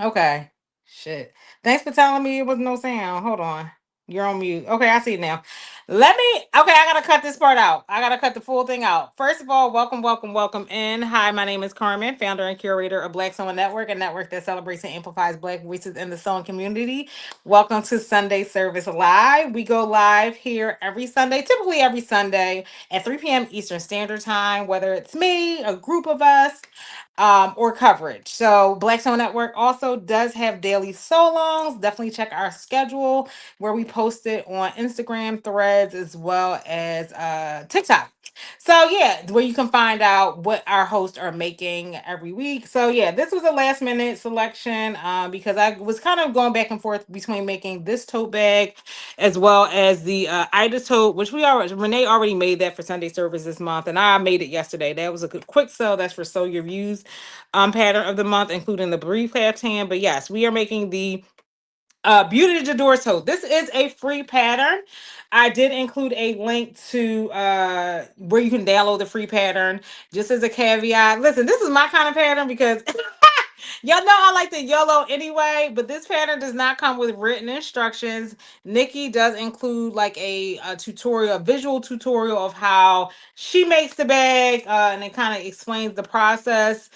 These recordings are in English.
Okay. Shit. Thanks for telling me it was no sound. Hold on. You're on mute. Okay, I see it now. Okay, I gotta cut this part out. I gotta cut the full thing out. First of all, welcome, welcome, welcome in. Hi, my name is Carmen, founder and curator of Black Sewing Network, a network that celebrates and amplifies Black voices in the sewing community. Welcome to Sunday Service Live. We go live here every Sunday, typically every Sunday at 3 p.m. Eastern Standard Time, whether it's me, a group of us, or coverage. So Black Soul Network also does have daily so-longs. Definitely check our schedule where we post it on Instagram, Threads, as well as TikTok. So yeah, where you can find out what our hosts are making every week. So yeah, this was a last minute selection because I was kind of going back and forth between making this tote bag as well as the Ida tote, which Renee already made that for Sunday service this month, and I made it yesterday. That was a good quick sell. That's for Sew Your Views pattern of the month, including the brief tan. But yes, we are making the Beaute Jadore Tote. This is a free pattern. I did include a link to where you can download the free pattern. Just as a caveat, listen, this is my kind of pattern because y'all know I like the YOLO anyway, but this pattern does not come with written instructions. Nikki does include like a tutorial, a visual tutorial of how she makes the bag, and it kind of explains the process.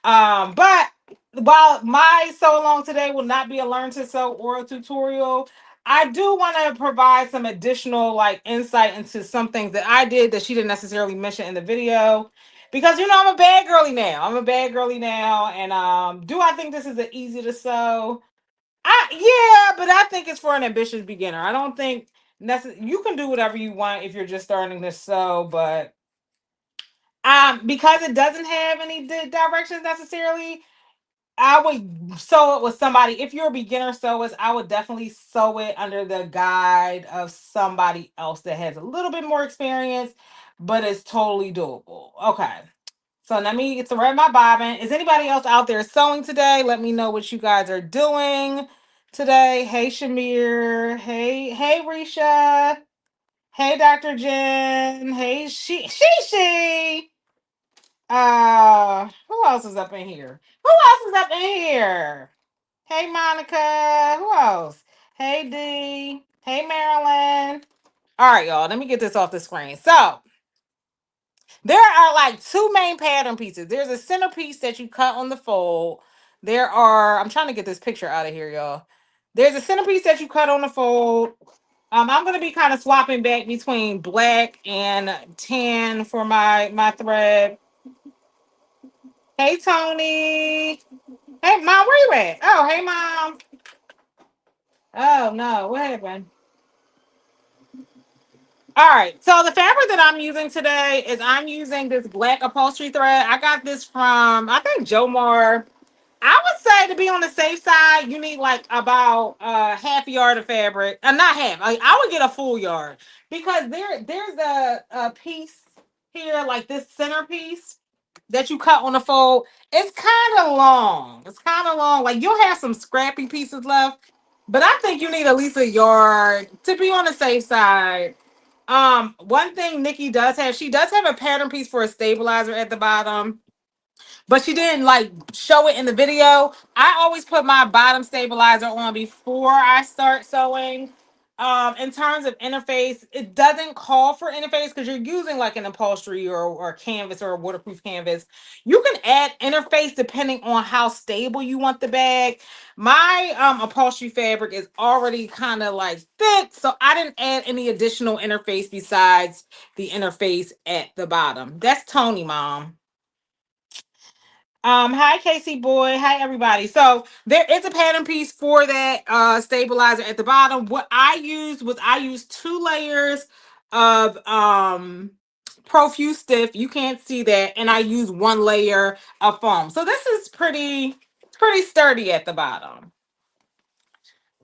But while my sew along today will not be a learn to sew oral tutorial, I do want to provide some additional like insight into some things that I did that she didn't necessarily mention in the video. Because I'm a bad girly now. I'm a bad girly now. And do I think this is an easy to sew? Yeah, but I think it's for an ambitious beginner. I don't think you can do whatever you want if you're just starting to sew, but because it doesn't have any directions necessarily, I would sew it with somebody. If you're a beginner sewist, I would definitely sew it under the guide of somebody else that has a little bit more experience, but it's totally doable. Okay. So let me get to read my bobbin. Is anybody else out there sewing today? Let me know what you guys are doing today. Hey Shamir. Hey Risha. Hey Dr. Jen. Hey she. Who else is up in here? Who else is up in here? Hey, Monica. Who else? Hey, D. Hey, Marilyn. All right, y'all. Let me get this off the screen. So, there are like two main pattern pieces. There's a centerpiece that you cut on the fold. I'm trying to get this picture out of here, y'all. There's a centerpiece that you cut on the fold. I'm going to be kind of swapping back between black and tan for my thread. Hey, Tony. Hey, Mom, where you at? Oh, hey, Mom. Oh, no. What happened? All right. So the fabric that I'm using today is I'm using this black upholstery thread. I got this from, I think, Jomar. I would say to be on the safe side, you need like about half a yard of fabric. Not half. I would get a full yard because there's a piece here, like this centerpiece that you cut on the fold. It's kind of long. It's kind of long. Like you'll have some scrappy pieces left, but I think you need at least a yard to be on the safe side. One thing Nikki does have, she does have a pattern piece for a stabilizer at the bottom, but she didn't like show it in the video. I always put my bottom stabilizer on before I start sewing. In terms of interface, it doesn't call for interface because you're using like an upholstery or canvas or a waterproof canvas. You can add interface depending on how stable you want the bag. My upholstery fabric is already kind of like thick, so I didn't add any additional interface besides the interface at the bottom. That's Tony, Mom. Hi Casey boy, hi everybody. So there is a pattern piece for that stabilizer at the bottom. What I used 2 layers of Profuse Stiff. You can't see that, and I use 1 layer of foam. So this is pretty sturdy at the bottom.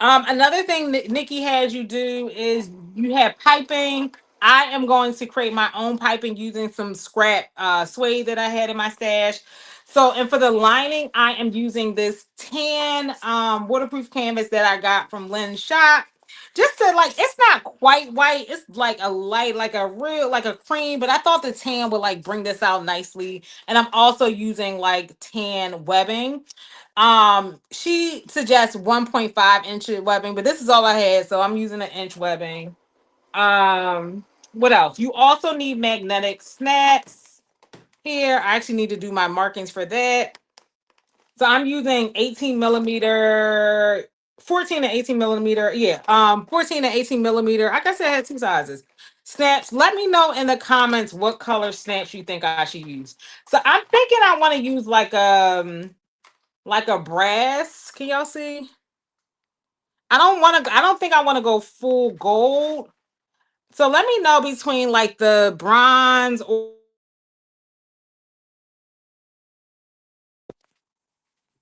Another thing that Nikki has you do is you have piping. I am going to create my own piping using some scrap suede that I had in my stash. So, and for the lining, I am using this tan waterproof canvas that I got from Lynn's shop. Just to like, it's not quite white. It's like a light, like a real, like a cream. But I thought the tan would like bring this out nicely. And I'm also using like tan webbing. She suggests 1.5 inch webbing, but this is all I had, so I'm using an inch webbing. What else? You also need magnetic snaps here. I actually need to do my markings for that. So I'm using 18 millimeter, 14 and 18 millimeter. Yeah, 14 and 18 millimeter. Like I said, I had two sizes. Snaps. Let me know in the comments what color snaps you think I should use. So I'm thinking I want to use like a brass. Can y'all see? I don't want to. I don't think I want to go full gold. So let me know between like the bronze or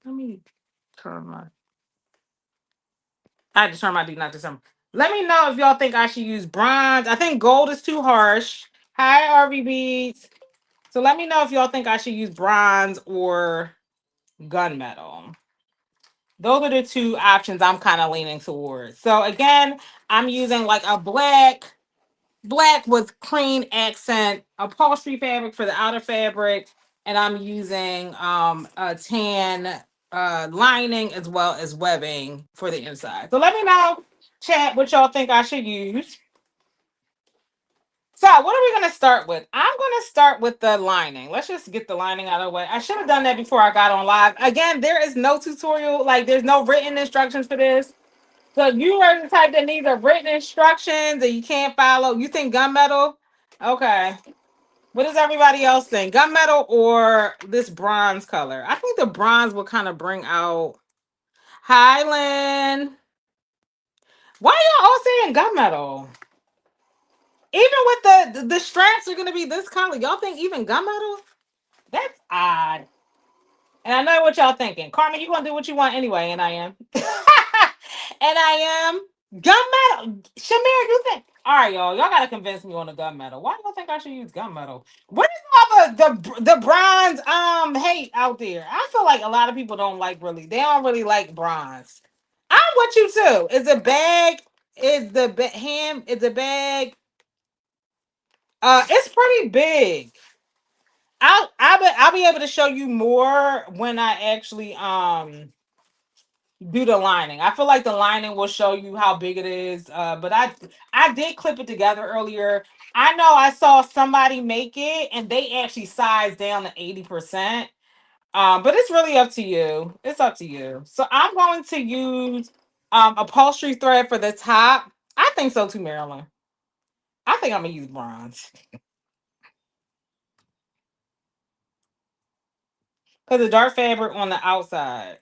let me turn my I had to turn my do not disturb. Let me know if y'all think I should use bronze. I think gold is too harsh. Hi, RV beads. So let me know if y'all think I should use bronze or gunmetal. Those are the two options I'm kind of leaning towards. So again, I'm using like a black with cream accent upholstery fabric for the outer fabric, and I'm using a tan lining as well as webbing for the inside. So let me know, chat, what y'all think I should use. So what are we going to start with? I'm going to start with the lining. Let's just get the lining out of the way. I should have done that before I got on live. Again, there is no tutorial, like there's no written instructions for this. So you are the type that needs a written instructions and you can't follow. You think gunmetal? Okay. What does everybody else think? Gunmetal or this bronze color? I think the bronze will kind of bring out Highland. Why are y'all all saying gunmetal? Even with the straps are gonna be this color. Y'all think even gunmetal? That's odd. And I know what y'all thinking. Carmen, you gonna do what you want anyway, and I am. And I am. Gunmetal. Shamir, you think? All right, y'all. Y'all gotta convince me on the gunmetal. Why do y'all think I should use gunmetal? What is all the bronze hate out there? I feel like a lot of people don't like really. They don't really like bronze. I'm with you too. Is the bag? Is the ham? Is the bag? It's pretty big. I'll be able to show you more when I actually do the lining. I feel like the lining will show you how big it is. But I did clip it together earlier. I know I saw somebody make it and they actually sized down to 80%. But it's really up to you. It's up to you. So I'm going to use upholstery thread for the top. I think so too, Marilyn. I think I'm gonna use bronze. Because the dark fabric on the outside.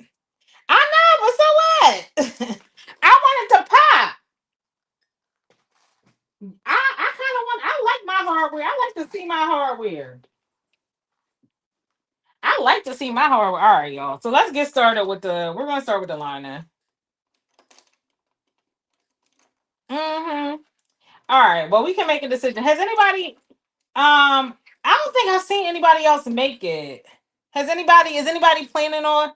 I know, but so what? I want it to pop. I kind of want. I like my hardware. I like to see my hardware. I like to see my hardware. All right, y'all. So let's get started with the. We're gonna start with the liner. Mm-hmm. All right. Well, we can make a decision. Has anybody? I don't think I've seen anybody else make it. Has anybody? Is anybody planning on?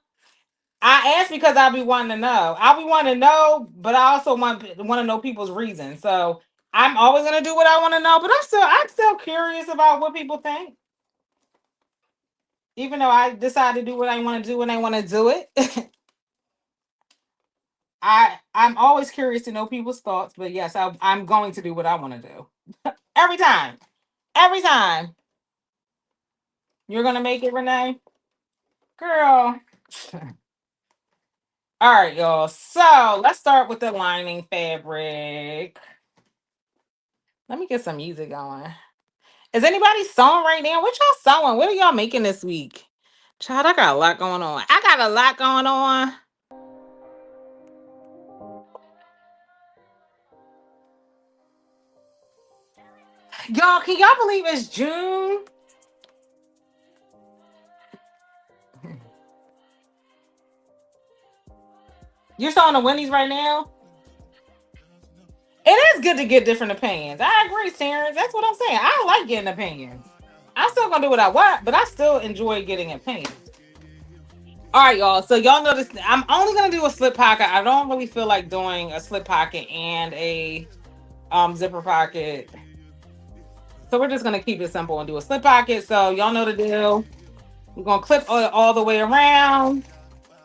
I asked because I'll be wanting to know. I'll be wanting to know, but I also want to know people's reasons. So I'm always gonna do what I want to know, but I'm still curious about what people think. Even though I decide to do what I want to do when I want to do it, I'm always curious to know people's thoughts. But yes, I'm going to do what I want to do every time. Every time you're gonna make it, Renee, girl. All right, y'all. So let's start with the lining fabric. Let me get some music going. Is anybody sewing right now? What y'all sewing? What are y'all making this week? Child, I got a lot going on. I got a lot going on. Y'all, can y'all believe it's June? You're sewing the Winnies right now? It is good to get different opinions. I agree, Terrence. That's what I'm saying. I like getting opinions. I'm still gonna do what I want, but I still enjoy getting opinions. All right, y'all. So y'all notice I'm only gonna do a slip pocket. I don't really feel like doing a slip pocket and a zipper pocket. So we're just gonna keep it simple and do a slip pocket. So y'all know the deal. We're gonna clip all the way around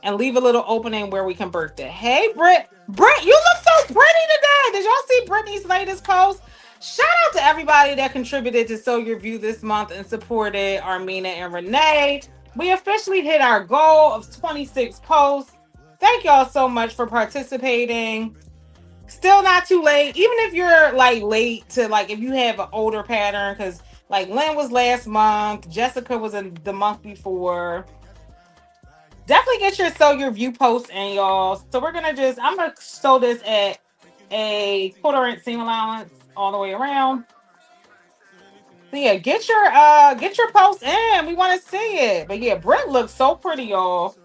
and leave a little opening where we can birth it. Hey, Britt. Britt, you look so pretty today. Did y'all see Brittany's latest post? Shout out to everybody that contributed to Sow Your View this month and supported Armina and Renee. We officially hit our goal of 26 posts. Thank y'all so much for participating. Still not too late. Even if you're like late to like if you have an older pattern, because like Lynn was last month, Jessica was in the month before. Definitely get your Sow Your View post in, y'all. So I'm gonna sew this at a 1/4 inch seam allowance all the way around. So yeah, get your post in. We want to see it. But yeah, Britt looks so pretty, y'all.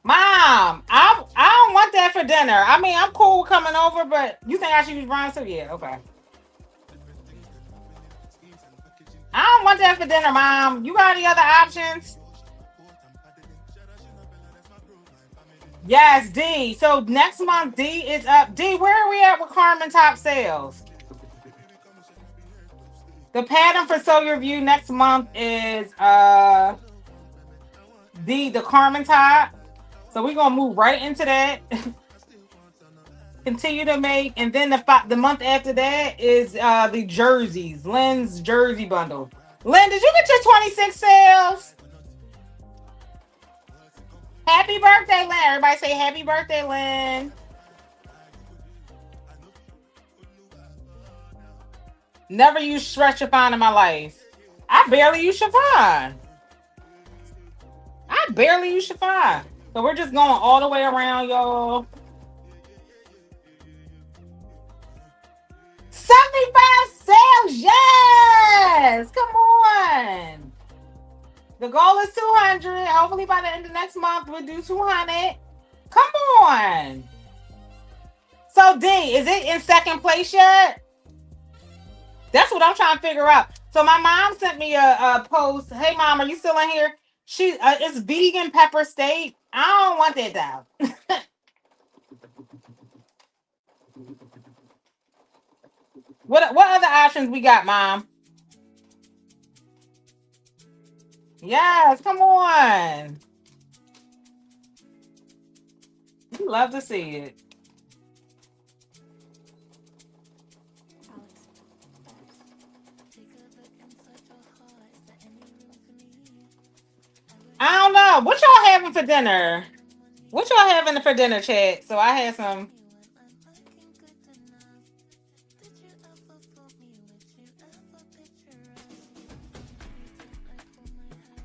Mom, I don't want that for dinner. I mean, I'm cool coming over, but you think I should use brine soup? Yeah, okay. I don't want that for dinner, Mom. You got any other options? Yes, D. So next month, D is up. D, where are we at with Carmen Top sales? The pattern for Sow Your View next month is the Carmen Top. So we're gonna move right into that. Continue to make, and then the month after that is the jerseys, Lynn's jersey bundle. Lynn, did you get your 26 sales? Happy birthday, Lynn. Everybody say happy birthday, Lynn. Never use stretch chiffon in my life. I barely use chiffon. I barely use chiffon. So we're just going all the way around, y'all. 75 sales, yes! Come on. The goal is 200. Hopefully by the end of next month, we'll do 200. Come on. So D, is it in second place yet? That's what I'm trying to figure out. So my mom sent me a post. Hey, Mom, are you still in here? It's vegan pepper steak. I don't want that though. What other options we got, Mom? Yes, come on. We love to see it. I don't know. What y'all having for dinner? What y'all having for dinner, chat? So I had some.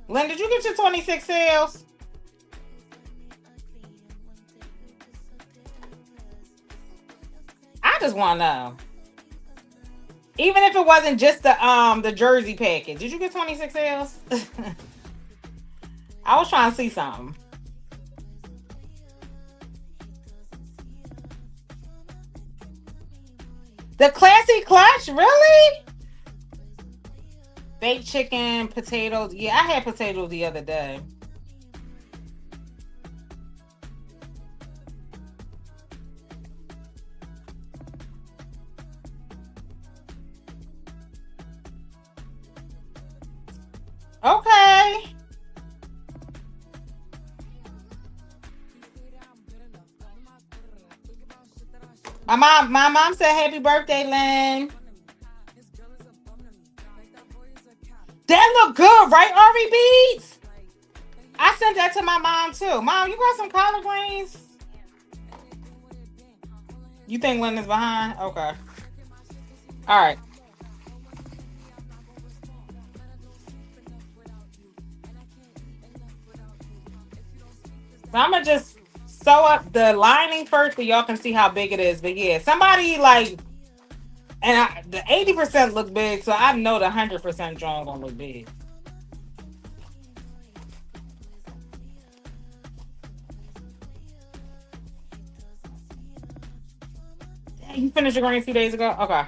Lynn, did you get your 26 sales? I just want to know. Even if it wasn't just the jersey package, did you get 26 sales? I was trying to see something. The classy clutch, really? Baked chicken, potatoes. Yeah, I had potatoes the other day. Okay. My mom said happy birthday, Lynn. That look good, right, RV Beats? I sent that to my mom too. Mom, you got some collard greens? You think Lynn is behind? Okay. All right. So I'm gonna just sew up the lining first so y'all can see how big it is. But yeah, somebody like And the 80% look big, so I know the 100% John gonna look big. You finished your green 2 days ago? Okay.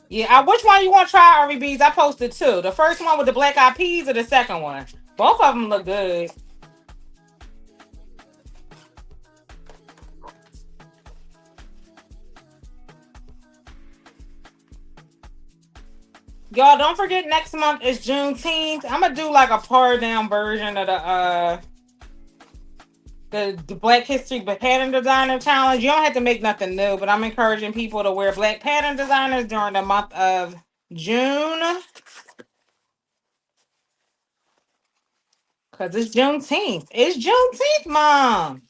Yeah, which one you want to try, RBs? I posted two. The first one with the black eyed peas or the second one? Both of them look good. Y'all, don't forget next month is Juneteenth. I'm gonna do like a pared down version of the Black History Pattern Designer Challenge. You don't have to make nothing new, but I'm encouraging people to wear black pattern designers during the month of June. Because it's Juneteenth. It's Juneteenth, Mom.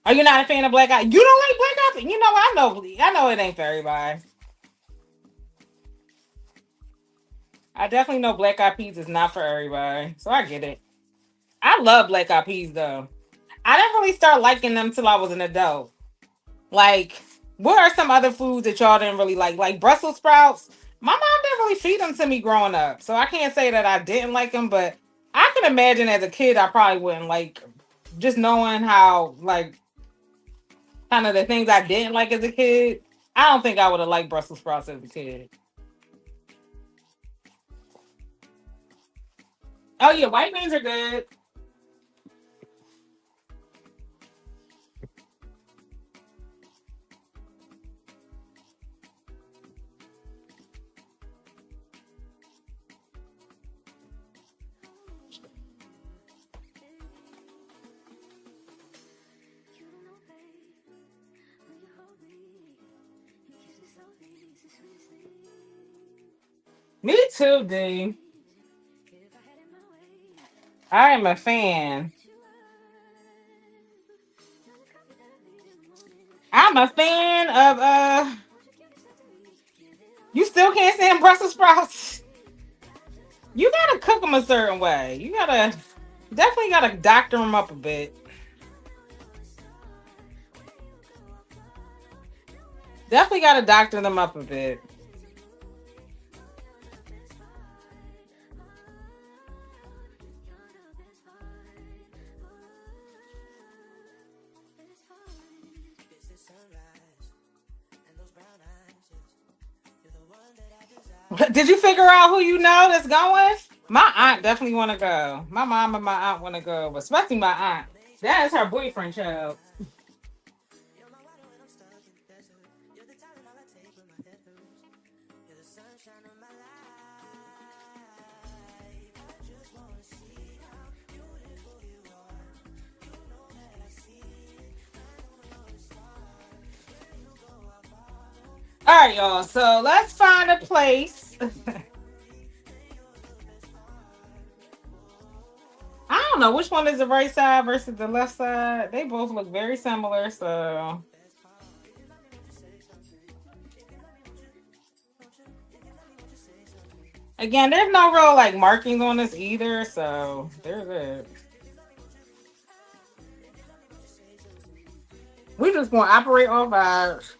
Are you not a fan of black eye? You don't like black eye? You know, I know it ain't for everybody. I definitely know black eyed peas is not for everybody. So I get it. I love black eyed peas though. I didn't really start liking them till I was an adult. Like, what are some other foods that y'all didn't really like? Like Brussels sprouts. My mom didn't really feed them to me growing up. So I can't say that I didn't like them, but I can imagine as a kid I probably wouldn't like, just knowing how like kind of the things I didn't like as a kid. I don't think I would have liked Brussels sprouts as a kid. Oh yeah, white beans are good. Me too, D. I am a fan. I'm a fan of you still can't stand Brussels sprouts. You gotta cook them a certain way. You gotta definitely gotta doctor them up a bit. Definitely gotta doctor them up a bit. Did you figure out who you know that's going? My aunt definitely want to go. My mom and my aunt want to go, but especially my aunt. That is her boyfriend, child. All right, y'all. So let's find a place. I don't know which one is the right side versus the left side. They both look very similar. So again, there's no real like markings on this either. So there's it. We just gonna operate off vibes.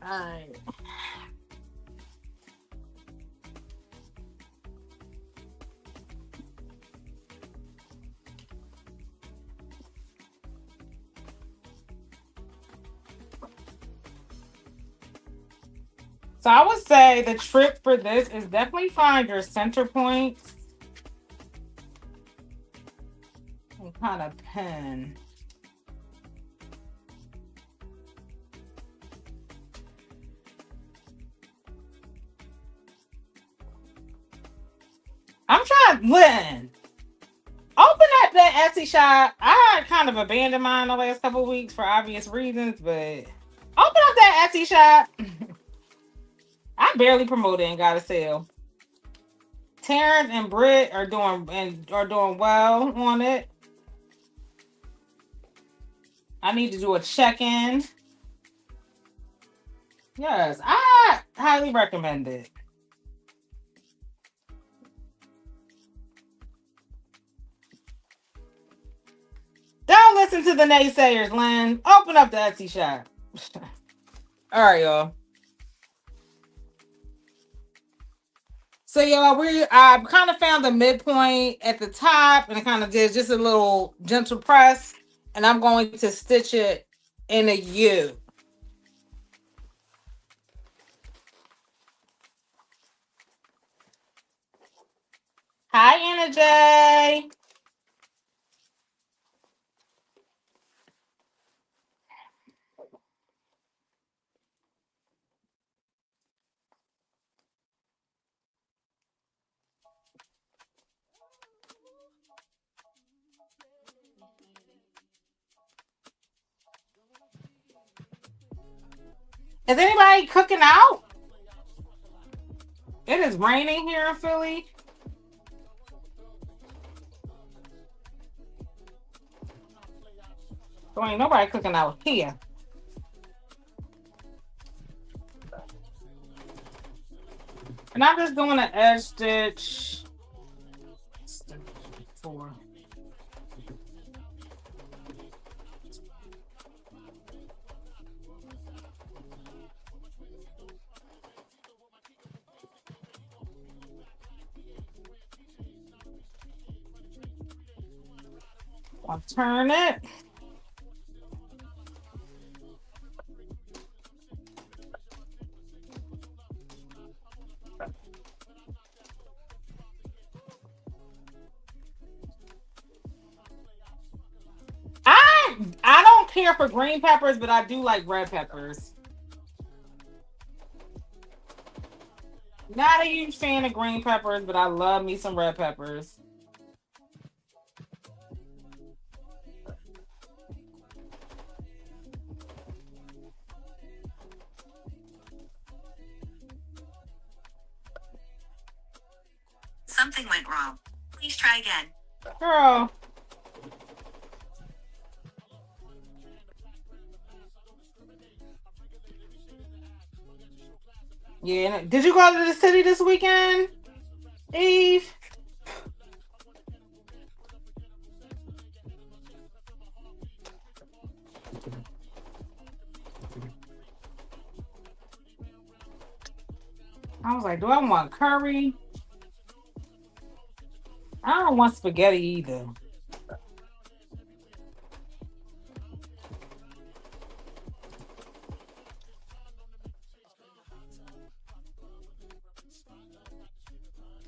All right. So I would say the trick for this is definitely find your center points and kind of pin. Lynn, open up that Etsy shop. I kind of abandoned mine the last couple of weeks for obvious reasons, but open up that Etsy shop. I barely promote it and got a sale. Terrence and Britt are doing well on it. I need to do a check-in. Yes, I highly recommend it. Don't listen to the naysayers, Lynn. Open up the Etsy shop. All right, y'all. So, y'all, I kind of found the midpoint at the top, and I kind of did just a little gentle press, and I'm going to stitch it in a U. Hi, Anna J. Is anybody cooking out? It is raining here in Philly. So ain't nobody cooking out here. And I'm just doing an edge stitch. 4. I'll turn it. I don't care for green peppers, but I do like red peppers. Not a huge fan of green peppers, but I love me some red peppers. Something went wrong. Please try again. Girl. Yeah. Did you go to the city this weekend, Eve? I was like, do I want curry? I don't want spaghetti either.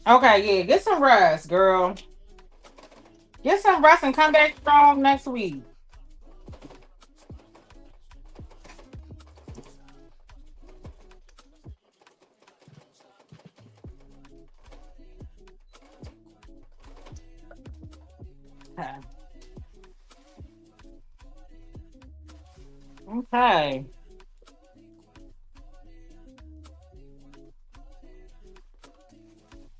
Okay, yeah, get some rest, girl. Get some rest and come back strong next week. Okay. Okay.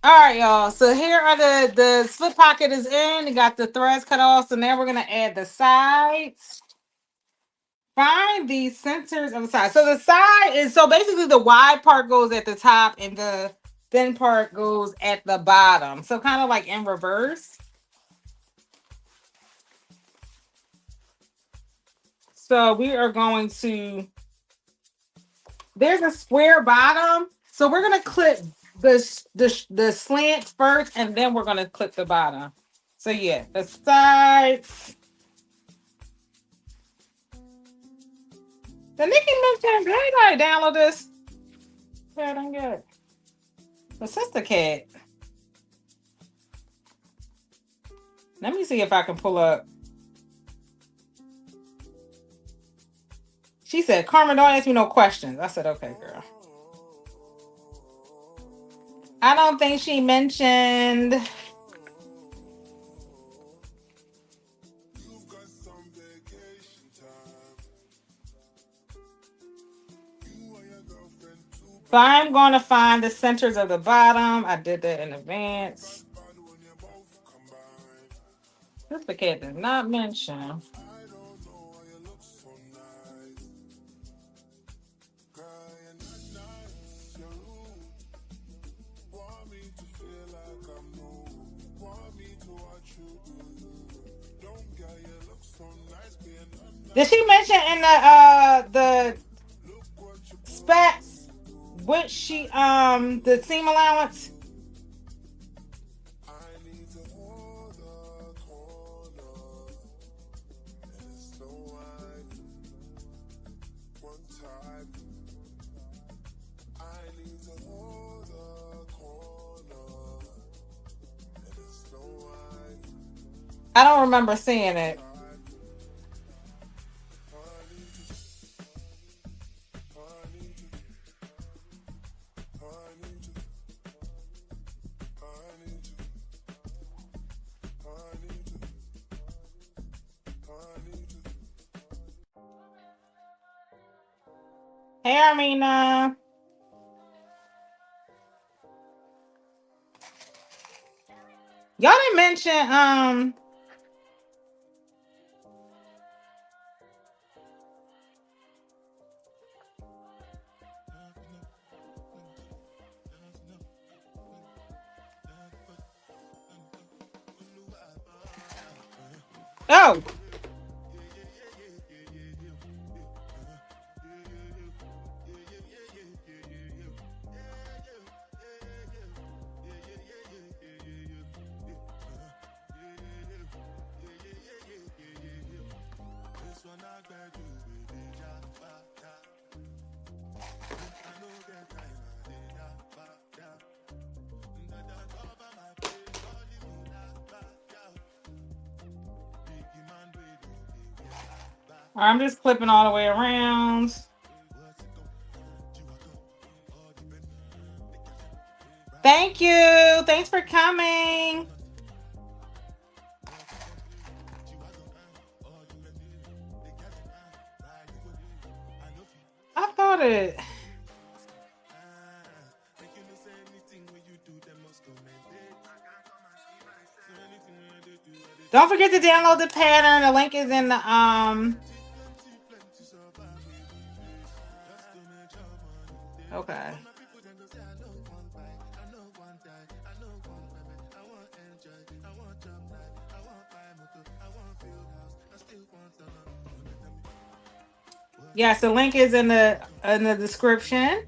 All right, y'all. So here are the slip pocket is in. You got the threads cut off. So now we're gonna add the sides. Find the centers of the side. So the side is basically the wide part goes at the top and the thin part goes at the bottom. So kind of like in reverse. So we are going to. There's a square bottom. So we're gonna clip the slant first, and then we're gonna clip the bottom. So yeah, the sides. The Nikki mentioned, everybody download this. Yeah, I'm good. The sister cat. Let me see if I can pull up. She said, Carmen, don't ask me no questions. I said, okay, girl. I don't think she mentioned So I'm going to find the centers of the bottom. I did that in advance. This the cat did not mention. Did she mention in the specs which she the seam allowance? I don't remember seeing it. Hey, Armina. Y'all didn't mention oh. I'm just clipping all the way around. Thank you. Thanks for coming. I thought it. Don't forget to download the pattern. The link is in the okay. Yes, the link is in the description.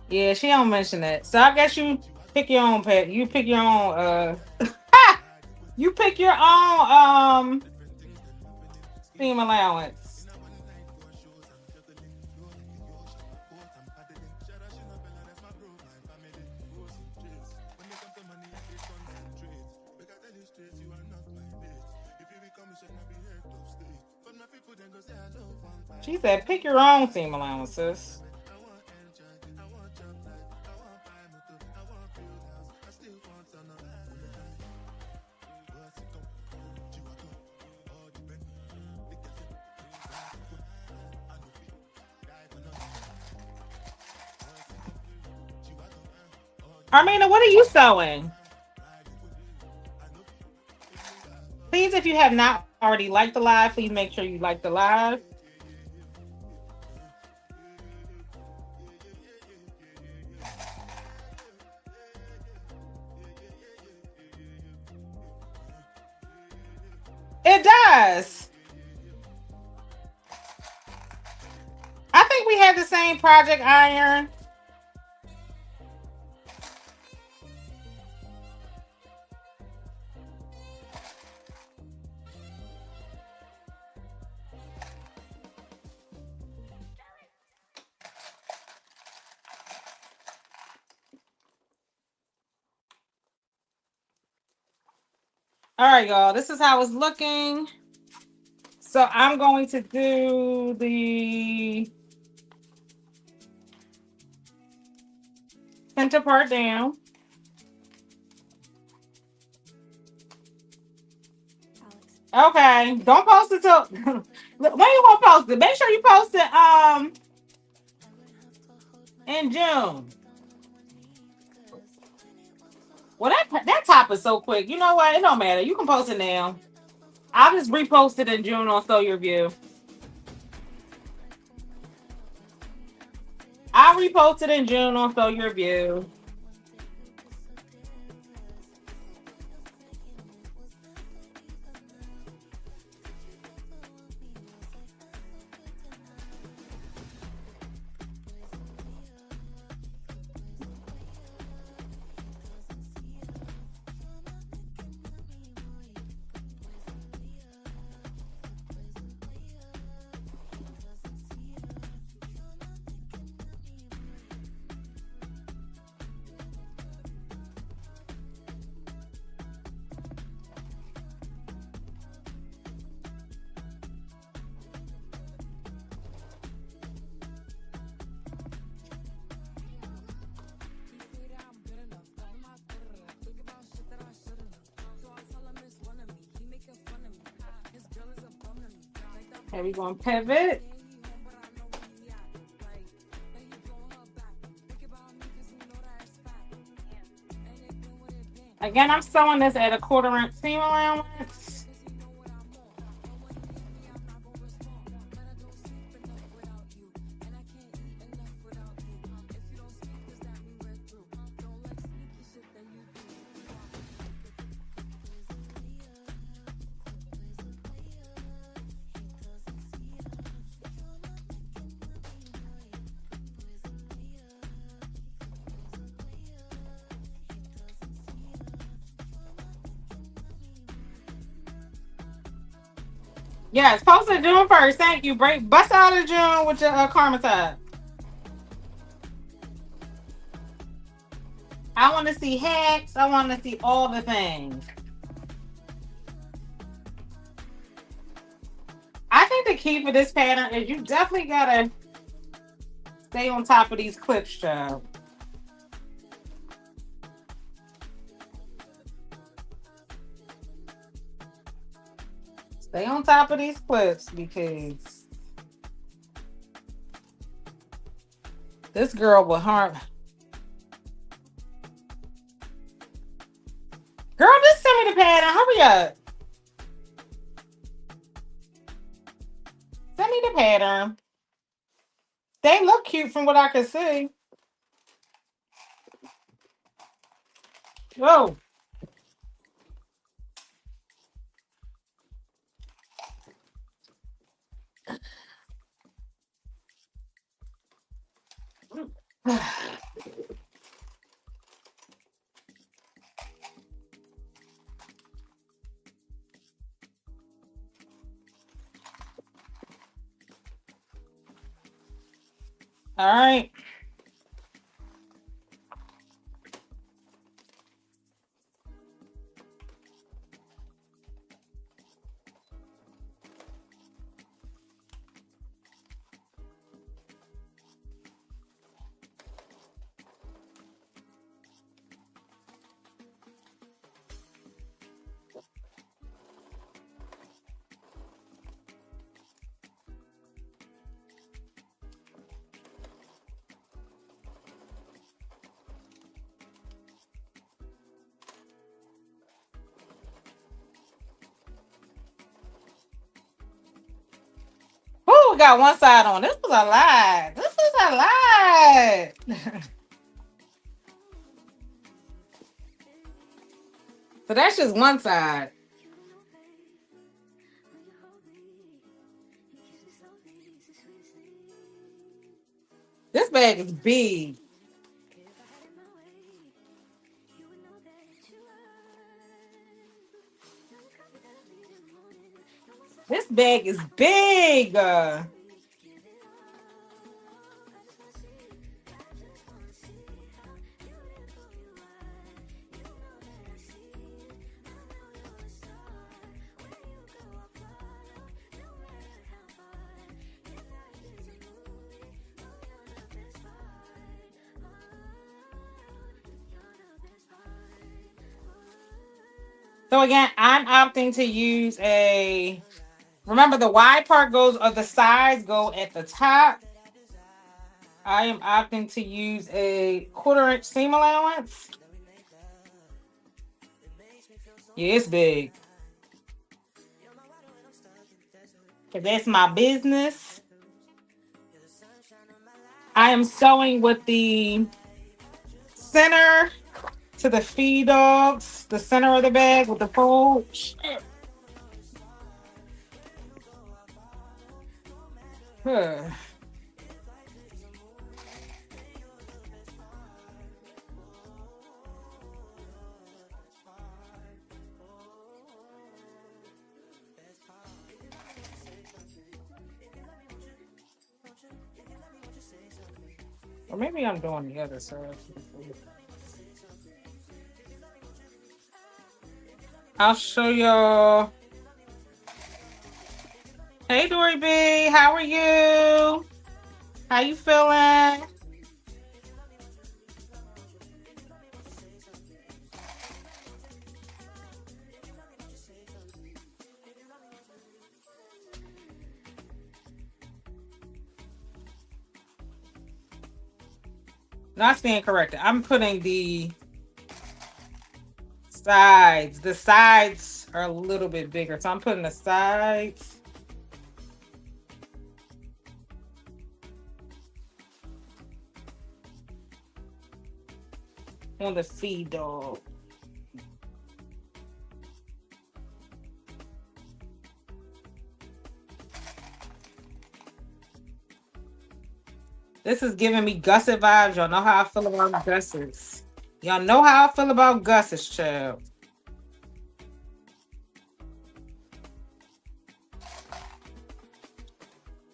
Yeah, she don't mention that. So I guess you pick your own pet. You pick your own you pick your own theme allowance. She said pick your own theme allowances. Armina, what are you sewing? Please, if you have not already liked the live, please make sure you like the live. It does. I think we had the same project iron. All right, y'all. This is how it's looking. So I'm going to do the center part down. Okay, don't post it till when you gonna post it? Make sure you post it in June. Well, that top is so quick. You know what? It don't matter. You can post it now. I'll just repost it in June on Throw Your View. I'll repost it in June on Throw Your View. Okay, we gonna pivot. Again, I'm sewing this at a 1/4 inch seam allowance. Yes, post it June 1st. Thank you. Bust out of June with your karma top. I want to see hacks. I want to see all the things. I think the key for this pattern is you definitely gotta stay on top of these clips, child. Stay on top of these clips because this girl will harm. Girl, just send me the pattern. Hurry up. Send me the pattern. They look cute from what I can see. Whoa. All right. Who got one side on? This was a lie. This is a lie. So that's just one side. This bag is big. This bag is big. So again, I'm opting to use a. Remember, the wide part goes, or the sides go at the top. I am opting to use a 1/4 inch seam allowance. Yeah, it's big. Because that's my business. I am sewing with the center to the feed dogs, the center of the bag with the fold. Huh. Or maybe I'm doing the other side. I'll show y'all. Hey, Dory B, how are you? How you feeling? Not stand corrected. I'm putting the sides. The sides are a little bit bigger, so I'm putting the sides. On the feed dog. This is giving me gusset vibes. Y'all know how I feel about gussets. Y'all know how I feel about gussets, child.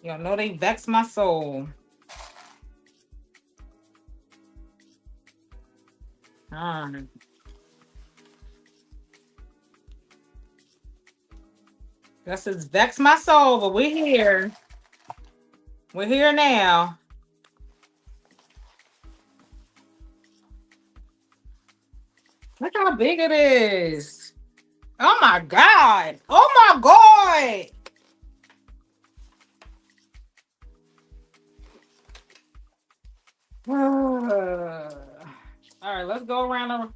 Y'all know they vex my soul. Gussets vex my soul, but we're here. We're here now. Look how big it is. Oh my God. Oh my God. All right, let's go around.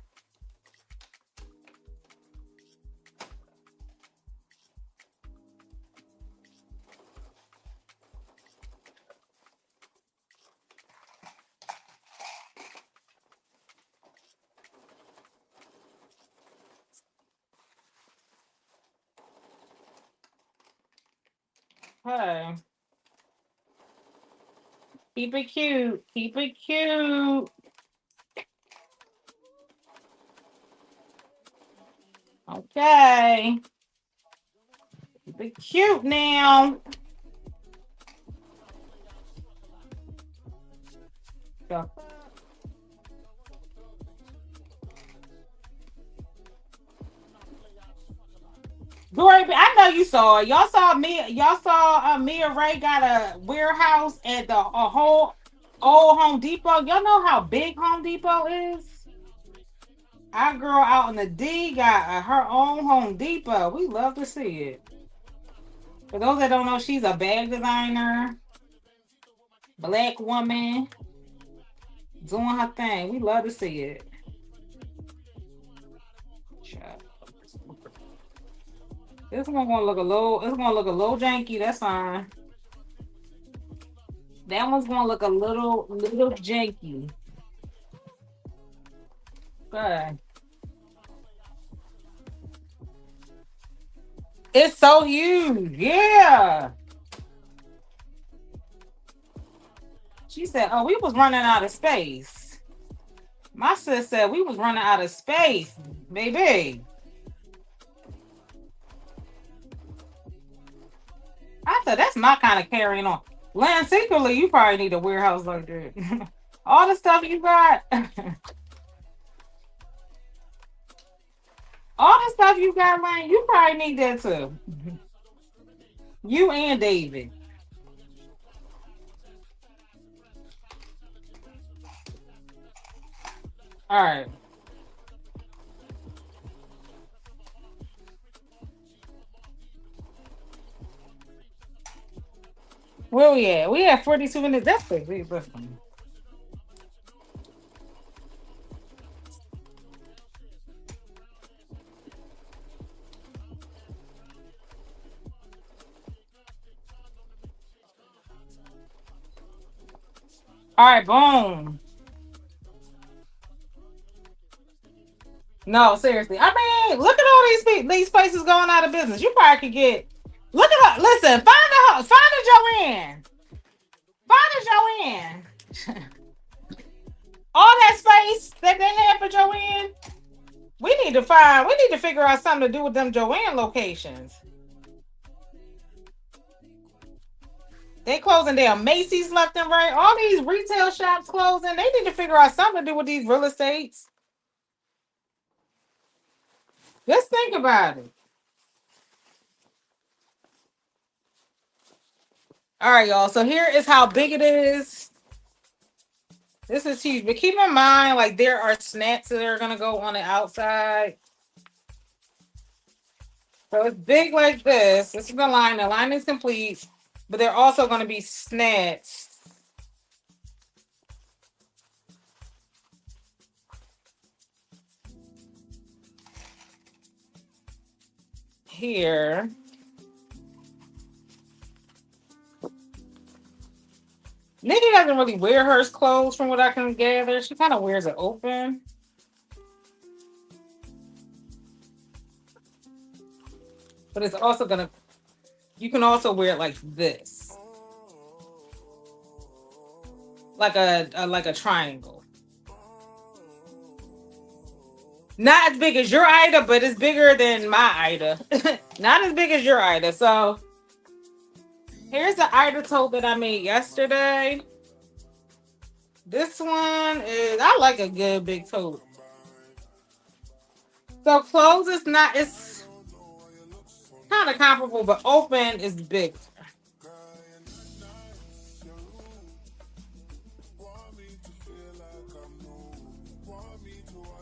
Hey. Keep it cute. Keep it cute. Okay. Keep it cute now. Go. Glory, I know you saw it. Y'all saw me. Y'all saw Mia Ray got a warehouse at the a whole old Home Depot. Y'all know how big Home Depot is. Our girl out in the D got her own Home Depot. We love to see it. For those that don't know, she's a bag designer, black woman, doing her thing. We love to see it. This one gonna look a little. It's gonna look a little janky. That's fine. That one's gonna look a little janky. Okay. It's so huge. Yeah. She said, "Oh, we was running out of space." My sis said we was running out of space, baby. I said that's my kind of carrying on. Land secretly, you probably need a warehouse like that. All the stuff you got, all the stuff you got, Land, you probably need that too. You and David. All right. Where we at? We at 42 minutes. That's quick. Listen. All right, boom. No, seriously. I mean, look at all these places going out of business. You probably could get. Look at her. Listen, find a Joanne. Find a Joanne. All that space that they have for Joanne, we need to figure out something to do with them Joanne locations. They closing down Macy's left and right. All these retail shops closing. They need to figure out something to do with these real estates. Just think about it. All right, y'all. So here is how big it is. This is huge. But keep in mind, like, there are snaps that are going to go on the outside. So it's big like this. This is the line. The line is complete. But they're also going to be snaps here. Nikki doesn't really wear hers closed from what I can gather. She kind of wears it open. But it's also going to, you can also wear it like this. Like a triangle. Not as big as your Ida, but it's bigger than my Ida. Not as big as your Ida. So here's the Ida tote that I made yesterday. This one is, I like a good big tote. So closed is not, it's kind of comparable, but open is big.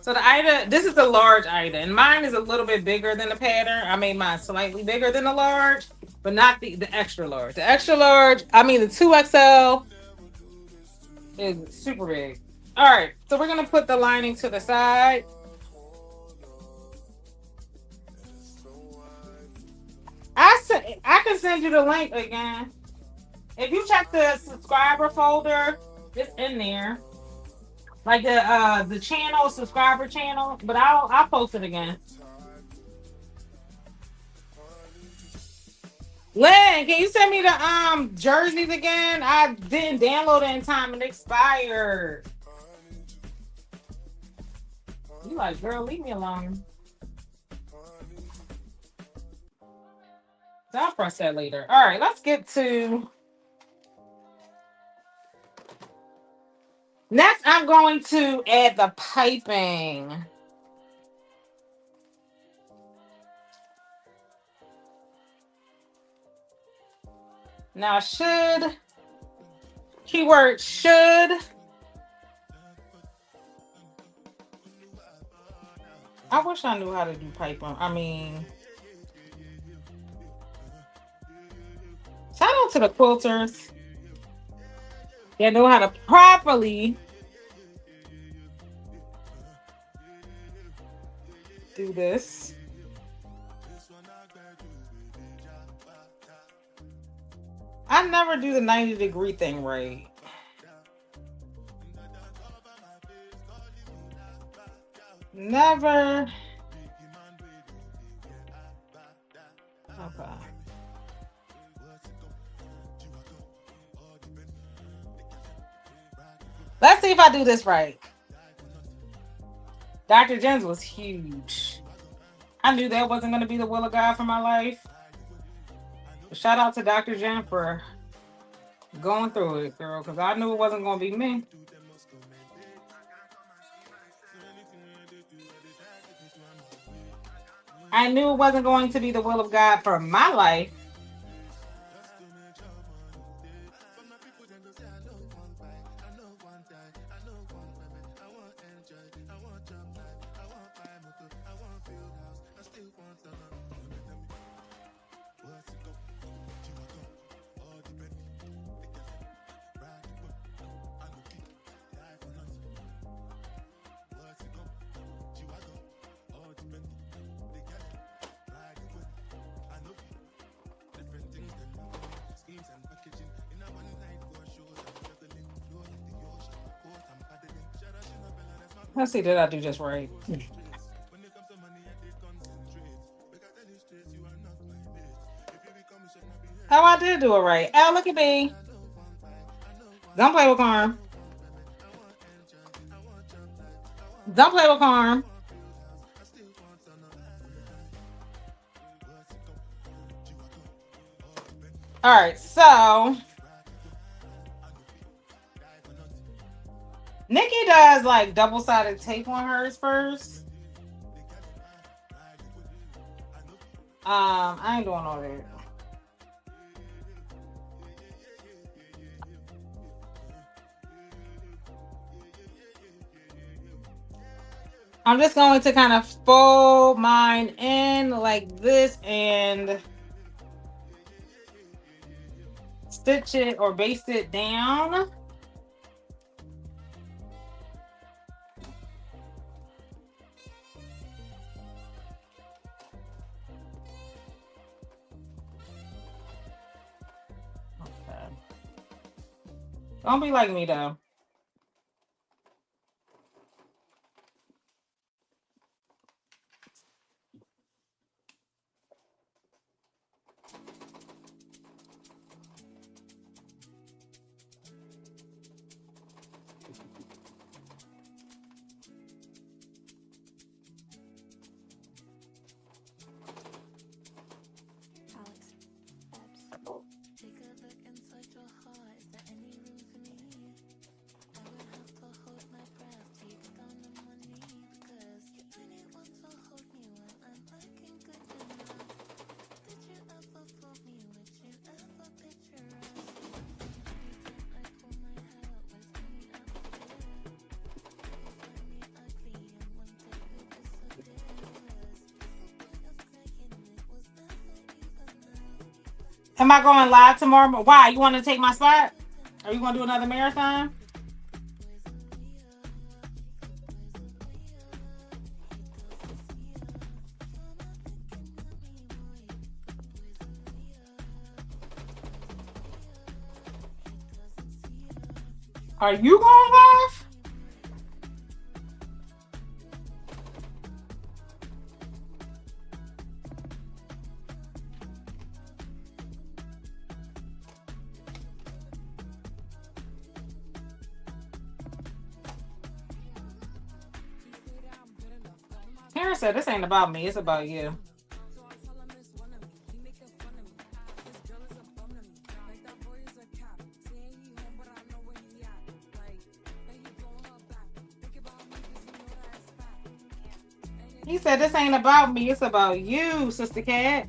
So the Ida, this is the large Ida, and mine is a little bit bigger than the pattern. I made mine slightly bigger than the large, but not the extra large. The extra large, I mean the 2XL is super big. All right, so we're gonna put the lining to the side. I can send you the link again. If you check the subscriber folder, it's in there. Like the channel, subscriber channel, but I'll post it again. Lynn, can you send me the jerseys again? I didn't download it in time and it expired. You like, girl, leave me alone. So I'll press that later. All right, let's get to. Next, I'm going to add the piping. Now, keyword should. I wish I knew how to do piping. I mean, shout out to the quilters. They know how to properly do this. I never do the 90-degree thing right. Never. Okay. Let's see if I do this right. Dr. Jen's was huge. I knew that wasn't going to be the will of God for my life. But shout out to Dr. Jen for going through it, girl, because I knew it wasn't going to be me. I knew it wasn't going to be the will of God for my life. Let's see, did I do just right? Oh, I did do it right. Oh, look at me. Don't play with Carm. Don't play with Carm. All right, so Nikki does like double-sided tape on hers first. I ain't doing all that. I'm just going to kind of fold mine in like this and stitch it or baste it down. Okay. Don't be like me though. Am I going live tomorrow? Why? You want to take my spot? Are you going to do another marathon? Are you going live? Karen said, this ain't about me. It's about you. He said, this ain't about me. It's about you, Sister Cat.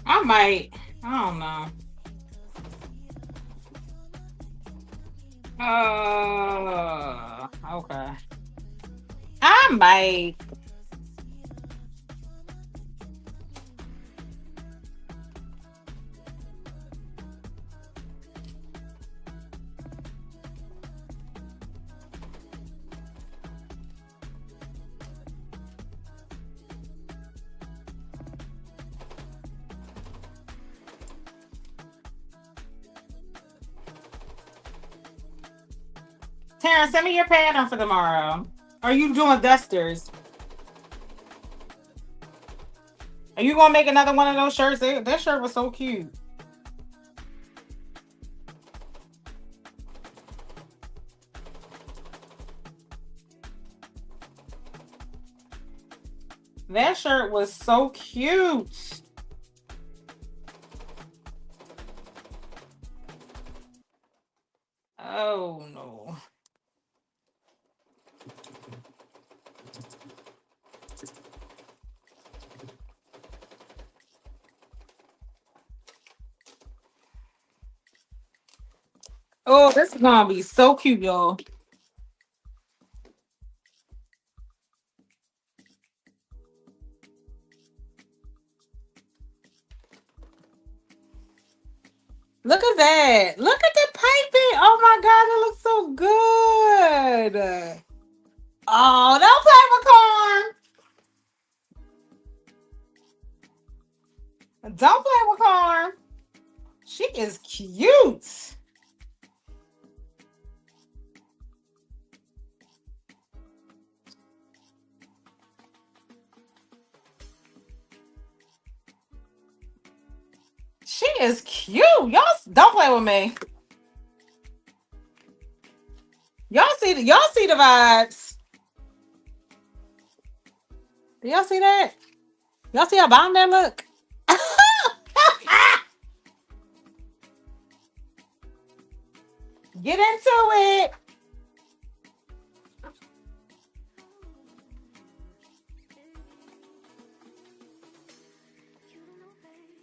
I might. I don't know. Okay. I might. Taryn, send me your pattern for tomorrow. Are you doing dusters? Are you gonna make another one of those shirts? That shirt was so cute. That shirt was so cute. Oh no. Oh, this is gonna be so cute, y'all. Look at that. Look at the piping. Oh my God, it looks so good. Oh, don't play with Karn. Don't play with Karn. She is cute. She is cute. Y'all don't play with me. Y'all see the vibes. Do y'all see that? Y'all see how bomb that look? Get into it.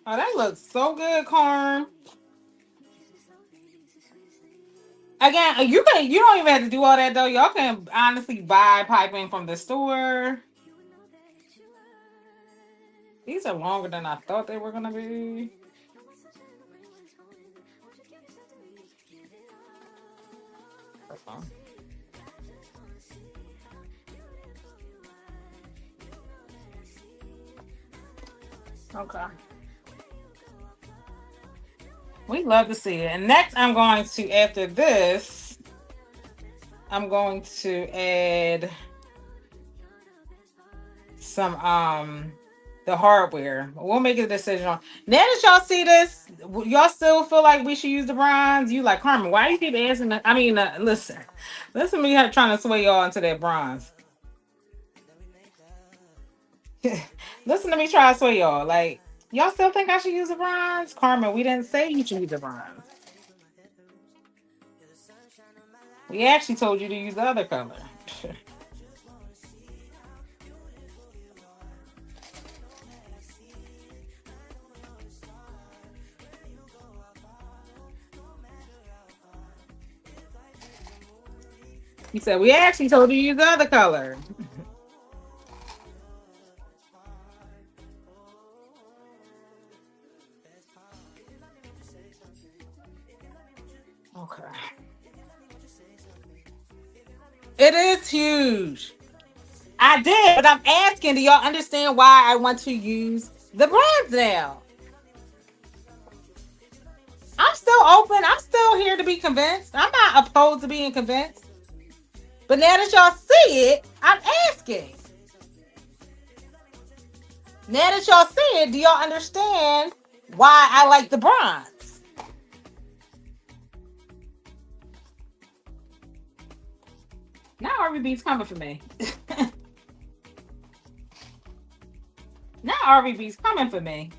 Oh, that looks so good, Karn. Again, you don't even have to do all that though. Y'all can honestly buy piping from the store. These are longer than I thought they were gonna be. Okay. We love to see it. And next I'm going to, after this, I'm going to add some the hardware. We'll make a decision on. Now that y'all see this, y'all still feel like we should use the bronze? You like, Carmen, why you keep asking that? I mean, listen to me trying to sway y'all into that bronze. Listen to me try to sway y'all. Like, y'all still think I should use the bronze? Carmen, we didn't say you should use the bronze. We actually told you to use the other color. He said, we actually told you to use the other color. Okay. It is huge. I did, but I'm asking, do y'all understand why I want to use the bronze now? I'm still open. I'm still here to be convinced. I'm not opposed to being convinced. But now that y'all see it, I'm asking. Now that y'all see it, do y'all understand why I like the bronze? Now RBB's coming for me. Now RBB's coming for me.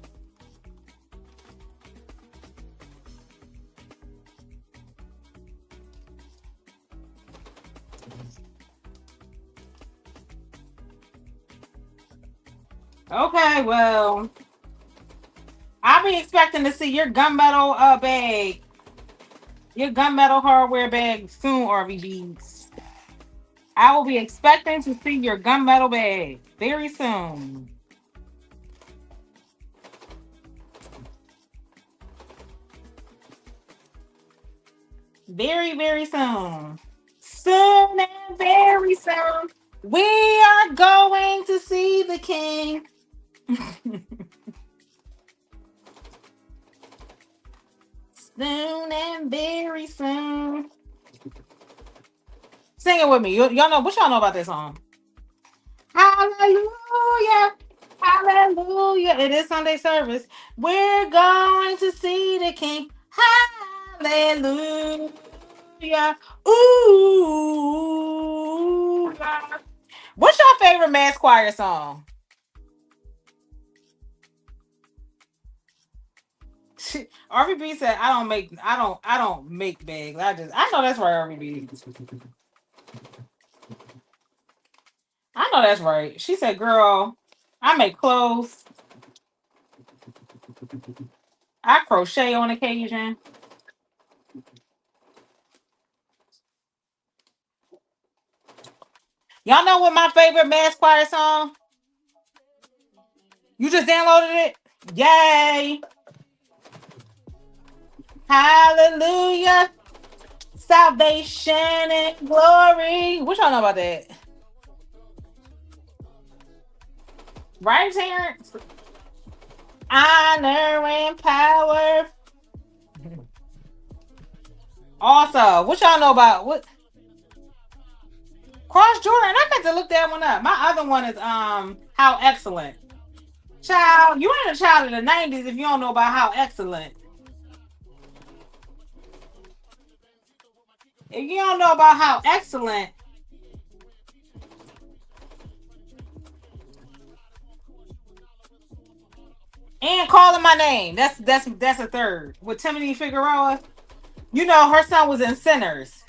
Okay, well, I'll be expecting to see your gunmetal bag, your gunmetal hardware bag soon, RVBs. I will be expecting to see your gunmetal bag very soon. Very, very soon. Soon and very soon. We are going to see the king. Soon and very soon. Sing it with me. Y'all know what y'all know about this song. Hallelujah. Hallelujah. It is Sunday service. We're going to see the king. Hallelujah. Ooh. What's your favorite mass choir song? RVB said, I don't make bags. I know that's right, RVB. I know that's right. She said, girl, I make clothes. I crochet on occasion. Y'all know what my favorite mass choir song? You just downloaded it? Yay! Hallelujah! Salvation and glory. What y'all know about that? Right, Terrence? Honor and power. Also, what y'all know about what Cross Jordan? I got to look that one up. My other one is How Excellent. Child, you ain't a child of the 90s if you don't know about How Excellent. If you don't know about How Excellent, and Calling My Name. That's a third. With Timothy Figueroa. You know, her son was in Sinners.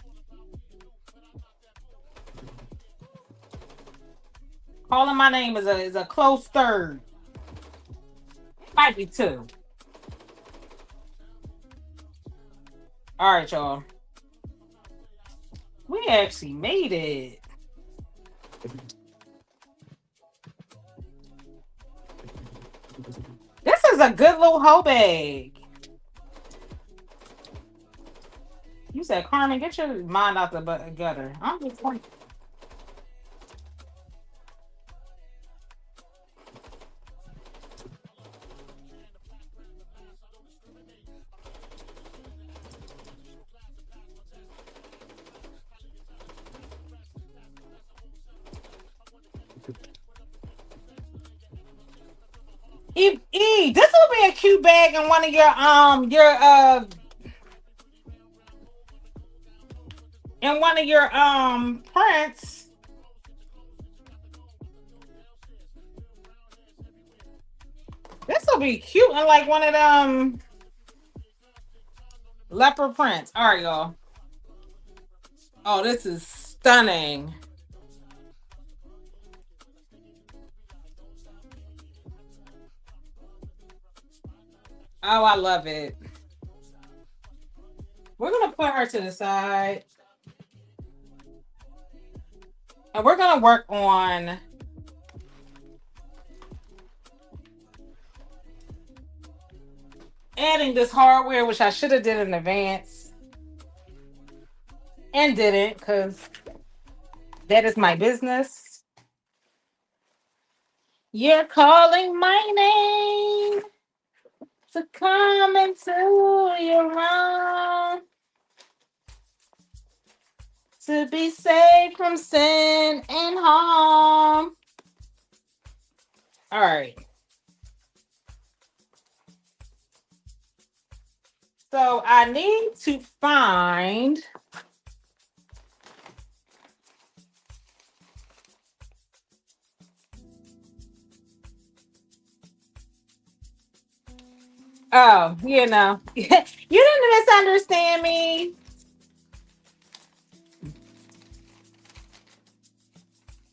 Calling My Name is a close third. Might be two. All right, y'all. We actually made it. This is a good little hoe bag. You said, Carmen, get your mind out the gutter. I'm just like, this will be a cute bag in one of your prints. This will be cute in like one of them leopard prints. All right, y'all. Oh, this is stunning. Oh, I love it. We're gonna put her to the side. And we're gonna work on adding this hardware, which I should have did in advance. And didn't, because that is my business. You're calling my name to come into your own, to be saved from sin and harm. All right. So I need to find oh, you know. You didn't misunderstand me.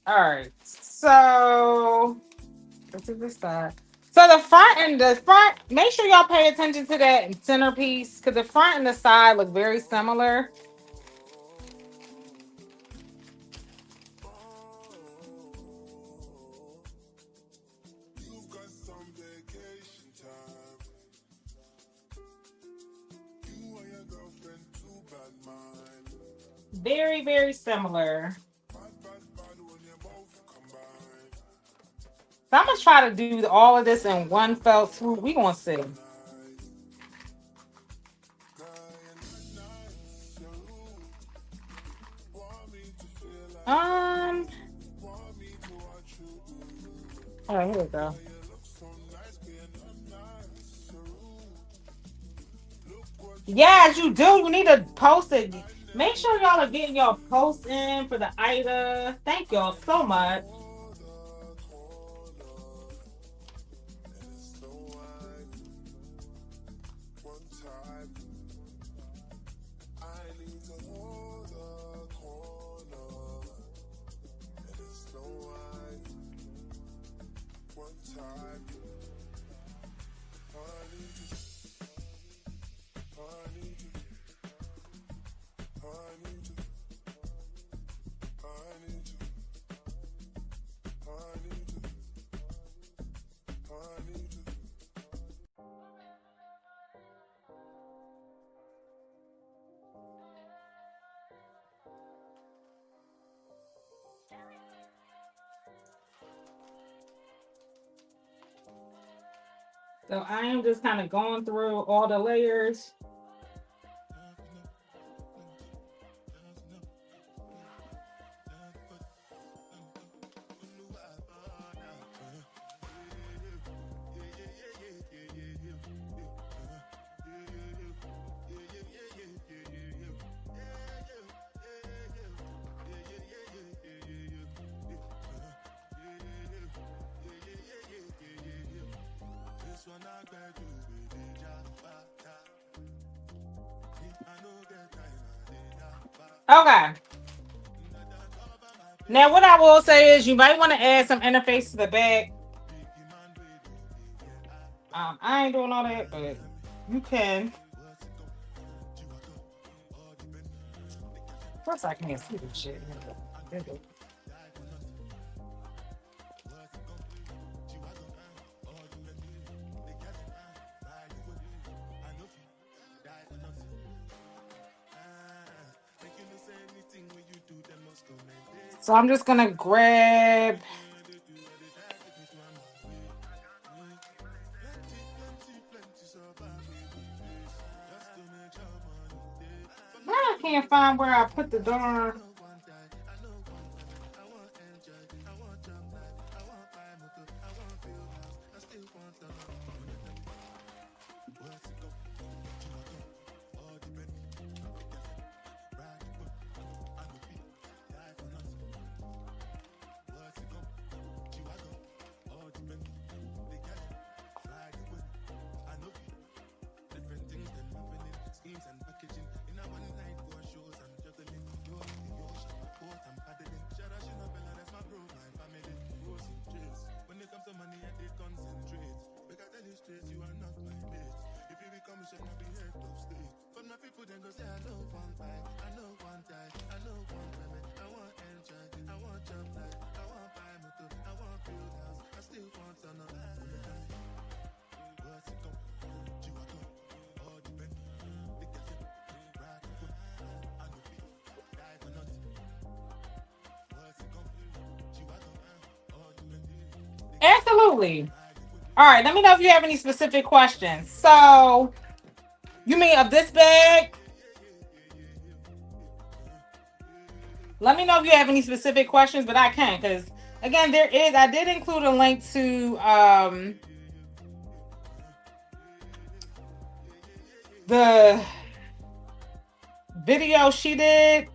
All right. So let's do this side. So the front, make sure y'all pay attention to that centerpiece because the front and the side look very similar. Very, very similar. So I'm gonna try to do all of this in one fell swoop. We gonna see. All right, here we go. Yes, you do. You need to post it. Make sure y'all are getting your posts in for the Ida. Thank y'all so much. So I am just kind of going through all the layers. Okay. Now, what I will say is you might want to add some interface to the back. I ain't doing all that, but you can. Plus, I can't see this shit. So I'm just gonna grab. I can't find where I put the darn. Absolutely. All right, let me know if you have any specific questions. So, you mean of this bag? Let me know if you have any specific questions, but I can, because again, I did include a link to the video she did.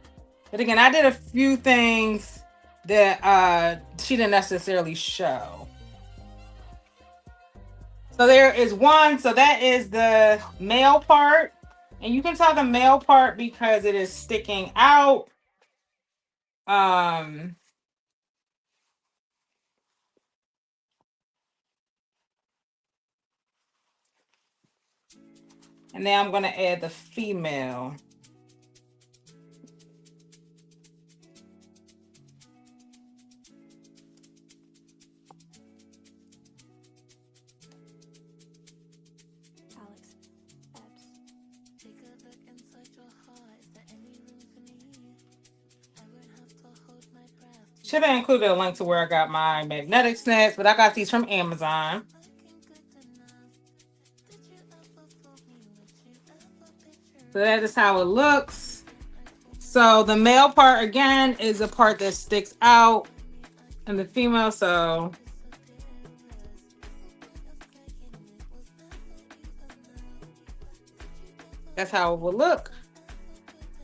But again, I did a few things that she didn't necessarily show. So there is one, so that is the male part. And you can tell the male part because it is sticking out. And now I'm going to add the female. Should have included a link to where I got my magnetic snaps, but I got these from Amazon. So that is how it looks. So the male part, again, is a part that sticks out, and the female, so that's how it will look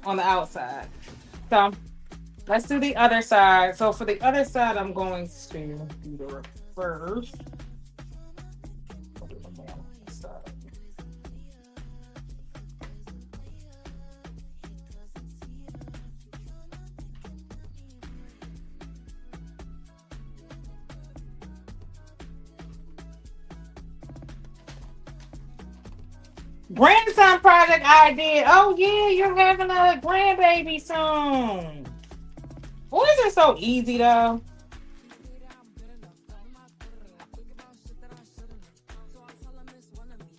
on the outside. So let's do the other side. So for the other side, I'm going to do the reverse. Grandson project I did. Oh yeah, you're having a grandbaby soon. Boys are so easy though.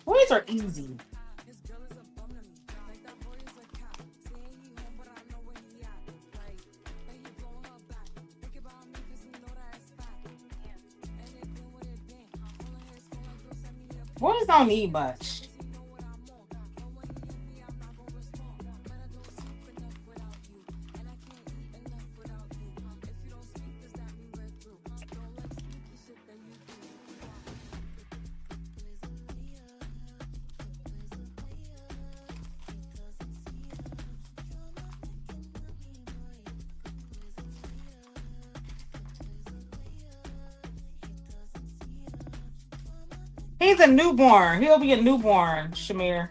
Boys are easy. Boys don't need much. He's a newborn. He'll be a newborn, Shamir.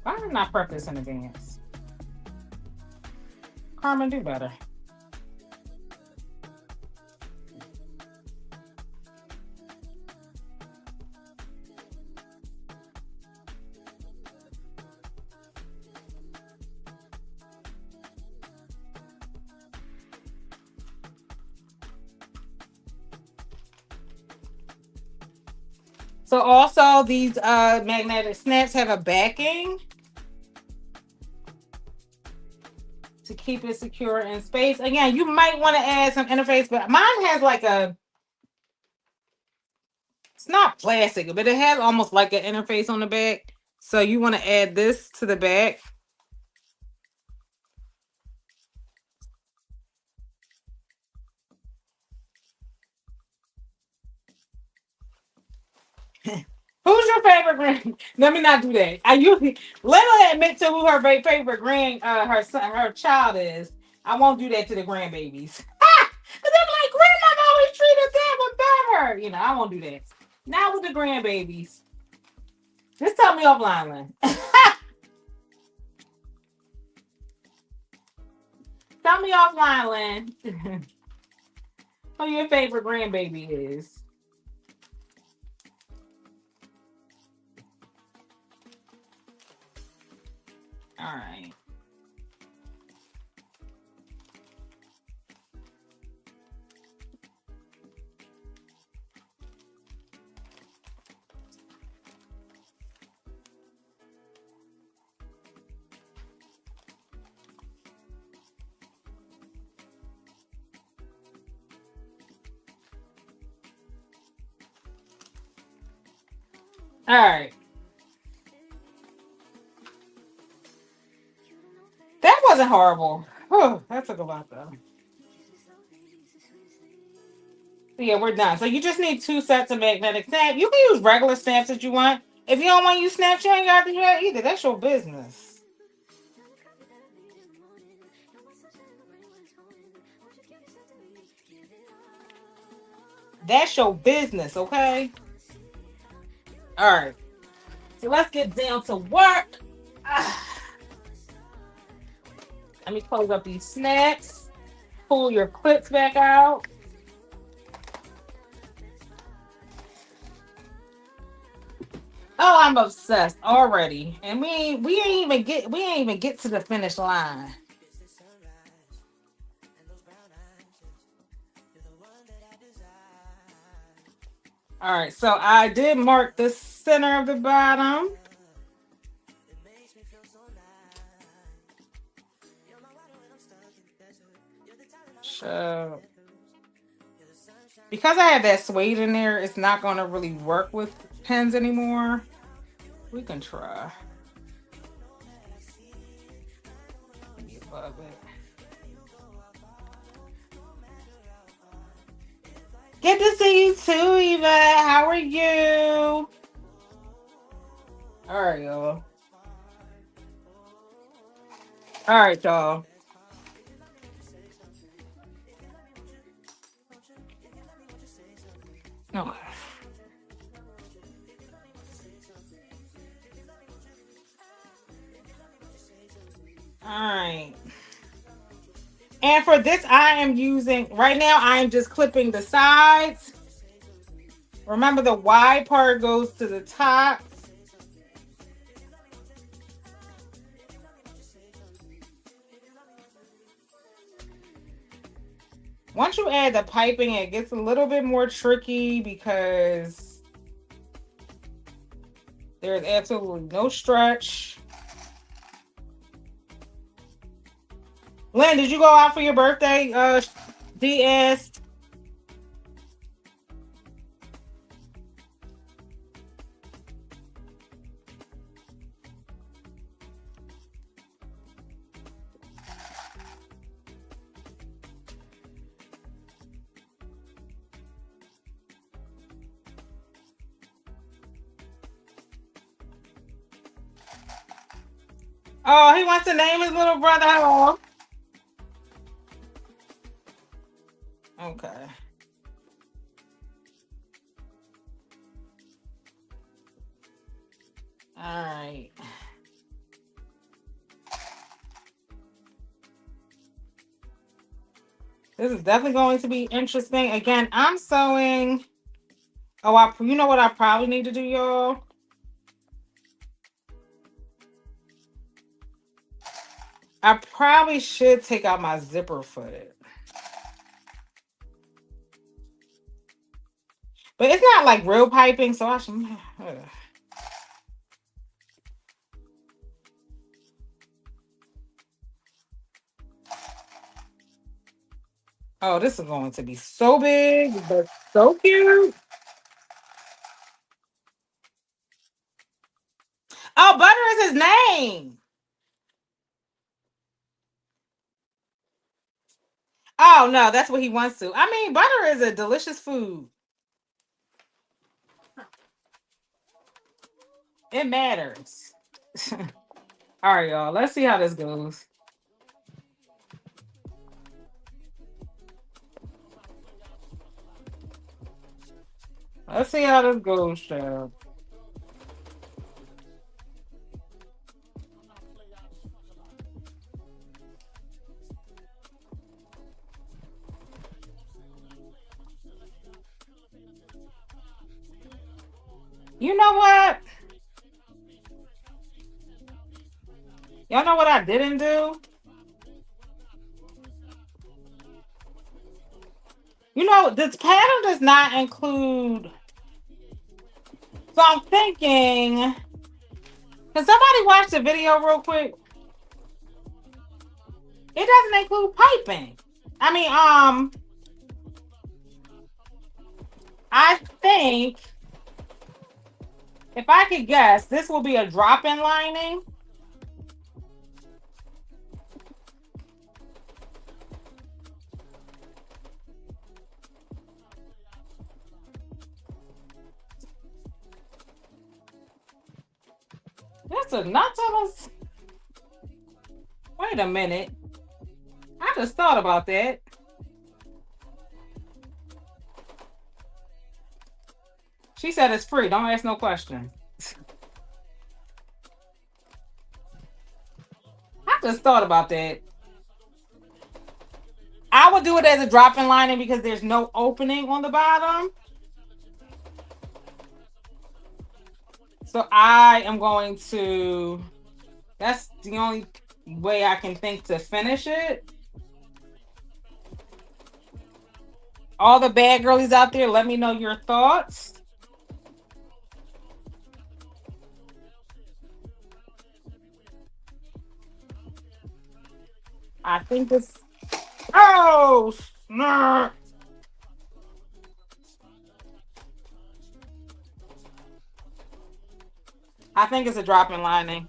Why did I not prep this in advance? Carmen, do better. So also these magnetic snaps have a backing to keep it secure in space. Again, you might want to add some interface, but mine has like it's not plastic, but it has almost like an interface on the back. So you want to add this to the back. Who's your favorite grand? Let me not do that. I usually let her admit to who her favorite her child is. I won't do that to the grandbabies. Because they're like, grandma always treated that one better. You know, I won't do that. Not with the grandbabies. Just tell me offline, Lynn. Tell me offline, Lynn. Who your favorite grandbaby is. All right. All right. That wasn't horrible. Oh, that took a lot though. So yeah, we're done. So you just need 2 sets of magnetic snap. You can use regular snaps if you want. If you don't want to use snaps, you ain't got to do that either. That's your business. That's your business, okay? All right. So let's get down to work. Let me close up these snaps. Pull your clips back out. Oh, I'm obsessed already. And we ain't even get to the finish line. All right, so I did mark the center of the bottom. So, because I have that suede in there, it's not going to really work with pens anymore. We can try. Maybe above it. Good to see you too, Eva. How are you? All right, y'all. All right, y'all. Okay. All right. And for this, I am using, right now, I am just clipping the sides. Remember, the wide part goes to the top. Once you add the piping, it gets a little bit more tricky because there's absolutely no stretch. Lynn, did you go out for your birthday? DS. Oh, he wants to name his little brother. Hello. Okay. All right. This is definitely going to be interesting. Again, I'm sewing. Oh, you know what I probably need to do, y'all? I probably should take out my zipper foot. But it's not like real piping, so I should. Oh, this is going to be so big, but so cute. Oh, Butter is his name. Oh no, that's what he wants to. I mean, butter is a delicious food. It matters. All right, y'all. Let's see how this goes. Let's see how this goes, child. You know what? Y'all know what I didn't do? You know, this pattern does not include. So I'm thinking, can somebody watch the video real quick? It doesn't include piping. I mean, I think if I could guess, this will be a drop-in lining. That's a not tell us. Wait a minute. I just thought about that. She said it's free. Don't ask no questions. I just thought about that. I would do it as a drop-in lining because there's no opening on the bottom. So I am going to. That's the only way I can think to finish it. All the bad girlies out there, let me know your thoughts. I think this. Oh, snap. I think it's a drop-in lining.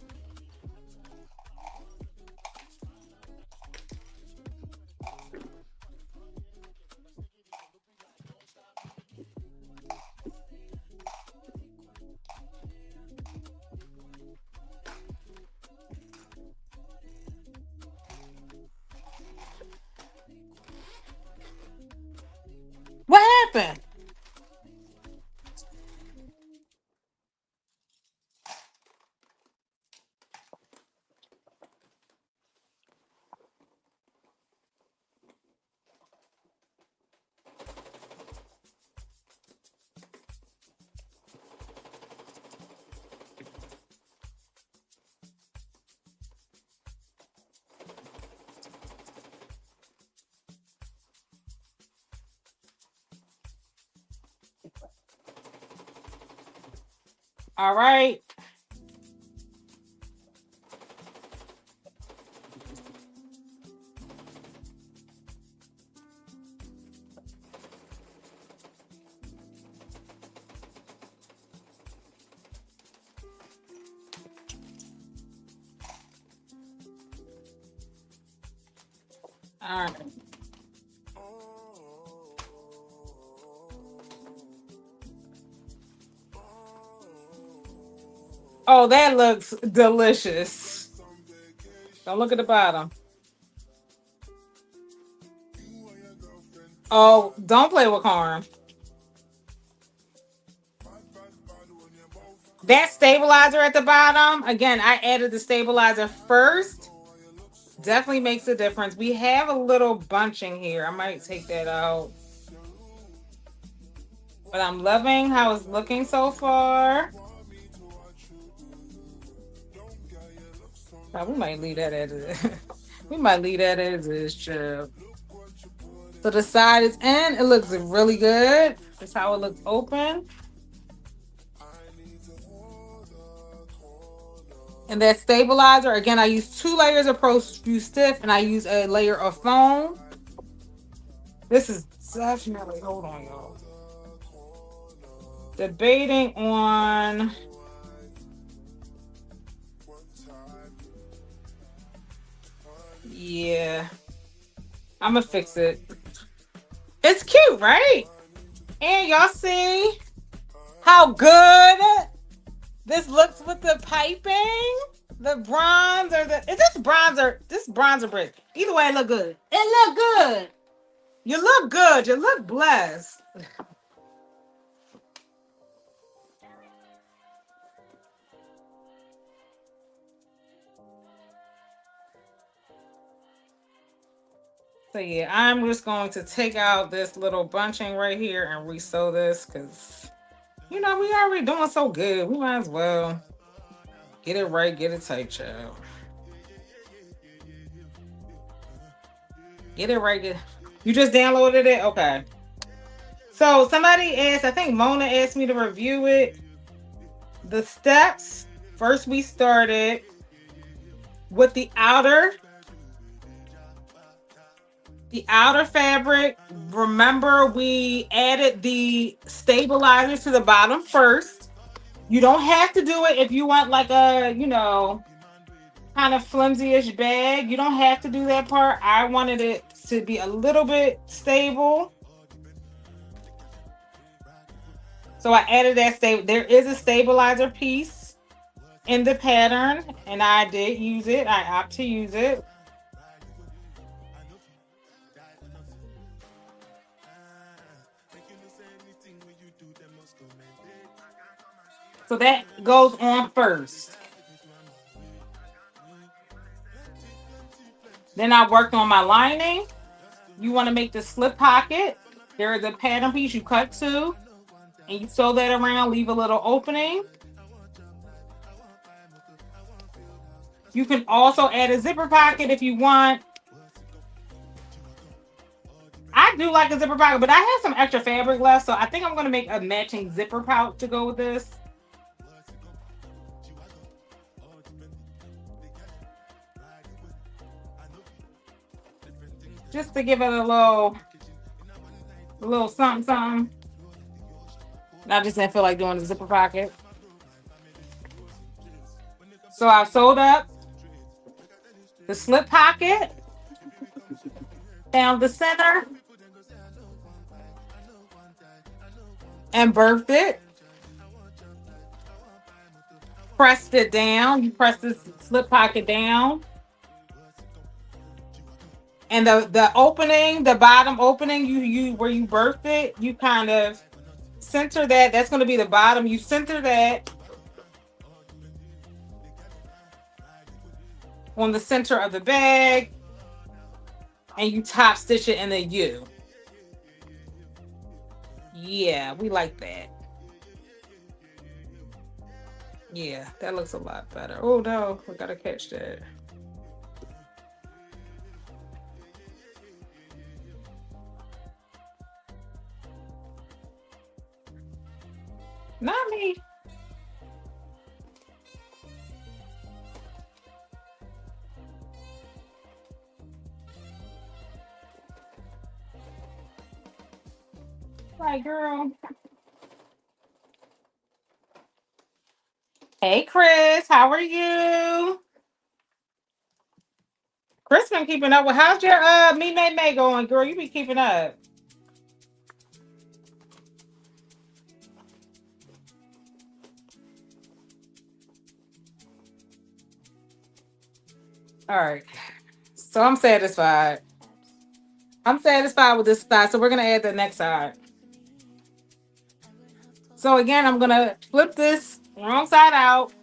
What happened? All right. All right. Oh, that looks delicious. Don't look at the bottom. Oh, don't play with corn. That stabilizer at the bottom, again, I added the stabilizer first. Definitely makes a difference. We have a little bunching here. I might take that out. But I'm loving how it's looking so far. Oh, we might leave that as it. We might leave that as is, chip. So the side is in. It looks really good. That's how it looks open. And that stabilizer, again, I use 2 layers of Pro Stiff and I use a layer of foam. This is definitely, hold on, y'all. Debating on yeah. I'm gonna fix it. It's cute, right? And y'all see how good this looks with the piping? The bronze or the is this bronzer? This bronzer brick. Either way, it look good. It look good. You look good. You look blessed. So yeah, I'm just going to take out this little bunching right here and resew this because we already doing so good. We might as well get it right, get it tight, child. Get it right. You just downloaded it? Okay. So somebody asked, I think Mona asked me to review it. The steps, first we started with the outer fabric. Remember, we added the stabilizer to the bottom first. You don't have to do it if you want like a, kind of flimsy-ish bag. You don't have to do that part. I wanted it to be a little bit stable. So I added that there is a stabilizer piece in the pattern, and I did use it. I opt to use it. So that goes on first. Then I worked on my lining. You want to make the slip pocket. There is a pattern piece you cut to, and you sew that around, leave a little opening. You can also add a zipper pocket if you want. I do like a zipper pocket, but I have some extra fabric left, so I think I'm going to make a matching zipper pouch to go with this. Just to give it a little something, something. I just didn't feel like doing the zipper pocket. So I sewed up the slip pocket down the center and birthed it. Pressed it down. You press this slip pocket down. And the opening, the bottom opening, you where you birthed it, you kind of center that. That's going to be the bottom. You center that on the center of the bag, and you top stitch it in the U. Yeah, we like that. Yeah, that looks a lot better. Oh no, we gotta catch that. Not me. Right, girl. Hey, Chris, how are you? Chris just been keeping up with. How's your me May going, girl? You be keeping up. All right. So I'm satisfied. I'm satisfied with this side. So we're gonna add the next side. So again, I'm gonna flip this wrong side out.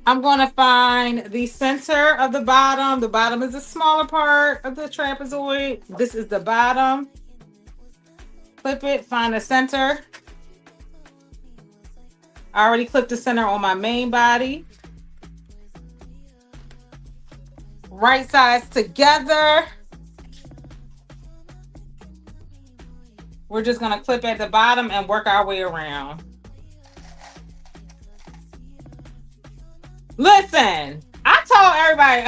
I'm going to find the center of the bottom. The bottom is the smaller part of the trapezoid. This is the bottom. Clip it, find the center. I already clipped the center on my main body. Right sides together. We're just going to clip at the bottom and work our way around. Listen, I told everybody,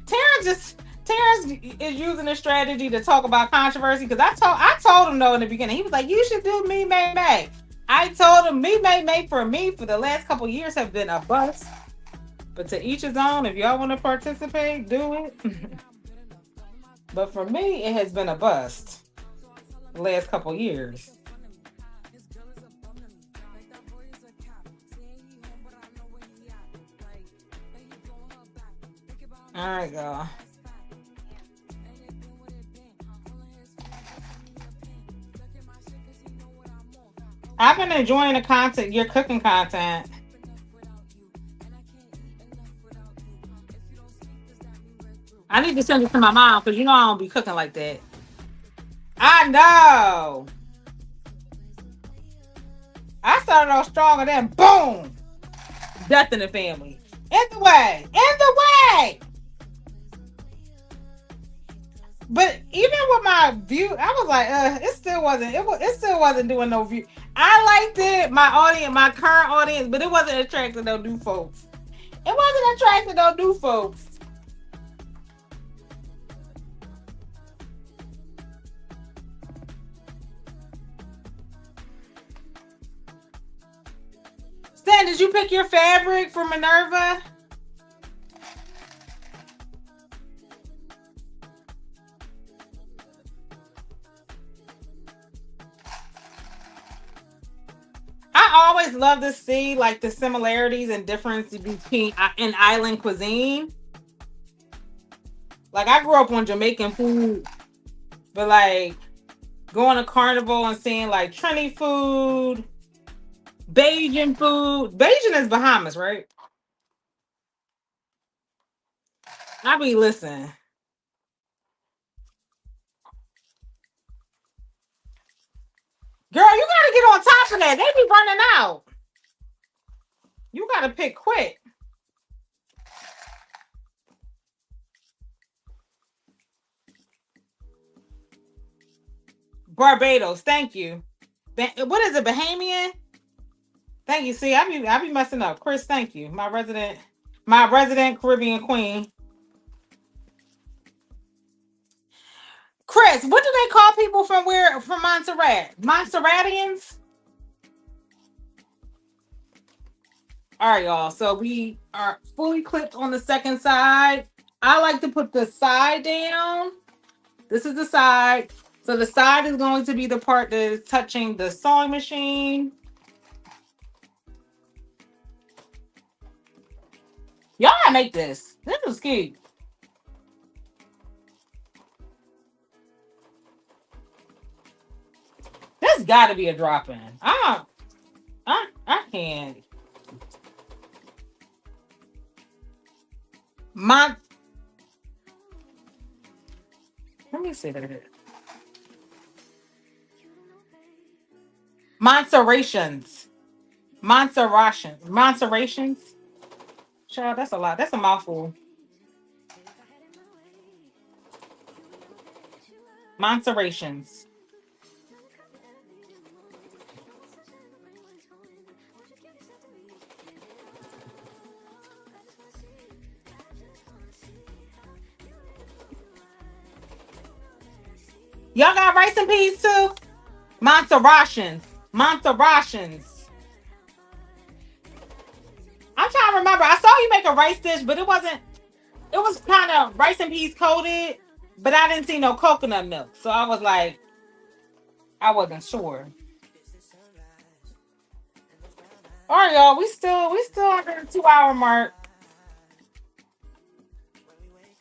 Terrence is using a strategy to talk about controversy because I told him no in the beginning. He was like, you should do me, May. I told him me, May for me for the last couple years have been a bust. But to each his own. If y'all want to participate, do it. But for me, it has been a bust the last couple years. All right, y'all. I've been enjoying the content, your cooking content. I need to send it to my mom because you know I don't be cooking like that. I know. I started off strong and then boom, death in the family. In the way. But even with my view, I was like, it still wasn't doing no view. I liked it, my current audience, but it wasn't attracting no new folks. It wasn't attracting no new folks. Stan, did you pick your fabric for Minerva? I always love to see like the similarities and differences between in island cuisine. Like I grew up on Jamaican food, but like going to Carnival and seeing like Trini food, Bajan food. Bajan is Bahamas, right? I be listening. Girl, you gotta get on top of that. They be running out. You gotta pick quick. Barbados, thank you. What is it, Bahamian? Thank you. See, I be messing up. Chris, thank you. My resident Caribbean queen. Chris, what do they call people from where? From Montserrat? Montserratians? All right, y'all. So we are fully clipped on the second side. I like to put the side down. This is the side. So the side is going to be the part that is touching the sewing machine. Y'all gotta make this. This is cute. This got to be a drop in. I can't. Let me see that. Montserrations. Child, that's a lot. That's a mouthful. Montserrations. Y'all got rice and peas too? Montserratians. Montserratians. I'm trying to remember. I saw you make a rice dish, but it wasn't. It was kind of rice and peas coated, but I didn't see no coconut milk, so I was like, I wasn't sure. All right, y'all. We still under the 2 hour mark.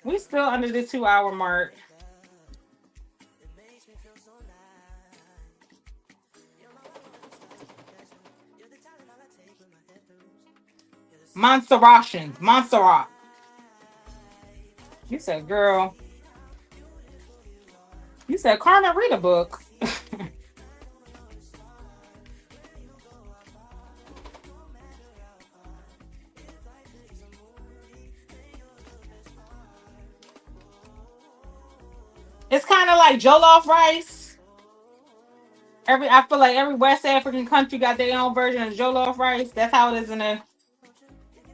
We still under the 2 hour mark. Montserratians. Montserrat. You said, girl. You said, Carmen, read a book. It's kind of like jollof rice. I feel like every West African country got their own version of jollof rice. That's how it is in the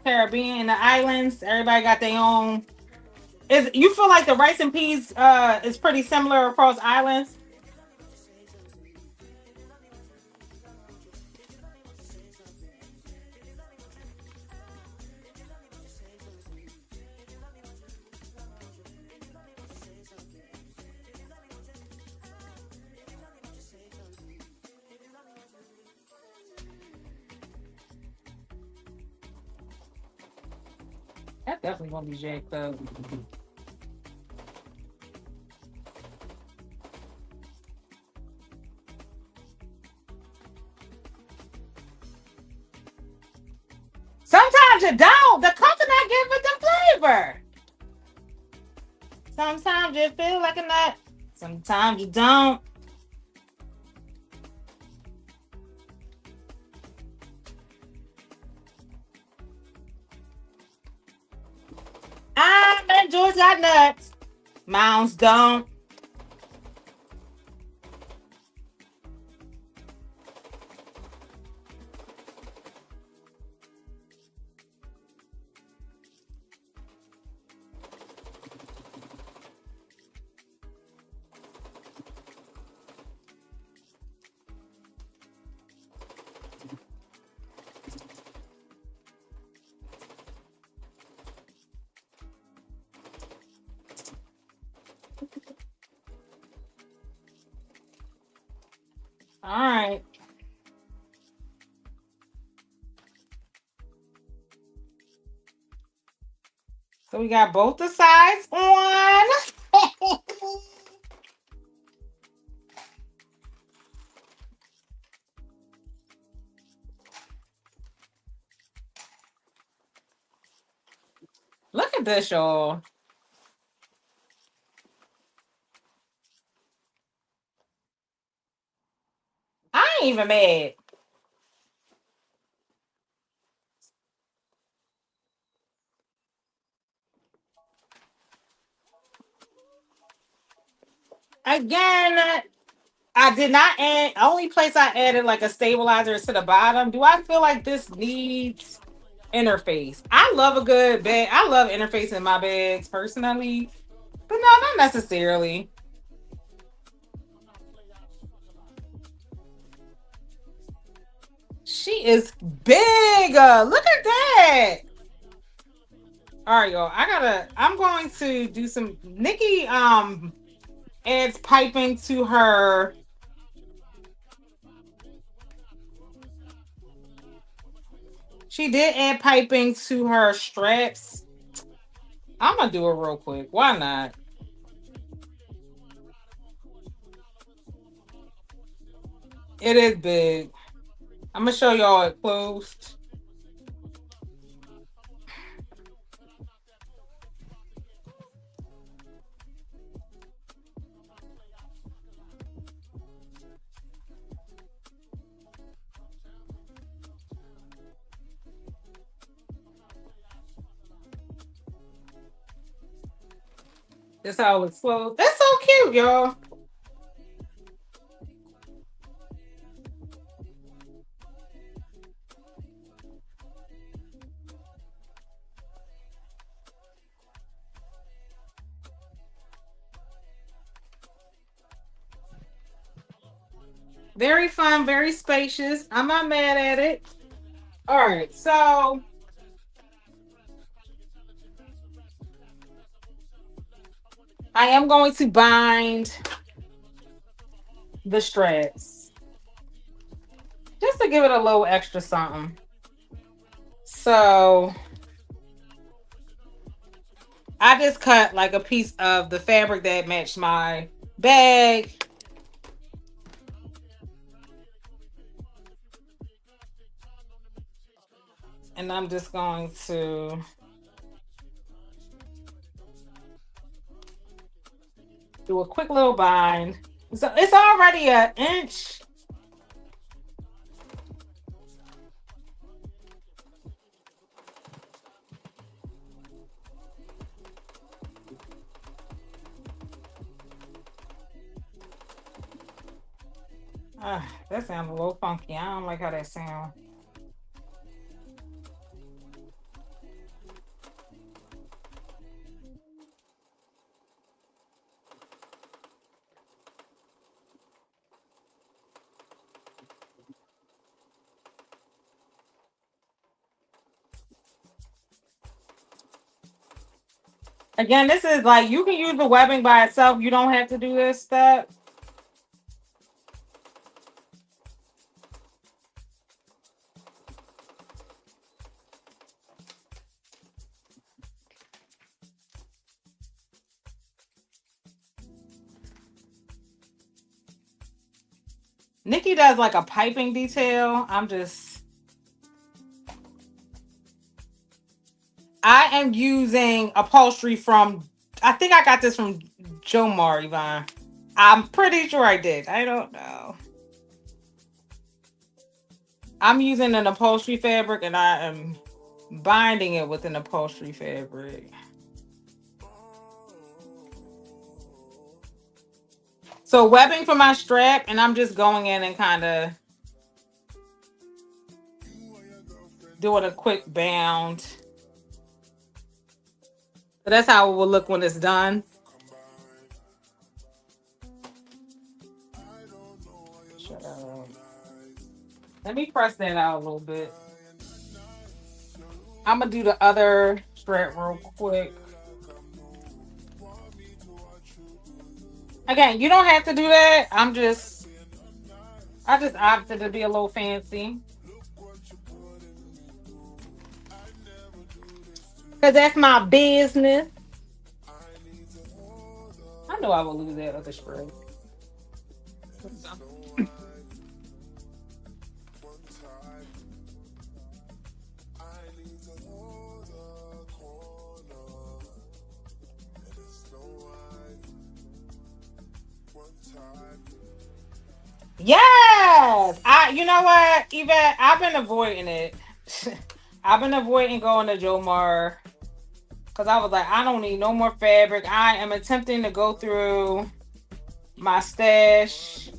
Caribbean, in the islands. Everybody got their own. Is you feel like the rice and peas is pretty similar across islands? That definitely gonna be jacked up. Sometimes you don't. The coconut give it the flavor. Sometimes you feel like a nut. Sometimes you don't. I bet George got nuts. Mounds don't. All right. So we got both the sides on. Look at this, y'all. I ain't even mad. Again, I did not add. Only place I added like a stabilizer is to the bottom. Do I feel like this needs interface? I love a good bag. I love interface in my bags personally, but no, not necessarily. She is big. Look at that. All right, y'all. I'm going to do some. Nikki adds piping to her. She did add piping to her straps. I'm gonna do it real quick. Why not? It is big. I'm gonna show y'all it closed. That's how it's closed. That's so cute, y'all. Very fun, very spacious. I'm not mad at it. All right, so I am going to bind the straps just to give it a little extra something. So I just cut like a piece of the fabric that matched my bag. And I'm just going to do a quick little bind. So it's already an inch. That sounds a little funky. I don't like how that sounds. Again, this is like you can use the webbing by itself. You don't have to do this step. Nikki does like a piping detail. I am using upholstery from, I think I got this from Jomar, Yvonne. I'm pretty sure I did. I don't know. I'm using an upholstery fabric and I am binding it with an upholstery fabric. So webbing for my strap, and I'm just going in and kind of doing a quick bound. So that's how it will look when it's done. Shut up. Let me press that out a little bit. I'm gonna do the other strap real quick. Again, you don't have to do that. I just opted to be a little fancy. Cause that's my business. I know I will lose that other strap. Yes, you know what, Yvette, I've been avoiding it. I've been avoiding going to Jomar because I was like, I don't need no more fabric. I am attempting to go through my stash.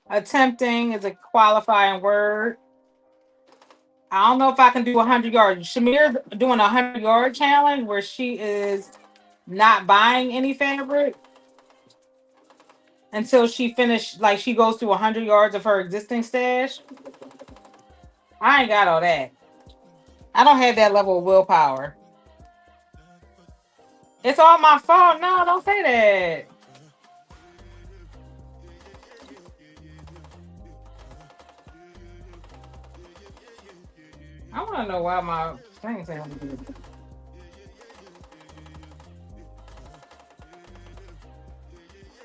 Attempting is a qualifying word. I don't know if I can do 100 yards. Shamir's doing a 100-yard challenge where she is not buying any fabric until she finished, like she goes through 100 yards of her existing stash. I ain't got all that. I don't have that level of willpower. It's all my fault. No, don't say that. I want to know why my thing's having to do.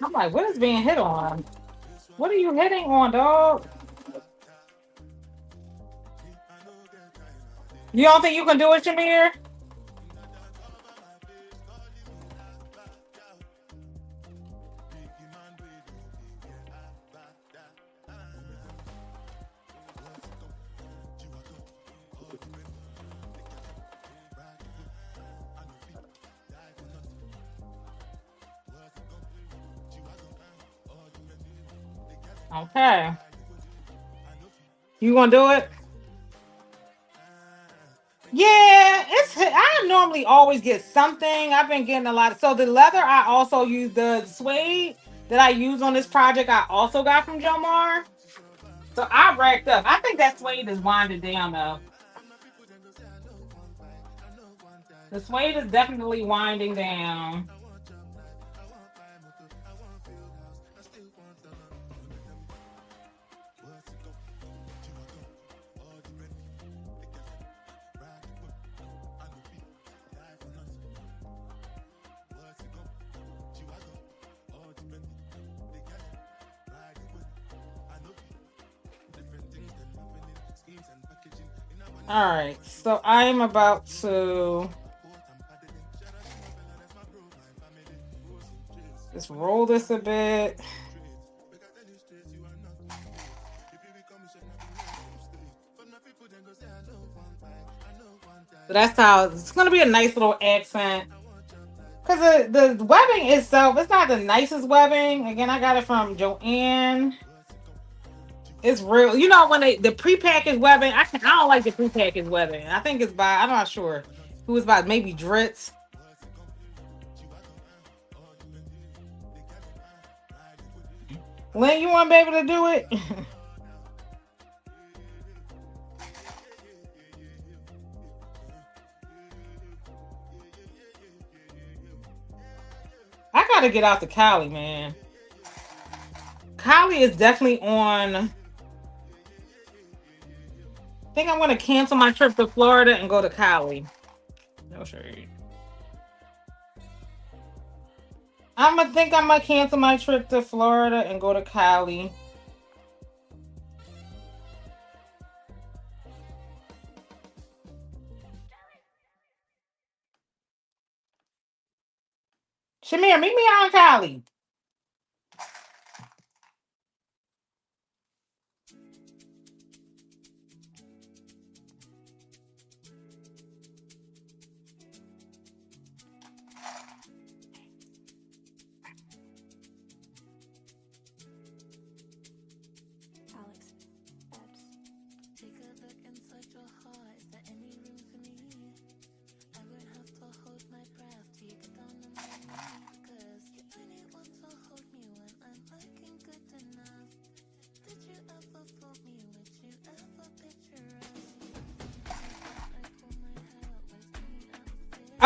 I'm like, what is being hit on? What are you hitting on, dog? You don't think you can do it, Shamir? Okay. You gonna do it? Yeah, I normally always get something. I've been getting a lot. So the leather, I also use the suede. that I use on this project, I also got from Jomar. So I racked up. I think that suede is winding down though. The suede is definitely winding down. All right, so I am about to just roll this a bit. So that's how it's going to be a nice little accent. Because the webbing itself, it's not the nicest webbing. Again, I got it from Joanne. It's real. You know, when the prepackaged webbing, I don't like the prepackaged webbing. I think it's by, I'm not sure who it's by, maybe Dritz. Lynn, you want to be able to do it? I got to get out to Cali, man. Cali is definitely on. I think I'm going to cancel my trip to Florida and go to Cali. No shade. I'm going to cancel my trip to Florida and go to Cali. Shamir, meet me out in Cali.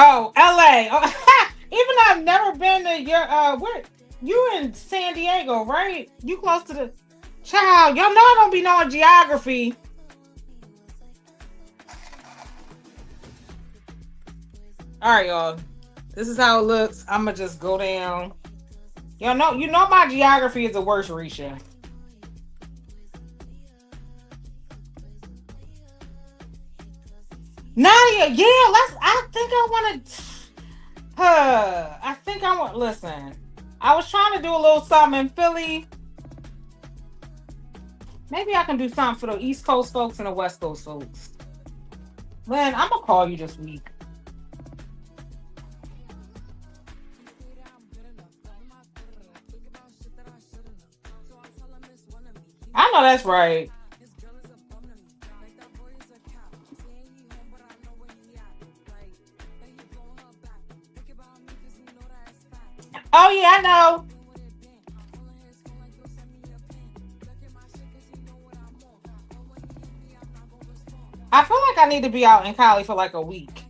Oh, LA. Oh, even though I've never been to your where you in San Diego, right? You close to the child. Y'all know I don't be knowing geography. All right, y'all. This is how it looks. I'ma just go down. Y'all know, you know my geography is the worst, Risha. Nadia, yeah, let's. I think I want to. I think I want. Listen, I was trying to do a little something in Philly. Maybe I can do something for the East Coast folks and the West Coast folks. Lynn, I'm gonna call you this week. I know that's right. Oh yeah, I know. I feel like I need to be out in Cali for like a week.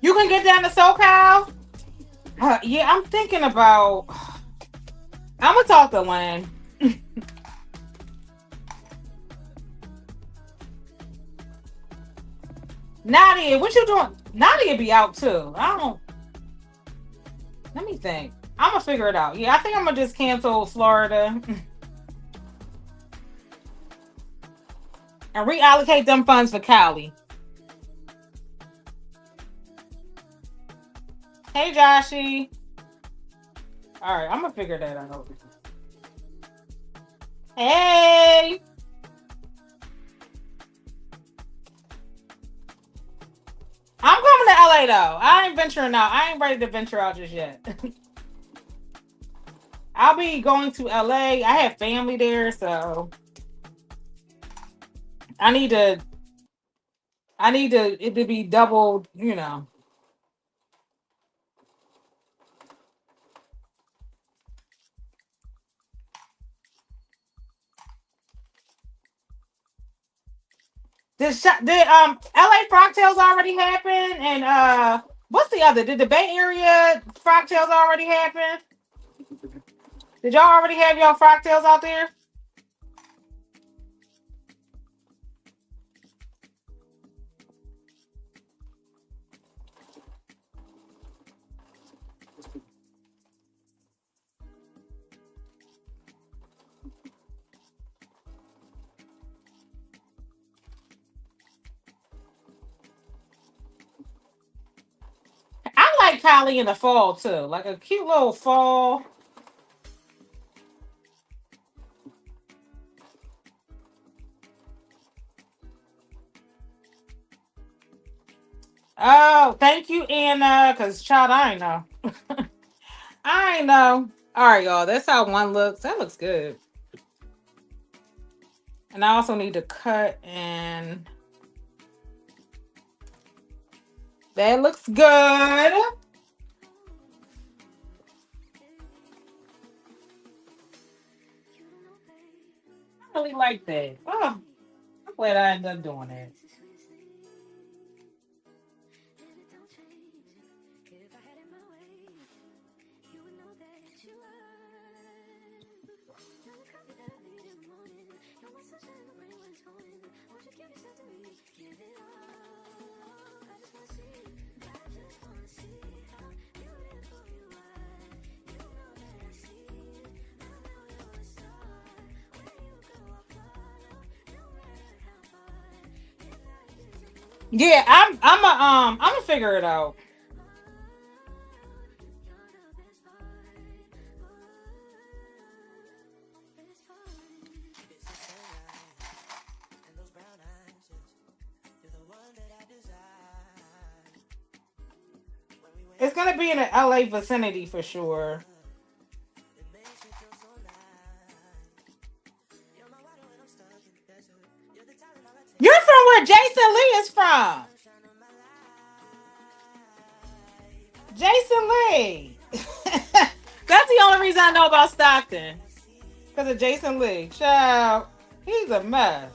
You can get down to SoCal? Yeah, I'm thinking about. I'm gonna talk to Lynn. Nadia, what you doing? Nadia be out too. I don't. Let me think. I'm gonna figure it out. Yeah, I think I'm gonna just cancel Florida and reallocate them funds for Cali. Hey, Joshy. All right, I'm gonna figure that out. Hey. I'm coming to LA though. I ain't venturing out. I ain't ready to venture out just yet. I'll be going to LA. I have family there, so I need to it to be doubled, you know. Did LA Frogtails already happen? And what's the other? Did the Bay Area Frogtails already happen? Did y'all already have y'all Frogtails out there? I like Cali in the fall too, like a cute little fall. Oh, thank you, Anna. Cause child, I ain't know. I ain't know. All right, y'all. That's how one looks. That looks good. And I also need to cut, and that looks good. I really like that. Oh, I'm glad I ended up doing that. Yeah, I'm gonna figure it out. It's gonna be in the LA vicinity for sure. You're from where Jason Lee is from. Jason Lee. That's the only reason I know about Stockton. Because of Jason Lee. Child, he's a mess.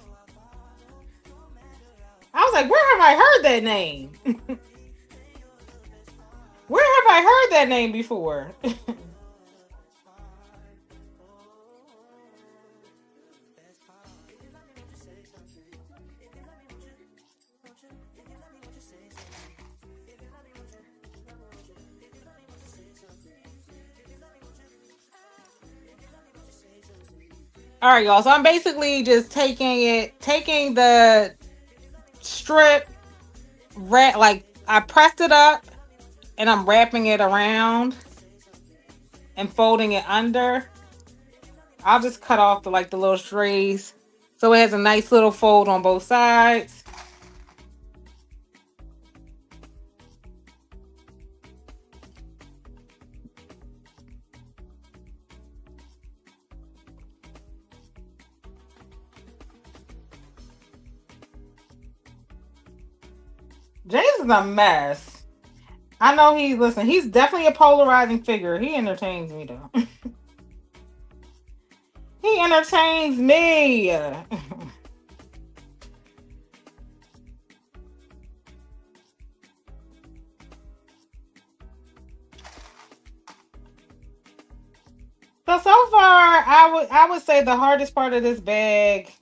I was like, where have I heard that name? Where have I heard that name before? All right, y'all. So I'm basically just taking the strip, like I pressed it up, and I'm wrapping it around and folding it under. I'll just cut off the little strays so it has a nice little fold on both sides. Jason's a mess. I know he's definitely a polarizing figure. He entertains me though. He entertains me. So far, I would say the hardest part of this bag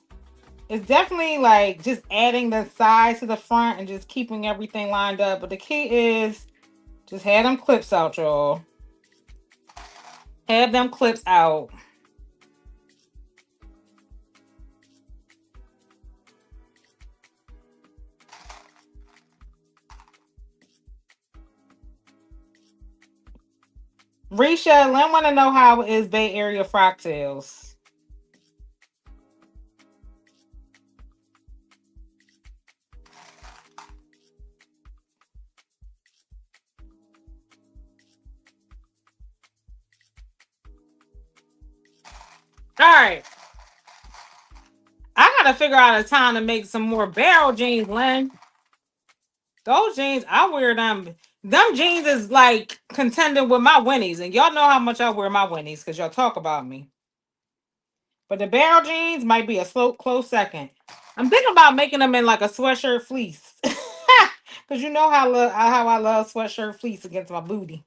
is definitely like just adding the sides to the front and just keeping everything lined up. But the key is just have them clips out, y'all. Have them clips out. Risha, Lynn want to know how is Bay Area Fractals. All right. I gotta figure out a time to make some more barrel jeans, Lynn. Those jeans, I wear them. Them jeans is like contending with my Winnies, and y'all know how much I wear my Winnies because y'all talk about me. But the barrel jeans might be a slow, close second. I'm thinking about making them in like a sweatshirt fleece, because you know how I love sweatshirt fleece against my booty.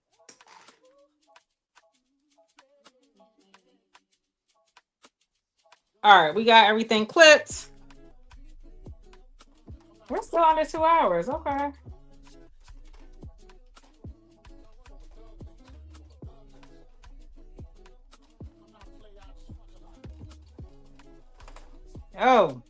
All right, we got everything clipped. We're still under 2 hours. Okay. Oh,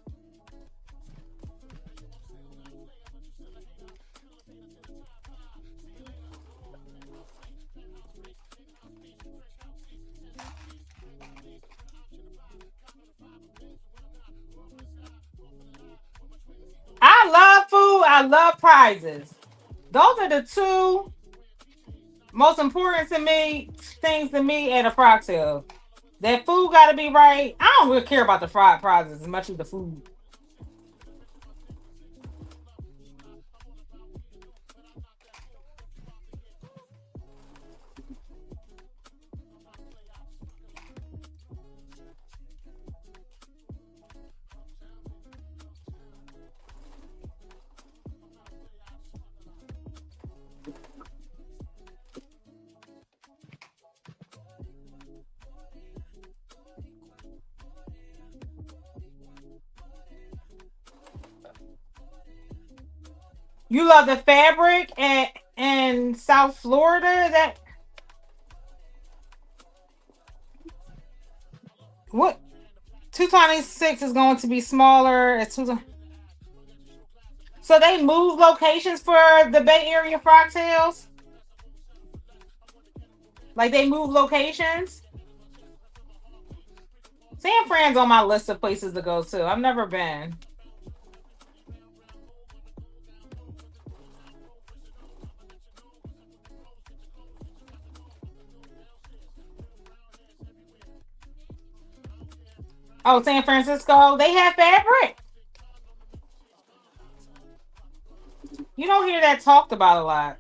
I love food. I love prizes. Those are the two most important to me things to me at a frog sale. That food got to be right. I don't really care about the fried prizes as much as the food. You love the fabric at in South Florida. That what 226 is going to be smaller. It's two. So they move locations for the Bay Area frog sales. Like they move locations. San Fran's on my list of places to go to. I've never been. Oh, San Francisco. They have fabric. You don't hear that talked about a lot.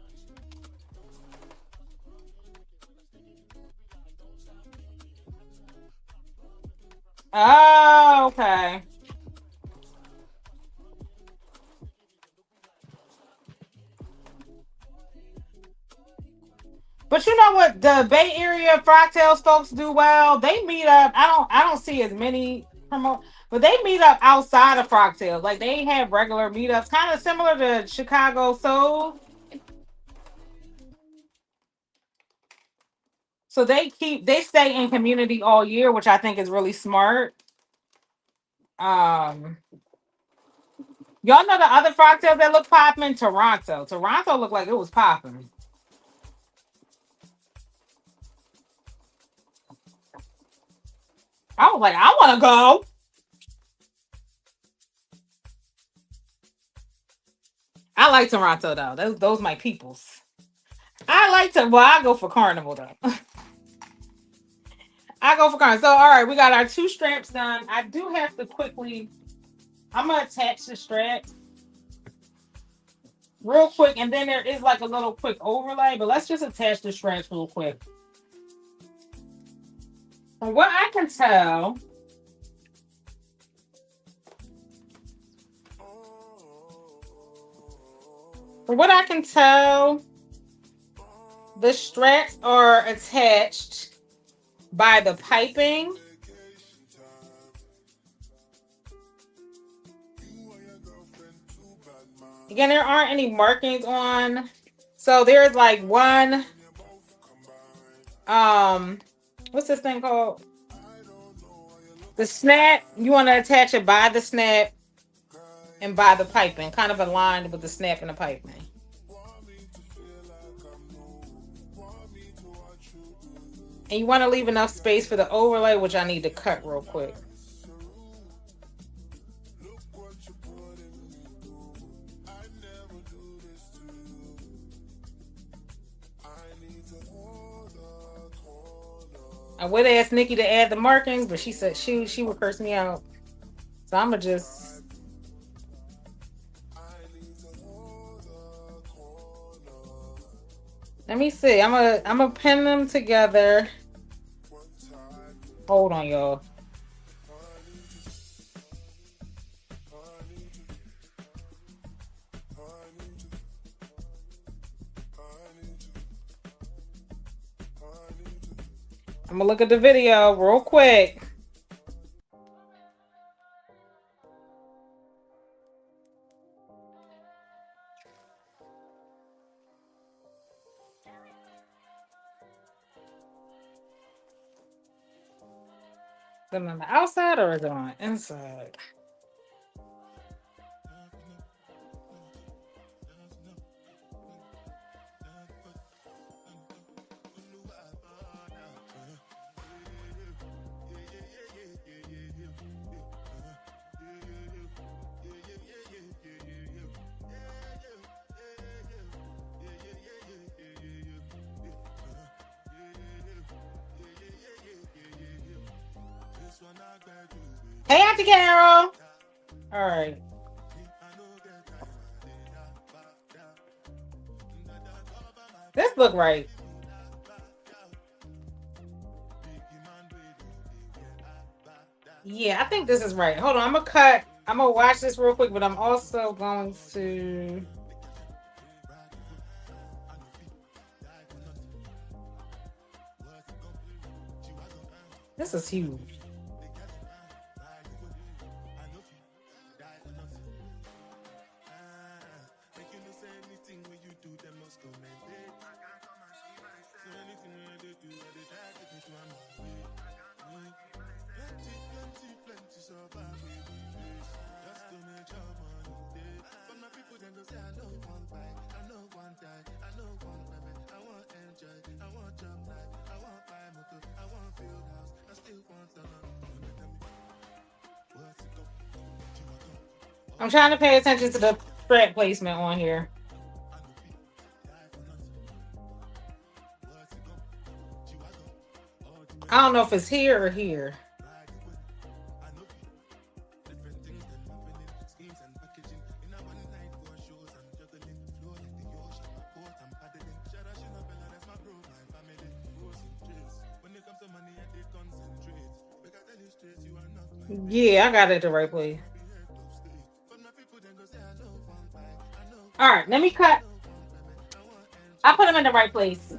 Oh, okay. But you know what the Bay Area Frogtails folks do well? They meet up. I don't see as many promote, but they meet up outside of Frogtails. Like they have regular meetups, kind of similar to Chicago Soul. So they stay in community all year, which I think is really smart. Um Y'all know the other Frogtails that look popping? Toronto. Toronto looked like it was popping. I was like, I want to go. I like Toronto though. Those my peoples. I like to. Well, I go for Carnival though. I go for Carnival. So all right, we got our two straps done. I do have to quickly. I'm gonna attach the straps real quick, and then there is like a little quick overlay. But let's just attach the straps real quick. From what I can tell, from what I can tell, the straps are attached by the piping. Again, there aren't any markings on. So there's like one what's this thing called? The snap. You want to attach it by the snap and by the piping, kind of aligned with the snap and the piping. And you want to leave enough space for the overlay, which I need to cut real quick. I would ask Nikki to add the markings, but she said she would curse me out. So I'ma just let me see. I'm gonna pin them together. Hold on, y'all. I'm gonna look at the video real quick. Is it on the outside or is it on the inside? Hey, Auntie Carol. All right. This look right. Yeah, I think this is right. Hold on, I'm gonna cut. I'm gonna watch this real quick, but I'm also going to. This is huge. I'm trying to pay attention to the thread placement on here. I don't know if it's here or here. Yeah, I got it the right place. All right, let me cut. I put them in the right place.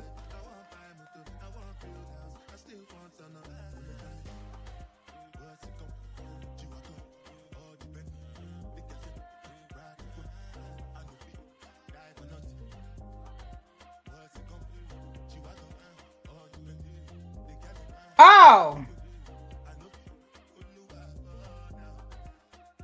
Oh.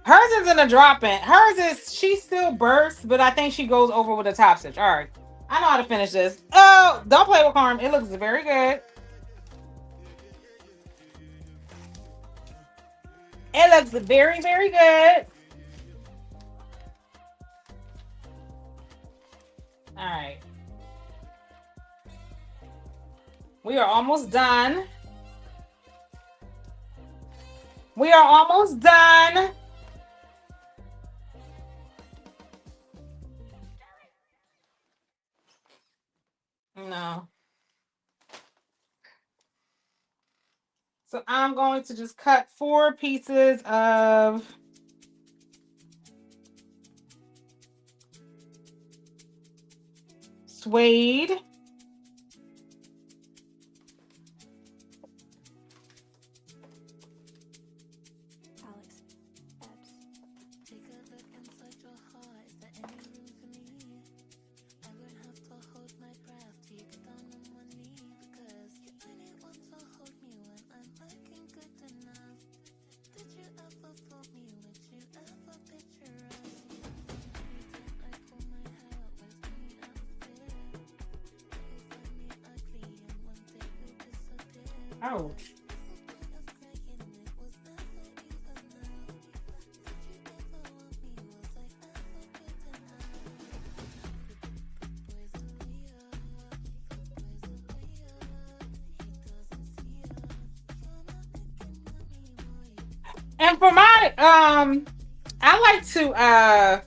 Hers isn't a drop in. Hers is, she still bursts, but I think she goes over with a top stitch. All right. I know how to finish this. Oh, don't play with Carm. It looks very good. It looks very, very good. All right. We are almost done. We are almost done. No. So I'm going to just cut 4 pieces of suede. Ouch. And for my I like to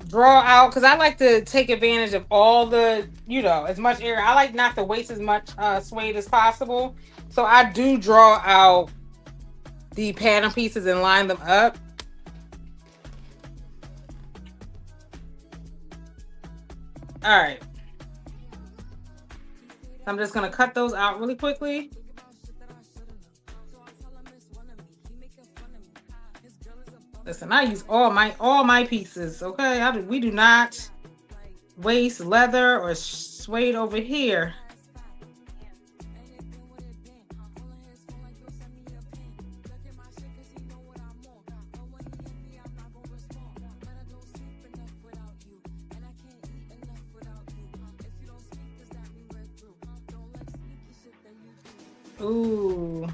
draw out because I like to take advantage of all the, as much area. I like not to waste as much suede as possible. So I do draw out the pattern pieces and line them up. All right. I'm just gonna cut those out really quickly. Listen, I use all my pieces. Okay, we do not waste leather or suede over here. Ooh.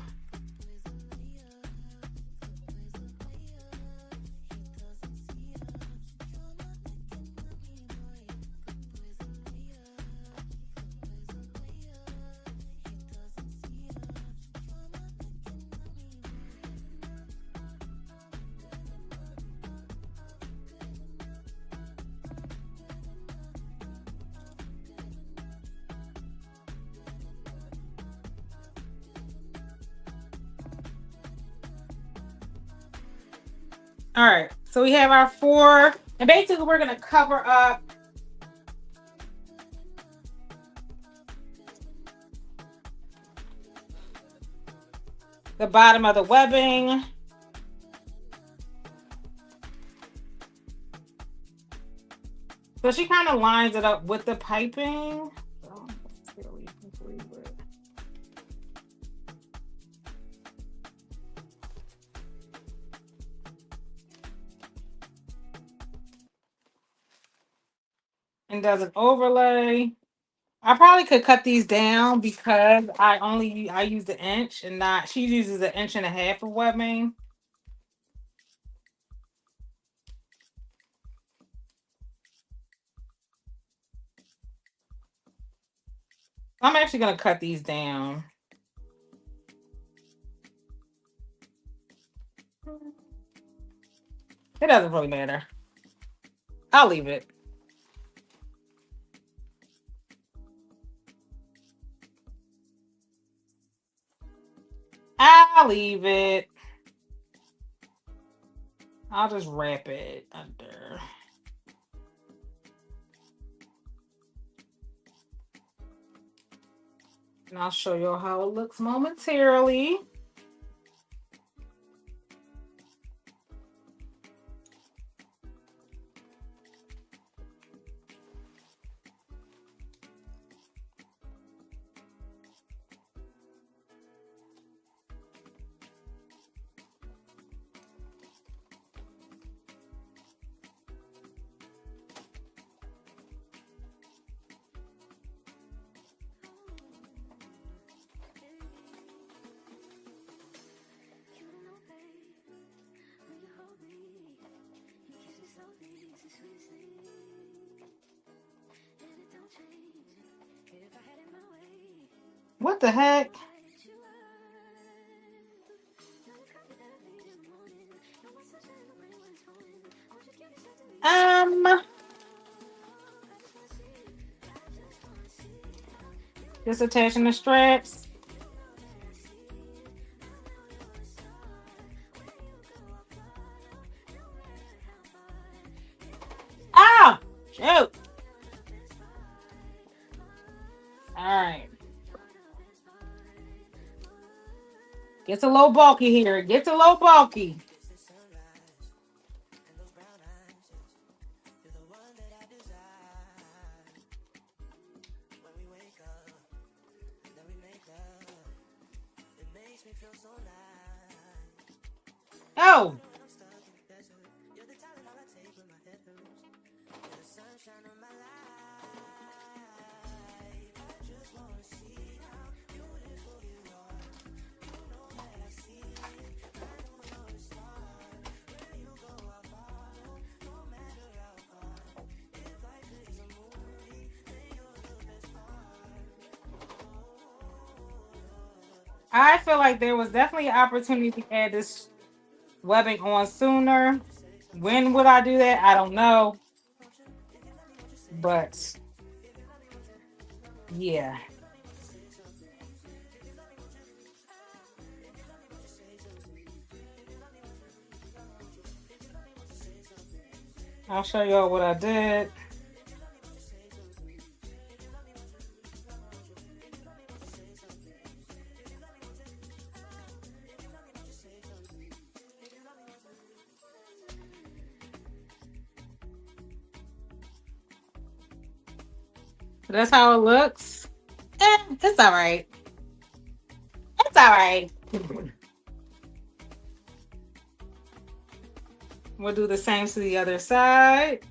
All right, so we have our 4, and basically we're gonna cover up the bottom of the webbing. So she kind of lines it up with the piping. And does an overlay. I probably could cut these down because I use the inch and not, she uses an inch and a half of webbing. I'm actually gonna cut these down. It doesn't really matter. I'll leave it. I'll leave it. I'll just wrap it under. And I'll show you how it looks momentarily. What the heck? Just attaching the straps. Oh, shoot. All right. Gets a little bulky here. Gets a little bulky. Oh. I feel like there was definitely an opportunity to add this webbing on sooner. When would I do that? I don't know. But yeah. I'll show y'all what I did. That's how it looks. It's all right. It's all right. We'll do the same to the other side.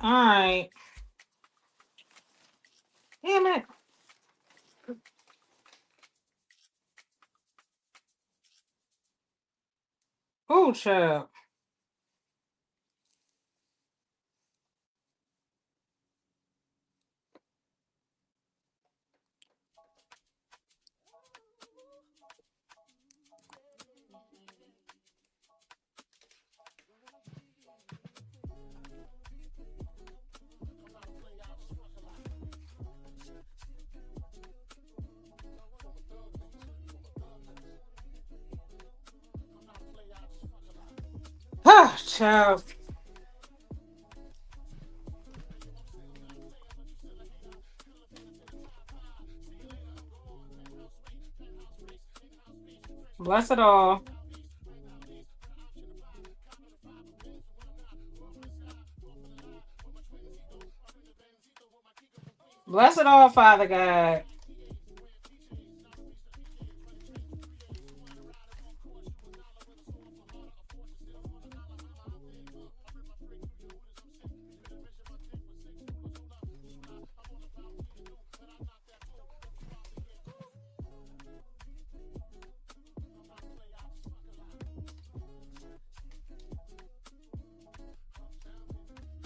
All right. Damn it. Oh, child. Oh, child. Bless it all. Bless it all, Father God.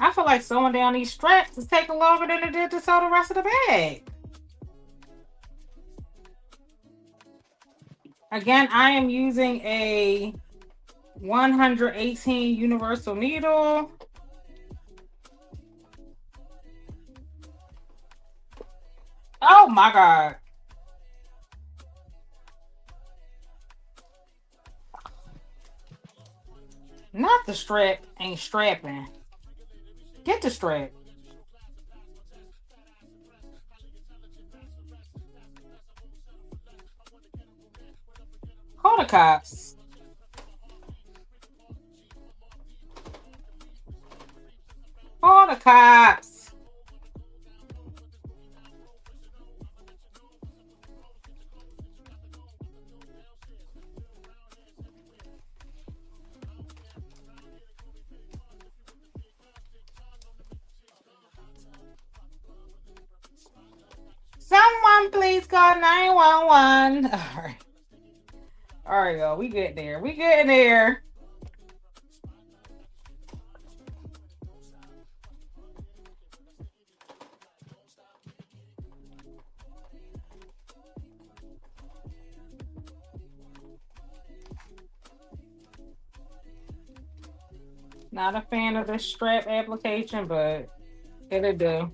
I feel like sewing down these straps is taking longer than it did to sew the rest of the bag. Again, I am using a 118 universal needle. Oh my God. Not the strap ain't strapping. Get the strap. Call the cops. Call the cops. Someone please call 911. All right. All right, y'all. We get there. We getting there. Not a fan of the strap application, but it'll do.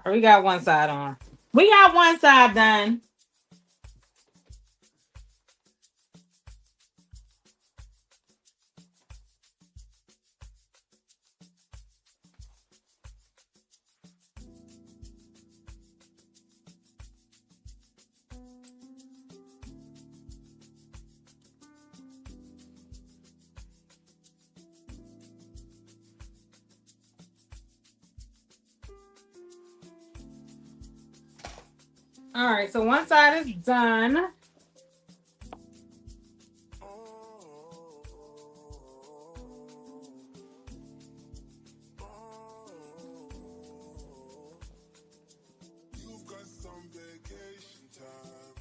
We got one side on. We got one side done. All right, so one side is done. You've got some vacation time.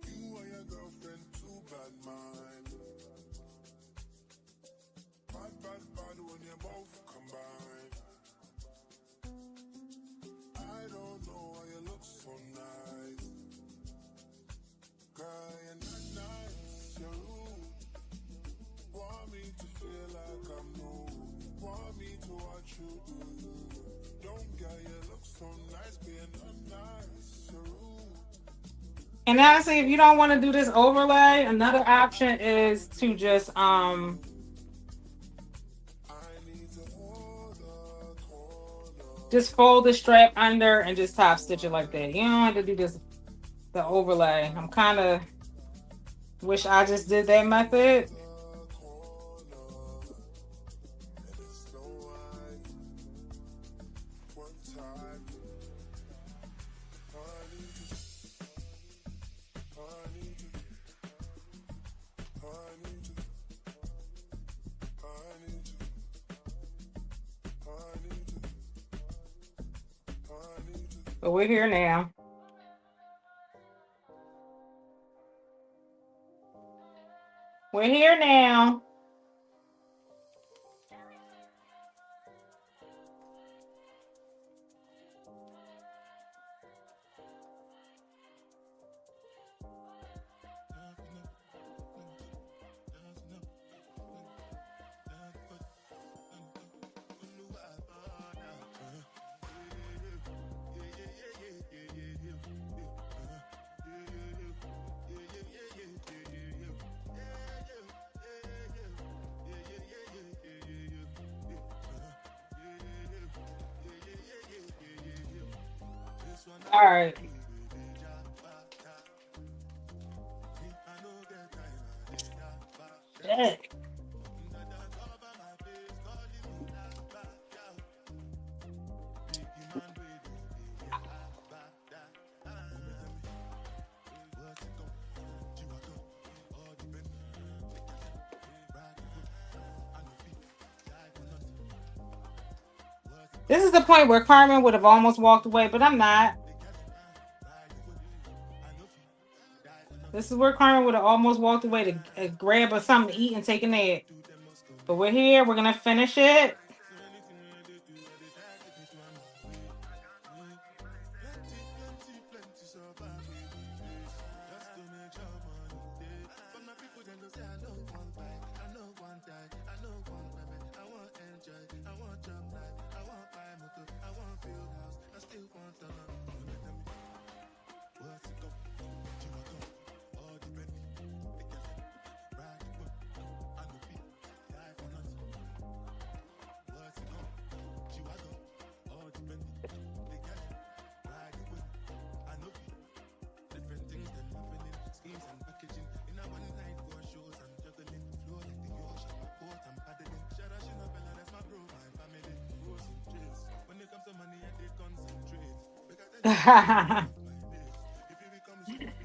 You and your girlfriend, too bad mind. Bad when you both combine. I don't know why you look so nice. Girl, you're not nice, you're rude. Want me to feel like I'm new. Want me to watch you do. Don't get you look so nice, being unnice, you're rude. And honestly, if you don't want to do this overlay, another option is to just just fold the strap under and just top stitch it like that. You don't have to do this the overlay. I'm kind of wish I just did that method. But we're here now. We're here now. All right. Shit. This is the point where Carmen would have almost walked away, but I'm not. This is where Carmen would have almost walked away to grab or something to eat and take a nap. But we're here. We're going to finish it.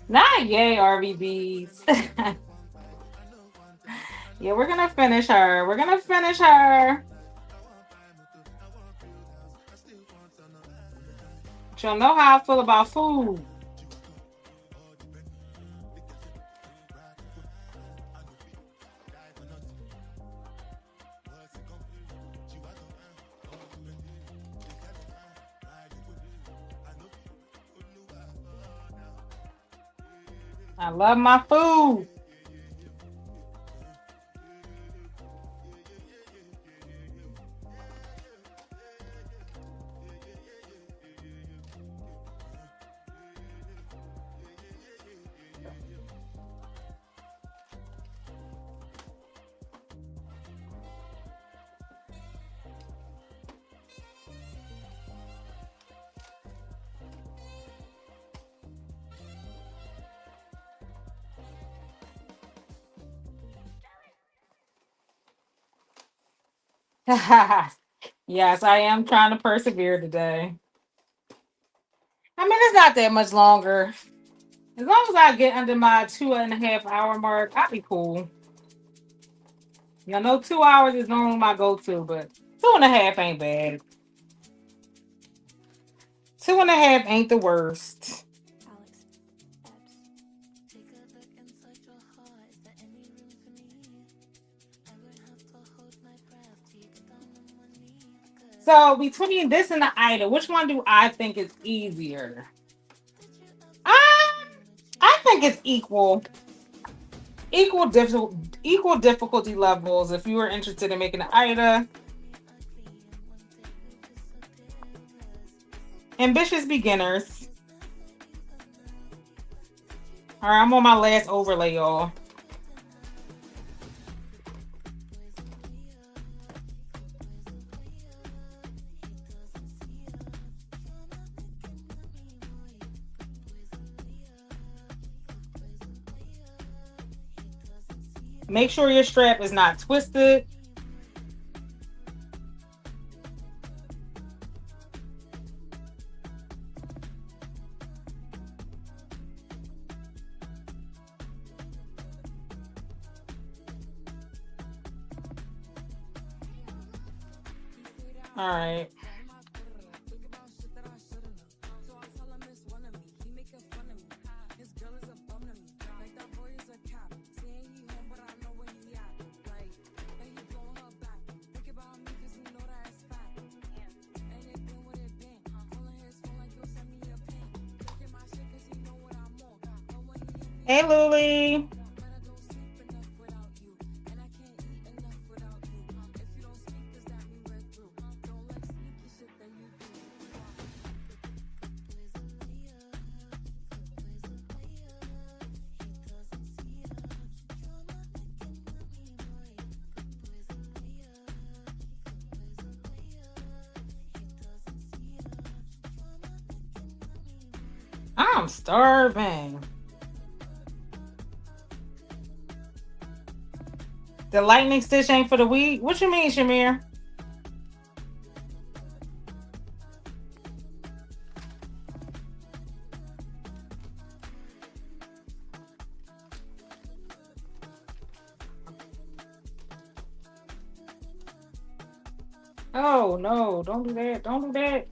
Not yay, RVBs. Yeah, we're gonna finish her. We're gonna finish her. Y'all know how I feel about food. I love my food. Yes, I am trying to persevere today. I mean, it's not that much longer. As long as I get under my 2.5 hour mark, I'll be cool. I know 2 hours is normally my go-to, but 2.5 ain't bad. 2.5 ain't the worst. So between this and the idol, which one do I think is easier? I think it's equal difficulty levels. If you are interested in making an Ida, ambitious beginners. All right, I'm on my last overlay, y'all. Make sure your strap is not twisted. All right. Hey, Luli. I'm starving. The lightning stitch ain't for the week. What you mean, Shamir? Oh no, don't do that. Don't do that.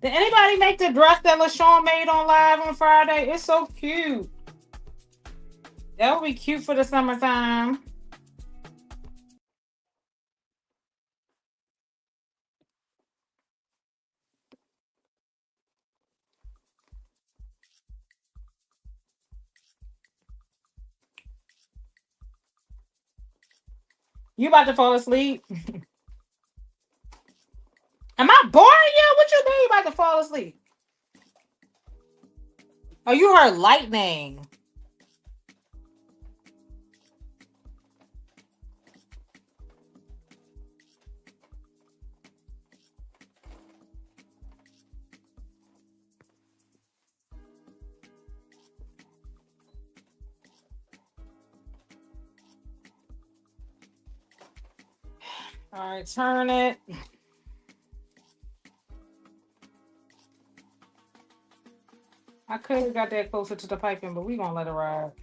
Did anybody make the dress that LaShawn made on live on Friday? It's so cute. That would be cute for the summertime. You about to fall asleep? Am I boring you? What you mean you about to fall asleep? Oh, you heard lightning. All right, turn it. I could have got that closer to the piping, but we gonna let it ride.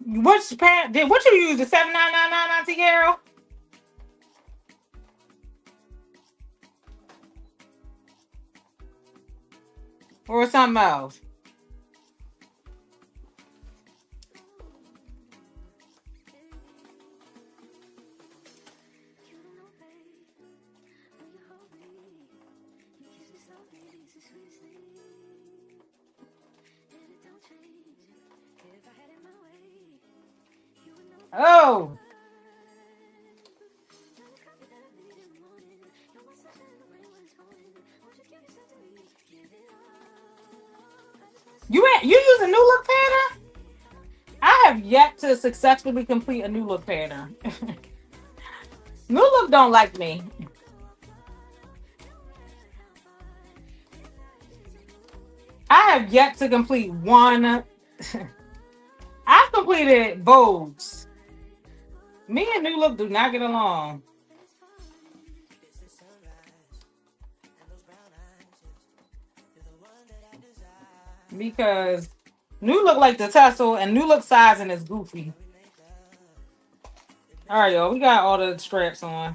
Which pad did what you use? The 7999 Auntie Carol? or something else? Oh. You use a new look pattern? I have yet to successfully complete a new look pattern. New look don't like me. I have yet to complete one. I've completed Vogues. Me and New Look do not get along. Because New Look like the tussle and New Look sizing is goofy. All right, y'all. We got all the straps on.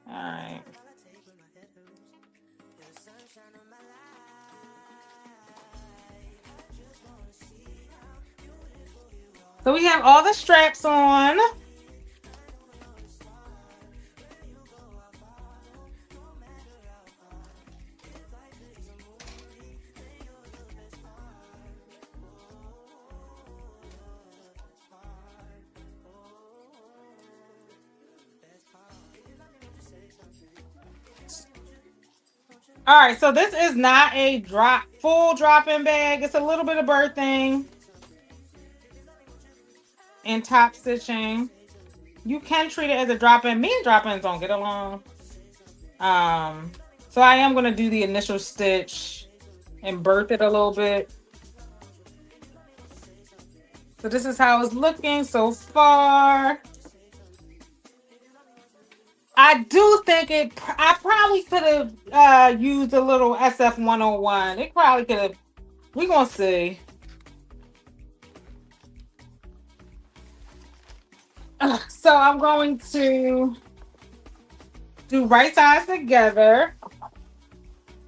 All right. So we have all the straps on. All right, so this is not a full drop-in bag. It's a little bit of birthing and top stitching. You can treat it as a drop-in. Me and drop-ins don't get along. So I am going to do the initial stitch and birth it a little bit. So this is how it's looking so far. I do think I probably could have used a little SF101. It probably could have. We're going to see. So I'm going to do right sides together.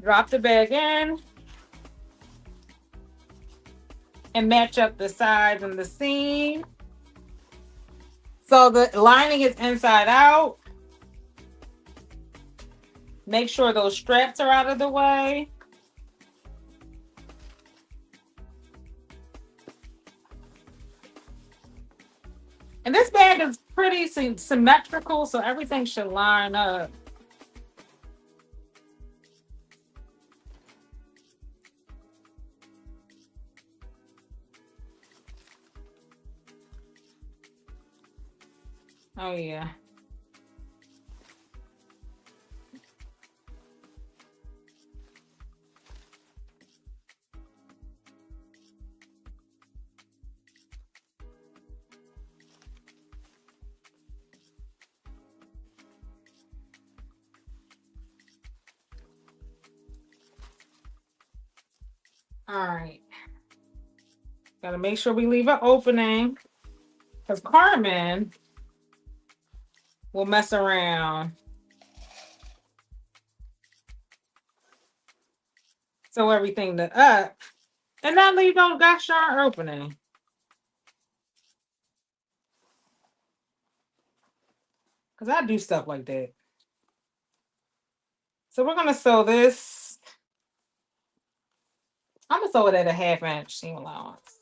Drop the bag in. And match up the sides and the seam. So the lining is inside out. Make sure those straps are out of the way. And this bag is pretty symmetrical, so everything should line up. Oh, yeah. All right. Got to make sure we leave an opening because Carmen will mess around. Sew everything up and not leave no gosh darn opening. Because I do stuff like that. So we're going to sew this. I'm going to sew it at a 1/2 inch seam allowance.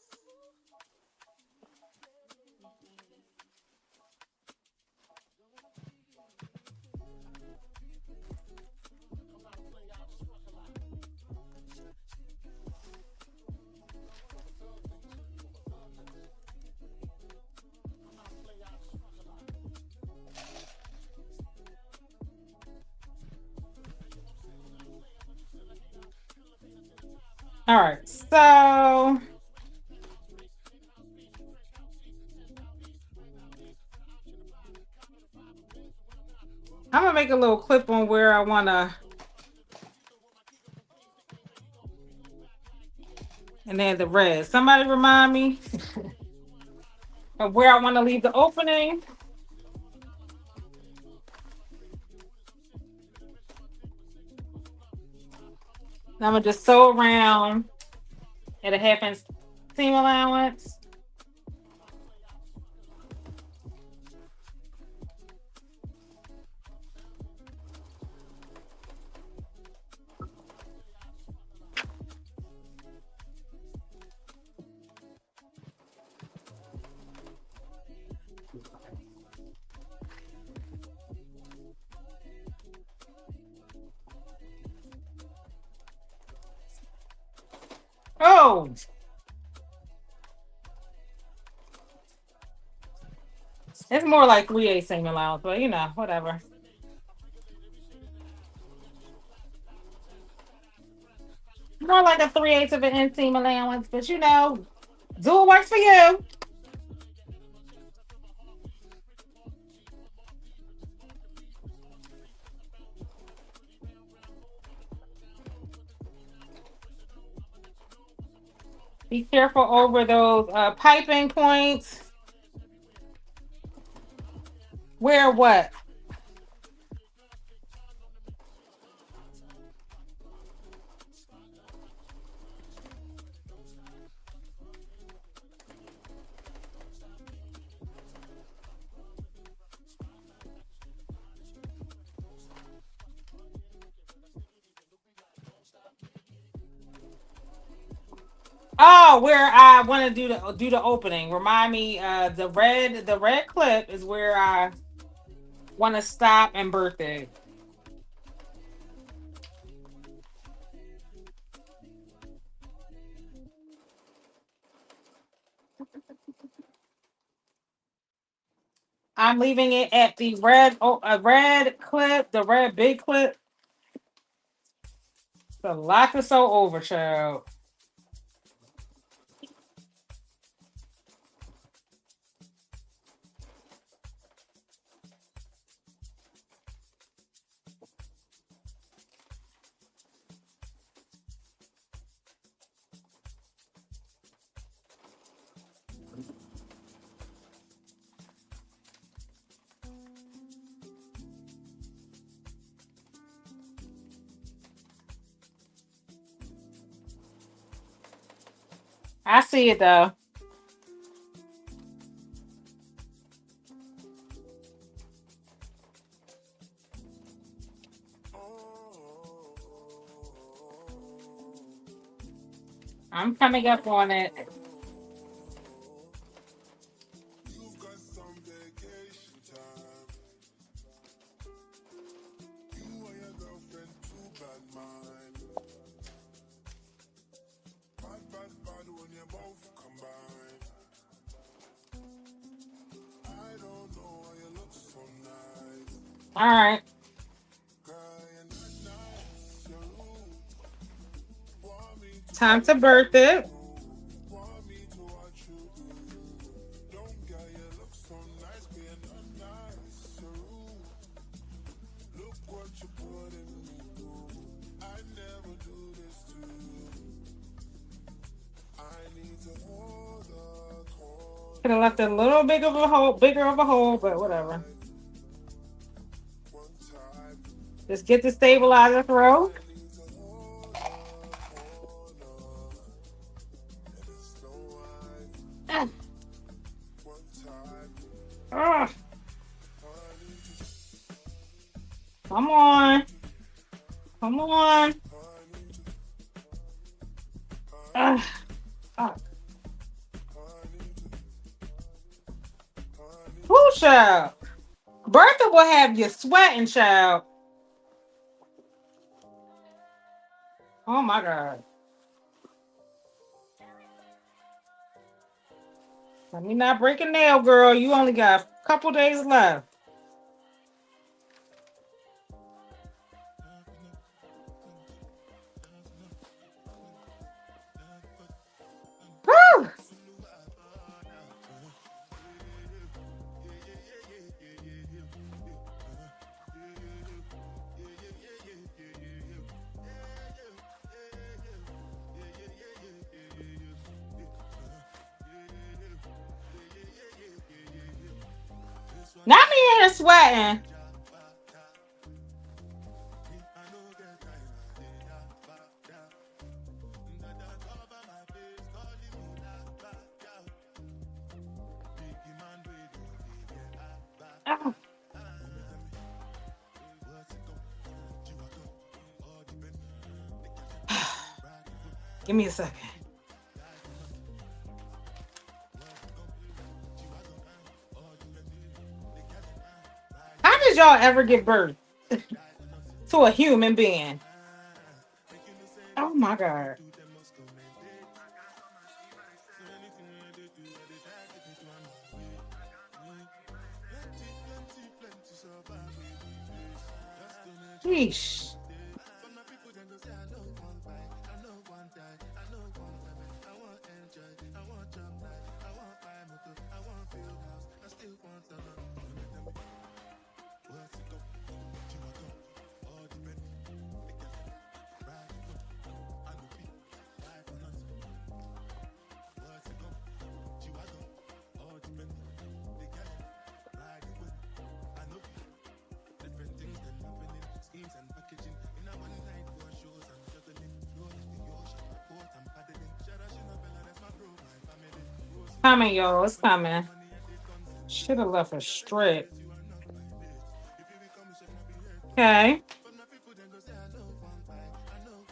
All right, so I'm gonna make a little clip on where I wanna, and then the red. Somebody remind me of where I want to leave the opening. I'm gonna just sew around at a half-inch seam allowance. Oh, it's more like 3/8 seam allowance, but you know, whatever. More like a 3/8 of an inch seam allowance, but you know, do what works for you. Be careful over those piping points. Where what? Oh, where I want to do the opening. Remind me, the red clip is where I want to stop and birth it. I'm leaving it at the red clip, the red big clip. The lock is so over, child. I see it though. I'm coming up on it. You've got some vacation time. You and your girlfriend, too bad mind. Bad when you both combine. I don't know why you look so nice. All right. Girl, you're not nice, you're rude. Want me to Time to birth it. want me to watch you do. Don't get you look so nice, being unnice, you're rude. Look what you putting me through. I never do this to you. I need to hold a corner. Could have left a little bigger of a hole, but whatever. One time, Just get the stabilizer through. I need to hold a corner. And it's no wine. Ah, One time, ah, I need to, come on. Come on. I need to, Ah, ah. I need to, I need Woo, child. Bertha will have you sweating, child. Oh my God. Let me not break a nail, girl. You only got a couple days left. Woo! Not me in here sweating. Give me a second. How did y'all ever give birth to a human being? Oh my God. Yeesh. Coming, y'all. It's coming. Should have left a strip. Okay.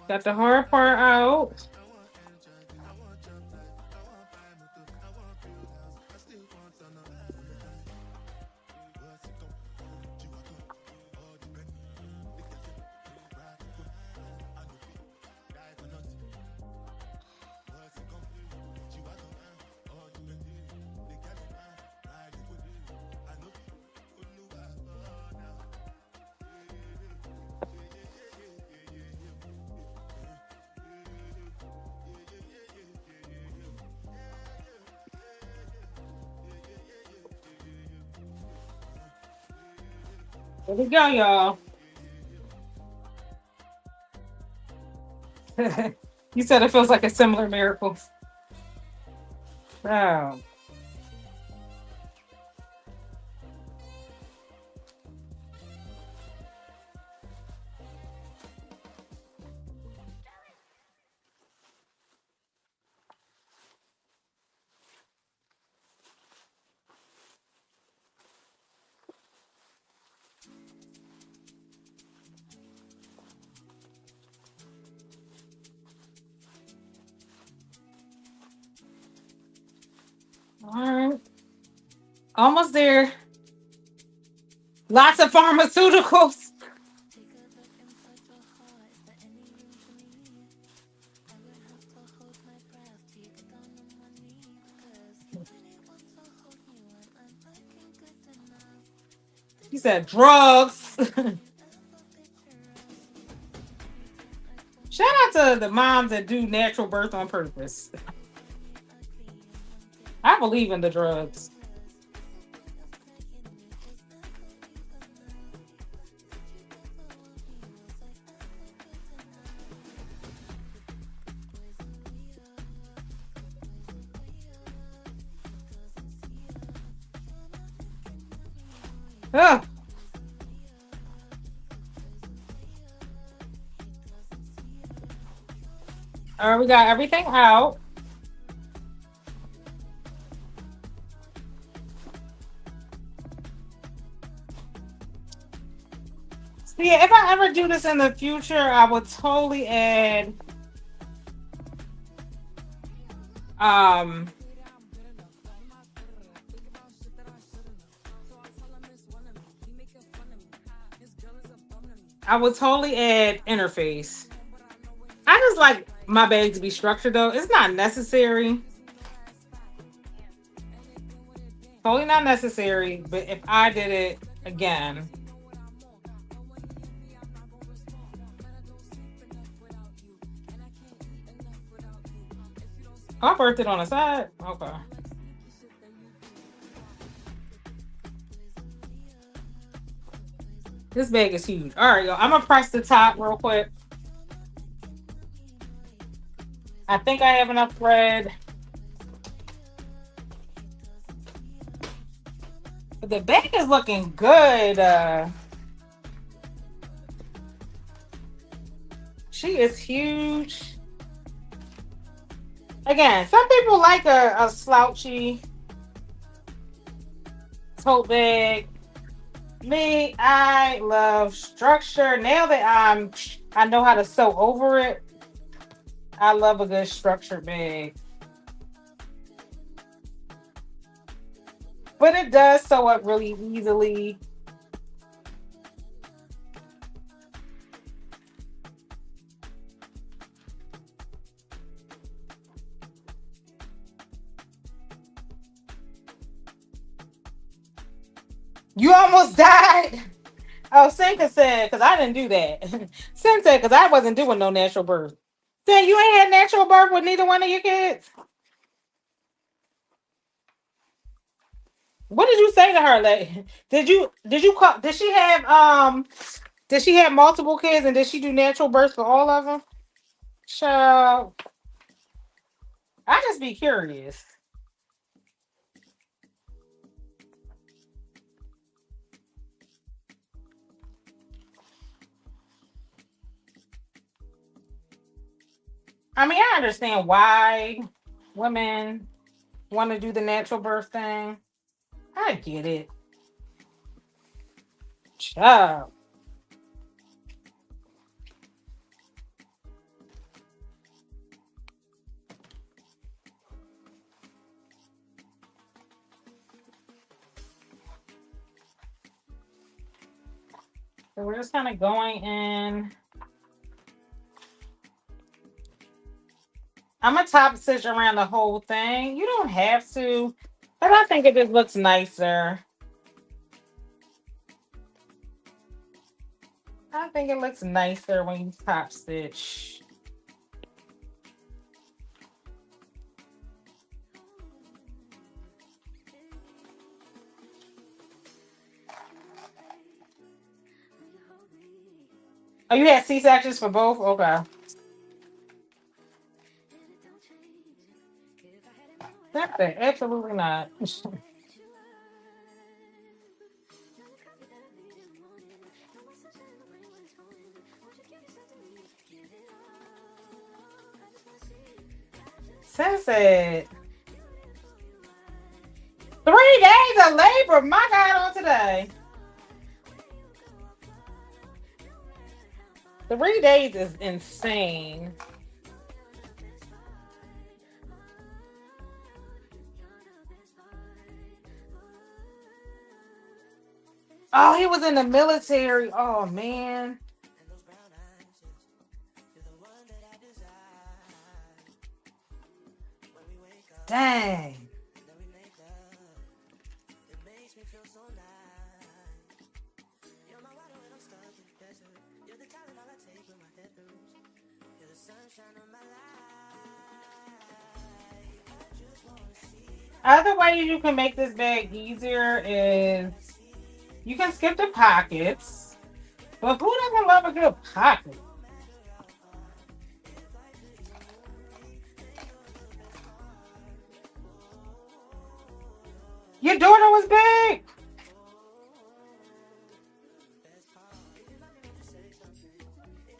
Got the hard part out. Here we go, y'all. You said it feels like a similar miracle. Oh. All right. Almost there. Lots of pharmaceuticals. He said drugs. Shout out to the moms that do natural birth on purpose. I believe in the drugs. Ugh. All right, we got everything out. So yeah, if I ever do this in the future, I would totally add um I would totally add interface. I just like my bag to be structured though. It's not necessary. Totally not necessary. But if I did it again. I birthed it on the side. Okay. This bag is huge. All right, y'all. I'm gonna press the top real quick. I think I have enough thread. But the bag is looking good. She is huge. Again, some people like a slouchy tote bag. Me, I love structure. Now that I know how to sew over it, I love a good structured bag. But it does sew up really easily. You almost died. Oh, Senka said, because I didn't do that. Sen said, because I wasn't doing no natural birth. Sen, you ain't had natural birth with neither one of your kids? What did you say to her? Like, did you call? Did she have multiple kids and did she do natural birth for all of them? Child, I just be curious. I mean, I understand why women want to do the natural birth thing. I get it. Child. So we're just kind of going in. I'm gonna top stitch around the whole thing. You don't have to, but I think it just looks nicer. I think it looks nicer when you top stitch. Oh, you had C-sections for both? Okay. That's it. Absolutely not. Since it 3 days of labor, my God, on today. 3 days is insane. Oh, he was in the military. Oh man. Dang. Other way you can make this bag easier is you can skip the pockets. But who doesn't love a good pocket? Your daughter was big.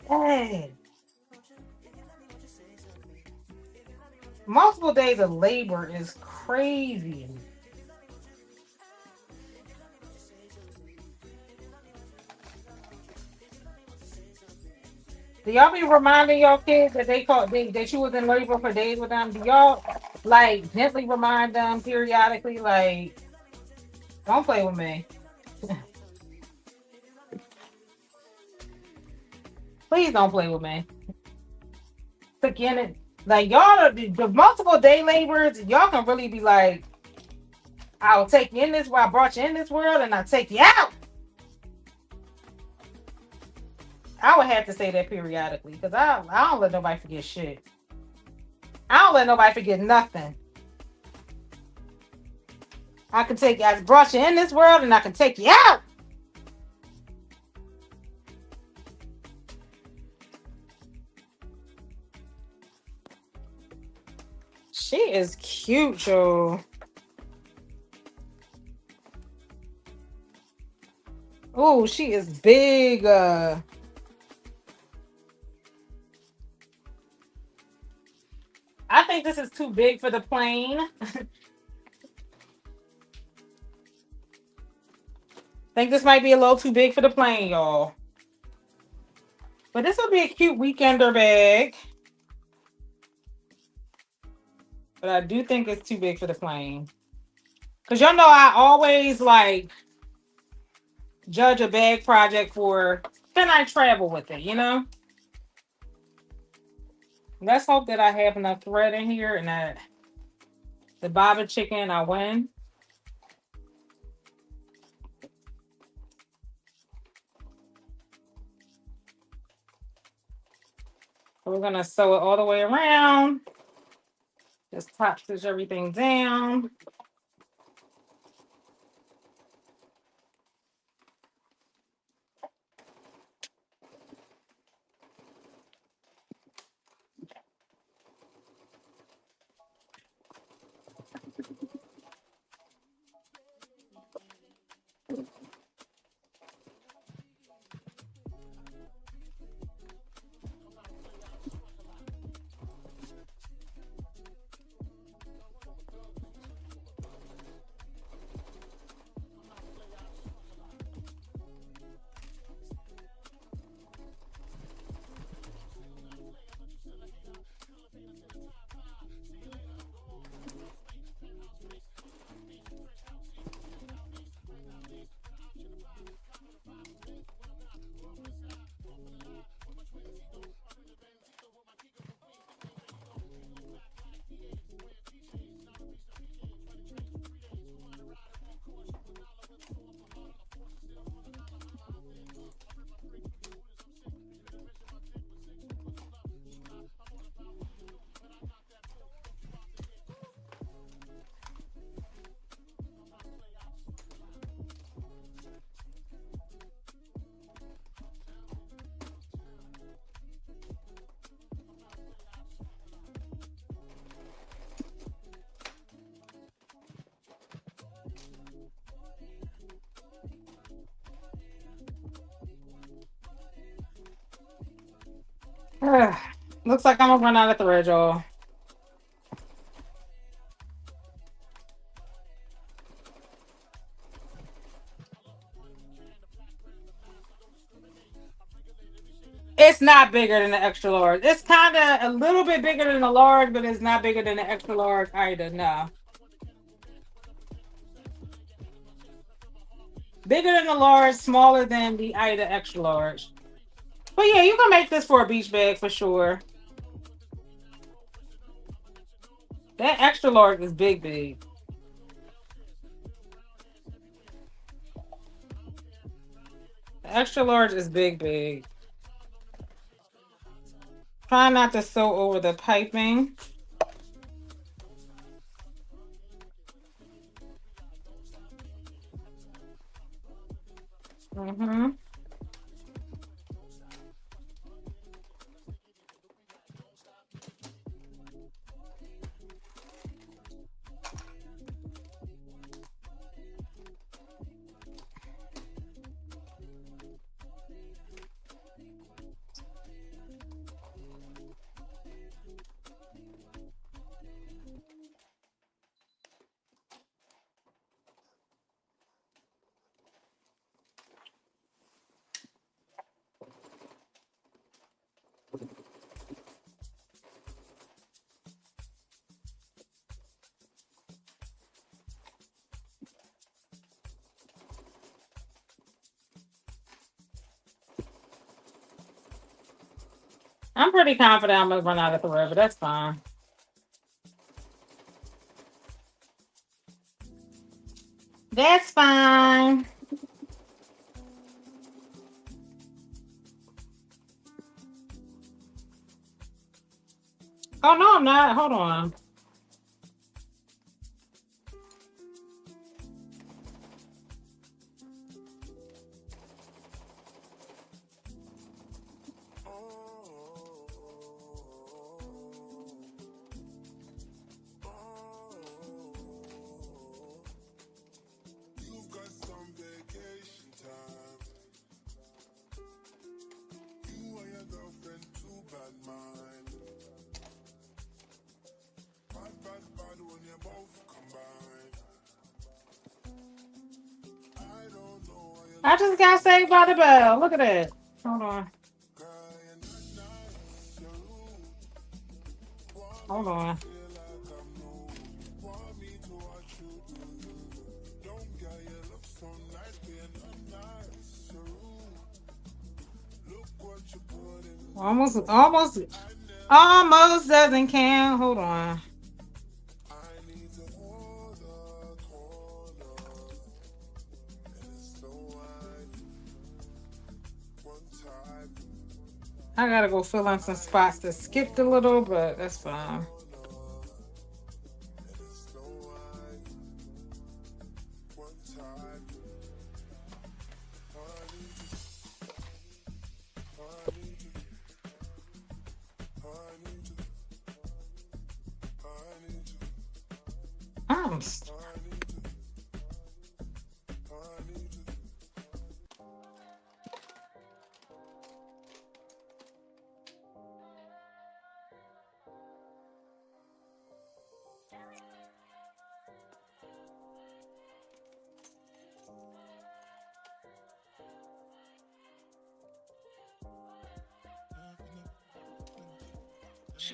Hey. Multiple days of labor is crazy. Do y'all be reminding your kids that that you was in labor for days with them? Do y'all like gently remind them periodically, like, don't play with me? Please don't play with me. Again, like y'all, the multiple day laborers, y'all can really be like, I'll take you in this world. I brought you in this world, and I'll take you out. I would have to say that periodically because I don't let nobody forget shit. I don't let nobody forget nothing. I brought you in this world, and I can take you out. She is cute, Joe. Oh, she is big. I think this is too big for the plane. I think this might be a little too big for the plane, y'all. But this will be a cute weekender bag. But I do think it's too big for the plane. Cause y'all know I always like judge a bag project for can I travel with it, you know? Let's hope that I have enough thread in here and that the baba chicken I win. So we're gonna sew it all the way around. Just top stitch everything down. Looks like I'm gonna run out of thread, y'all. It's not bigger than the extra large. It's kind of a little bit bigger than the large, but it's not bigger than the extra large either. No. Bigger than the large, smaller than the Ida extra large. But yeah, you can make this for a beach bag for sure. That extra large is big, big. The extra large is big, big. Try not to sew over the piping. Mm-hmm. I'm pretty confident I'm gonna run out of thread, but that's fine. That's fine. Oh no, I'm not. Hold on. You've got some vacation time. You and your girlfriend, too bad mind. Bad when you both combine. I don't know why you I just got saved by the bell. Look at that. Hold on. cry and nice, you're rude. Want me Hold to on. feel like I'm new. Almost, almost doesn't count. Hold on. I need to hold a corner, and it's so wide. One time, I gotta go fill in some spots that skipped a little, but that's fine. and it's so wide. One time, I need to, I need to, I need to, I need to, I'm st- I need to, I need to.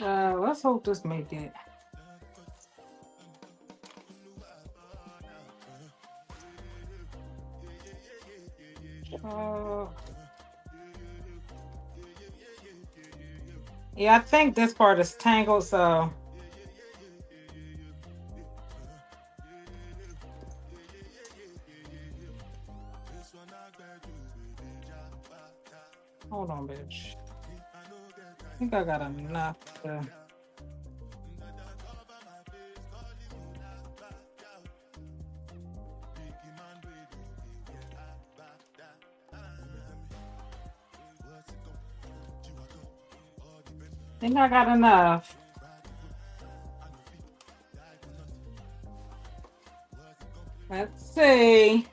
let's hope this make it. Uh, yeah, I think this part is tangled, so hold on, bitch. I think I got enough to. Think I got enough. Let's see.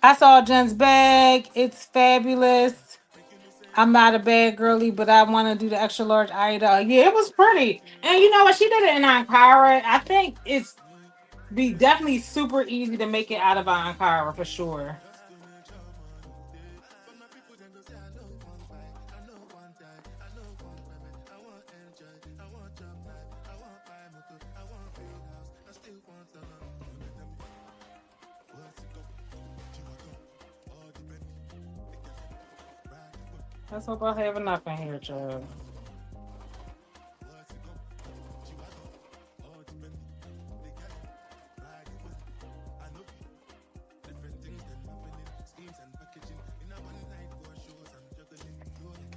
I saw Jen's bag. It's fabulous. I'm not a bad girly, but I want to do the extra large Ida. Yeah, it was pretty. And you know what? She did it in Ankara. I think it's be definitely super easy to make it out of Ankara for sure. Let's hope I have enough in here, child.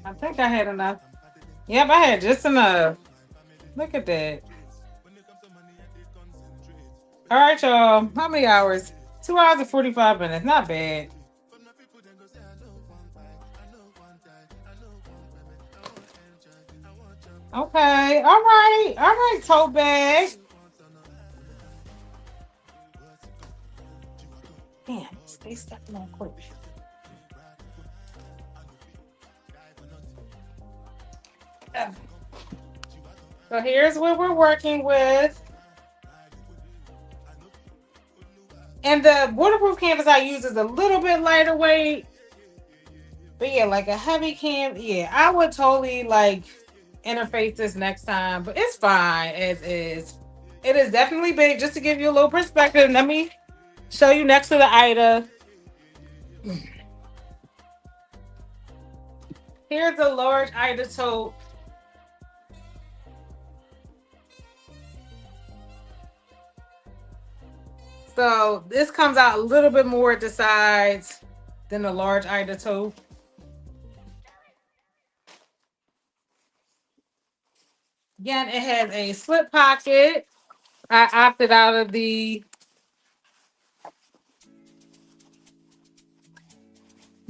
I think I had enough. Yep, I had just enough. Look at that. All right, y'all. How many hours? 2 hours and 45 minutes. Not bad. Okay. All right. All right, tote bag. Damn, stay stepping on quick. So here's what we're working with. And the waterproof canvas I use is a little bit lighter weight. But yeah, like a heavy yeah, I would totally like interface this next time, but it's fine as is. It is definitely big. Just to give you a little perspective, let me show you next to the Ida. Here's a large Ida tote. So this comes out a little bit more at the sides than the large Ida tote. Again, it has a slip pocket. I opted out of the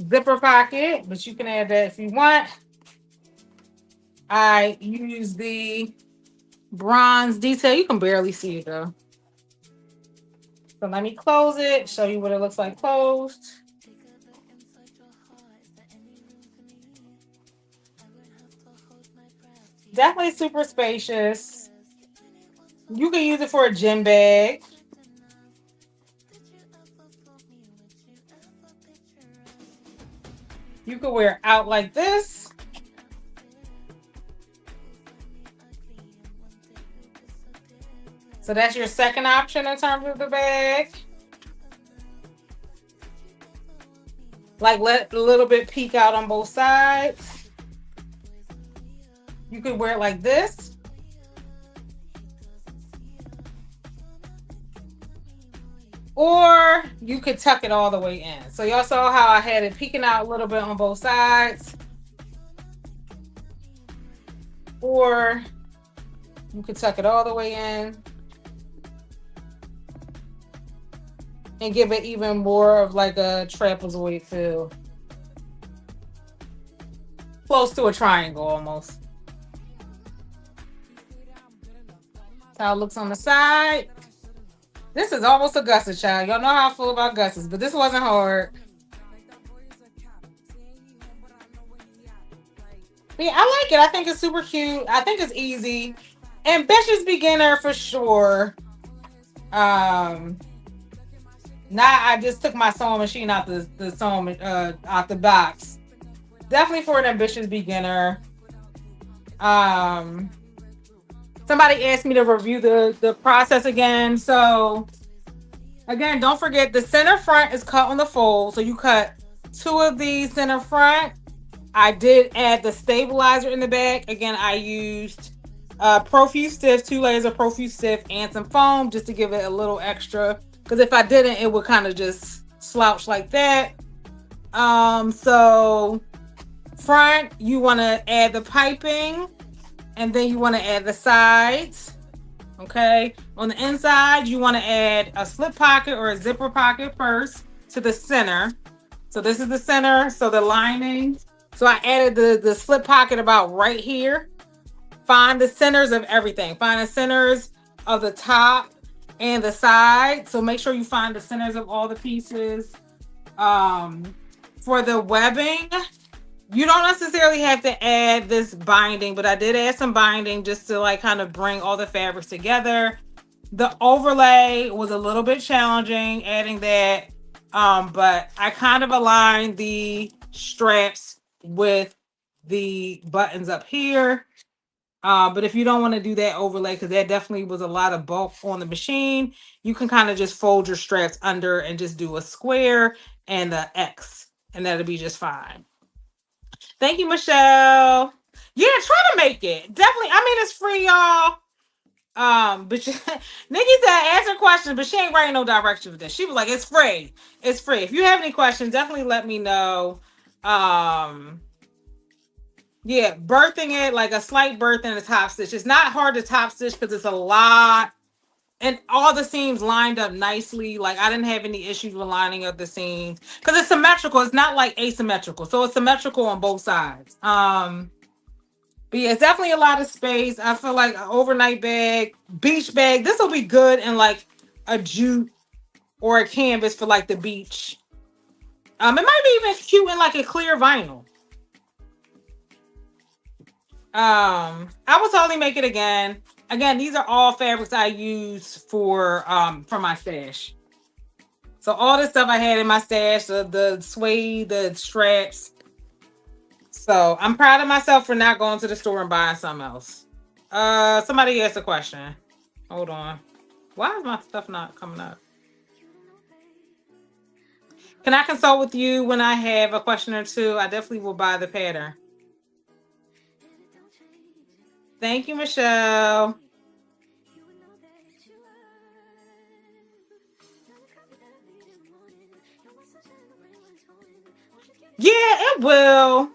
zipper pocket, but you can add that if you want. I use the bronze detail. You can barely see it though. So let me close it, show you what it looks like closed. Definitely super spacious. You can use it for a gym bag. You can wear it out like this. So that's your second option in terms of the bag. Like let a little bit peek out on both sides. You could wear it like this. Or you could tuck it all the way in. So y'all saw how I had it peeking out a little bit on both sides. Or you could tuck it all the way in and give it even more of like a trapezoid feel. Close to a triangle almost. That's how it looks on the side. This is almost a gusset, child. Y'all know how I feel about gussets, but this wasn't hard. But yeah, I like it. I think it's super cute. I think it's easy. Ambitious beginner for sure. Now I just took my sewing machine out the sewing out the box. Definitely for an ambitious beginner. Somebody asked me to review the process again. So again, don't forget the center front is cut on the fold. So you cut 2 of these center front. I did add the stabilizer in the back. Again, I used Profuse Stiff, 2 layers of Profuse Stiff and some foam just to give it a little extra. Because if I didn't, it would kind of just slouch like that. So front, you want to add the piping. And then you want to add the sides. Okay. On the inside, you want to add a slip pocket or a zipper pocket first to the center. So this is the center. So the lining. So I added the slip pocket about right here. Find the centers of everything. Find the centers of the top and the side. So make sure you find the centers of all the pieces. For the webbing, you don't necessarily have to add this binding, but I did add some binding just to like kind of bring all the fabrics together. The overlay was a little bit challenging adding that, but I kind of aligned the straps with the buttons up here. But if you don't want to do that overlay, because that definitely was a lot of bulk on the machine, you can kind of just fold your straps under and just do a square and the X, and that'll be just fine. Thank you, Michelle. Yeah, try to make it. Definitely. I mean, it's free, y'all. But Nikki said answer questions, but she ain't writing no directions with this. She was like, it's free. It's free. If you have any questions, definitely let me know. Yeah, birthing it, like a slight birth in the top stitch. It's not hard to top stitch because it's a lot. And all the seams lined up nicely. Like I didn't have any issues with lining up the seams because it's symmetrical. It's not like asymmetrical. So it's symmetrical on both sides. But yeah, it's definitely a lot of space. I feel like an overnight bag, beach bag. This will be good in like a jute or a canvas for like the beach. It might be even cute in like a clear vinyl. I will totally make it again. Again, these are all fabrics I use for my stash. So all the stuff I had in my stash, the suede, the straps. So I'm proud of myself for not going to the store and buying something else. Somebody asked a question. Hold on. Why is my stuff not coming up? Can I consult with you when I have a question or two? I definitely will buy the pattern. Thank you, Michelle. Yeah, it will.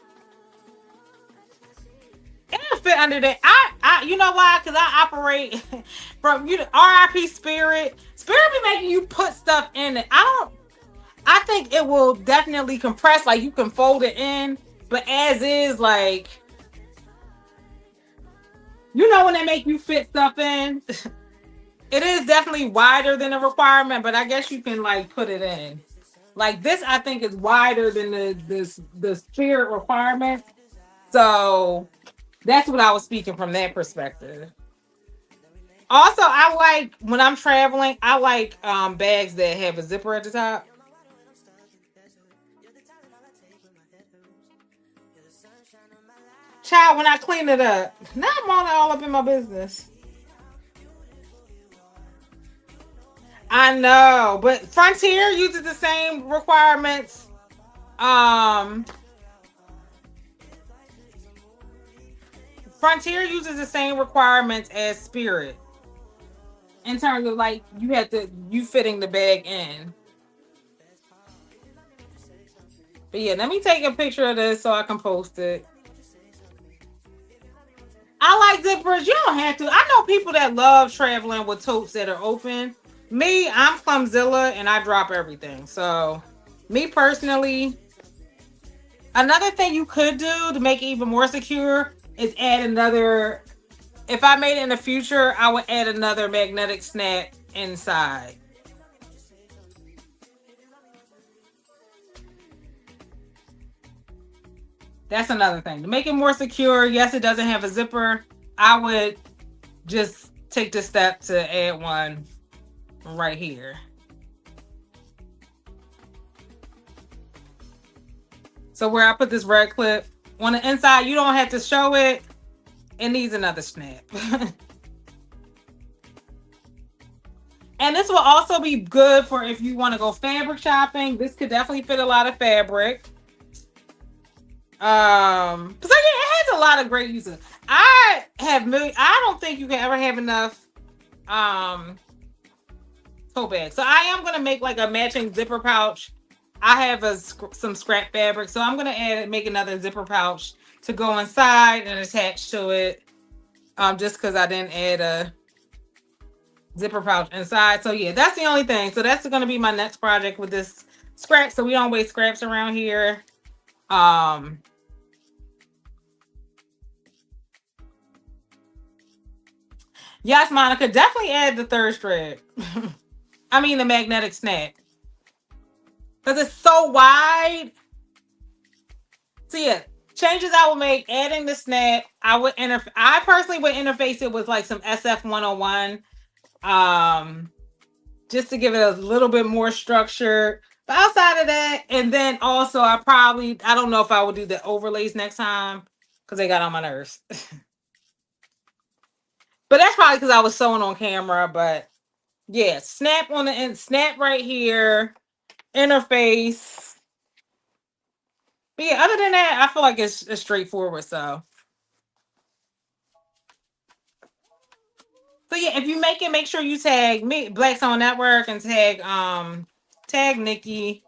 It'll fit under that. I you know why? Because I operate from RIP Spirit. Spirit be making you put stuff in it. I think it will definitely compress. Like you can fold it in, but as is, like when they make you fit stuff in, it is definitely wider than a requirement. But I guess you can like put it in. Like this, I think is wider than the Spirit requirement. So that's what I was speaking from that perspective. Also, I like when I'm traveling, I like bags that have a zipper at the top. Child, when I clean it up, now I'm all up in my business. I know, but Frontier uses the same requirements. Um, Frontier uses the same requirements as Spirit in terms of like you fitting the bag in. But yeah, let me take a picture of this so I can post it. I like zippers. You don't have to. I know people that love traveling with totes that are open. Me, I'm clumzilla and I drop everything. So, me personally, another thing you could do to make it even more secure is add another. If I made it in the future, I would add another magnetic snap inside. That's another thing. To make it more secure, yes, it doesn't have a zipper. I would just take the step to add one right here. So where I put this red clip on the inside, you don't have to show it. It needs another snap. And this will also be good for if you want to go fabric shopping. This could definitely fit a lot of fabric. So yeah, it has a lot of great uses. I don't think you can ever have enough tote bags. So I am gonna make like a matching zipper pouch. I have some scrap fabric, so I'm gonna make another zipper pouch to go inside and attach to it. Just because I didn't add a zipper pouch inside. So yeah, that's the only thing. So that's gonna be my next project with this scrap. So we don't waste scraps around here. Yes, Monica, definitely add the third strap. I mean the magnetic snap. Because it's so wide. So yeah, changes I would make, adding the snap. I personally would interface it with like some SF101. Just to give it a little bit more structure. But outside of that, and then also I don't know if I will do the overlays next time because they got on my nerves. But that's probably because I was sewing on camera. But yeah, snap on the end, snap right here, interface. But yeah, other than that, I feel like it's straightforward. So yeah, if you make it, make sure you tag me, Black Sewing Network, and tag Nikki.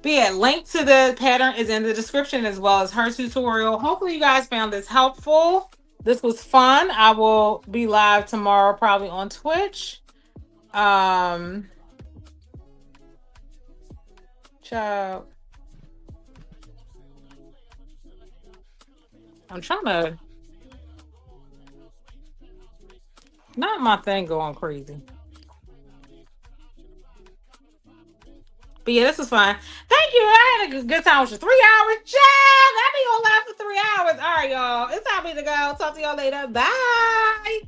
But yeah, link to the pattern is in the description as well as her tutorial. Hopefully you guys found this helpful. This was fun. I will be live tomorrow, probably on Twitch. Child. I'm trying to. Not my thing going crazy. But yeah, this was fun. Thank you. I had a good time with you. 3 hours. Child, I be on live for 3 hours. All right, y'all. It's time for me to go. Talk to y'all later. Bye.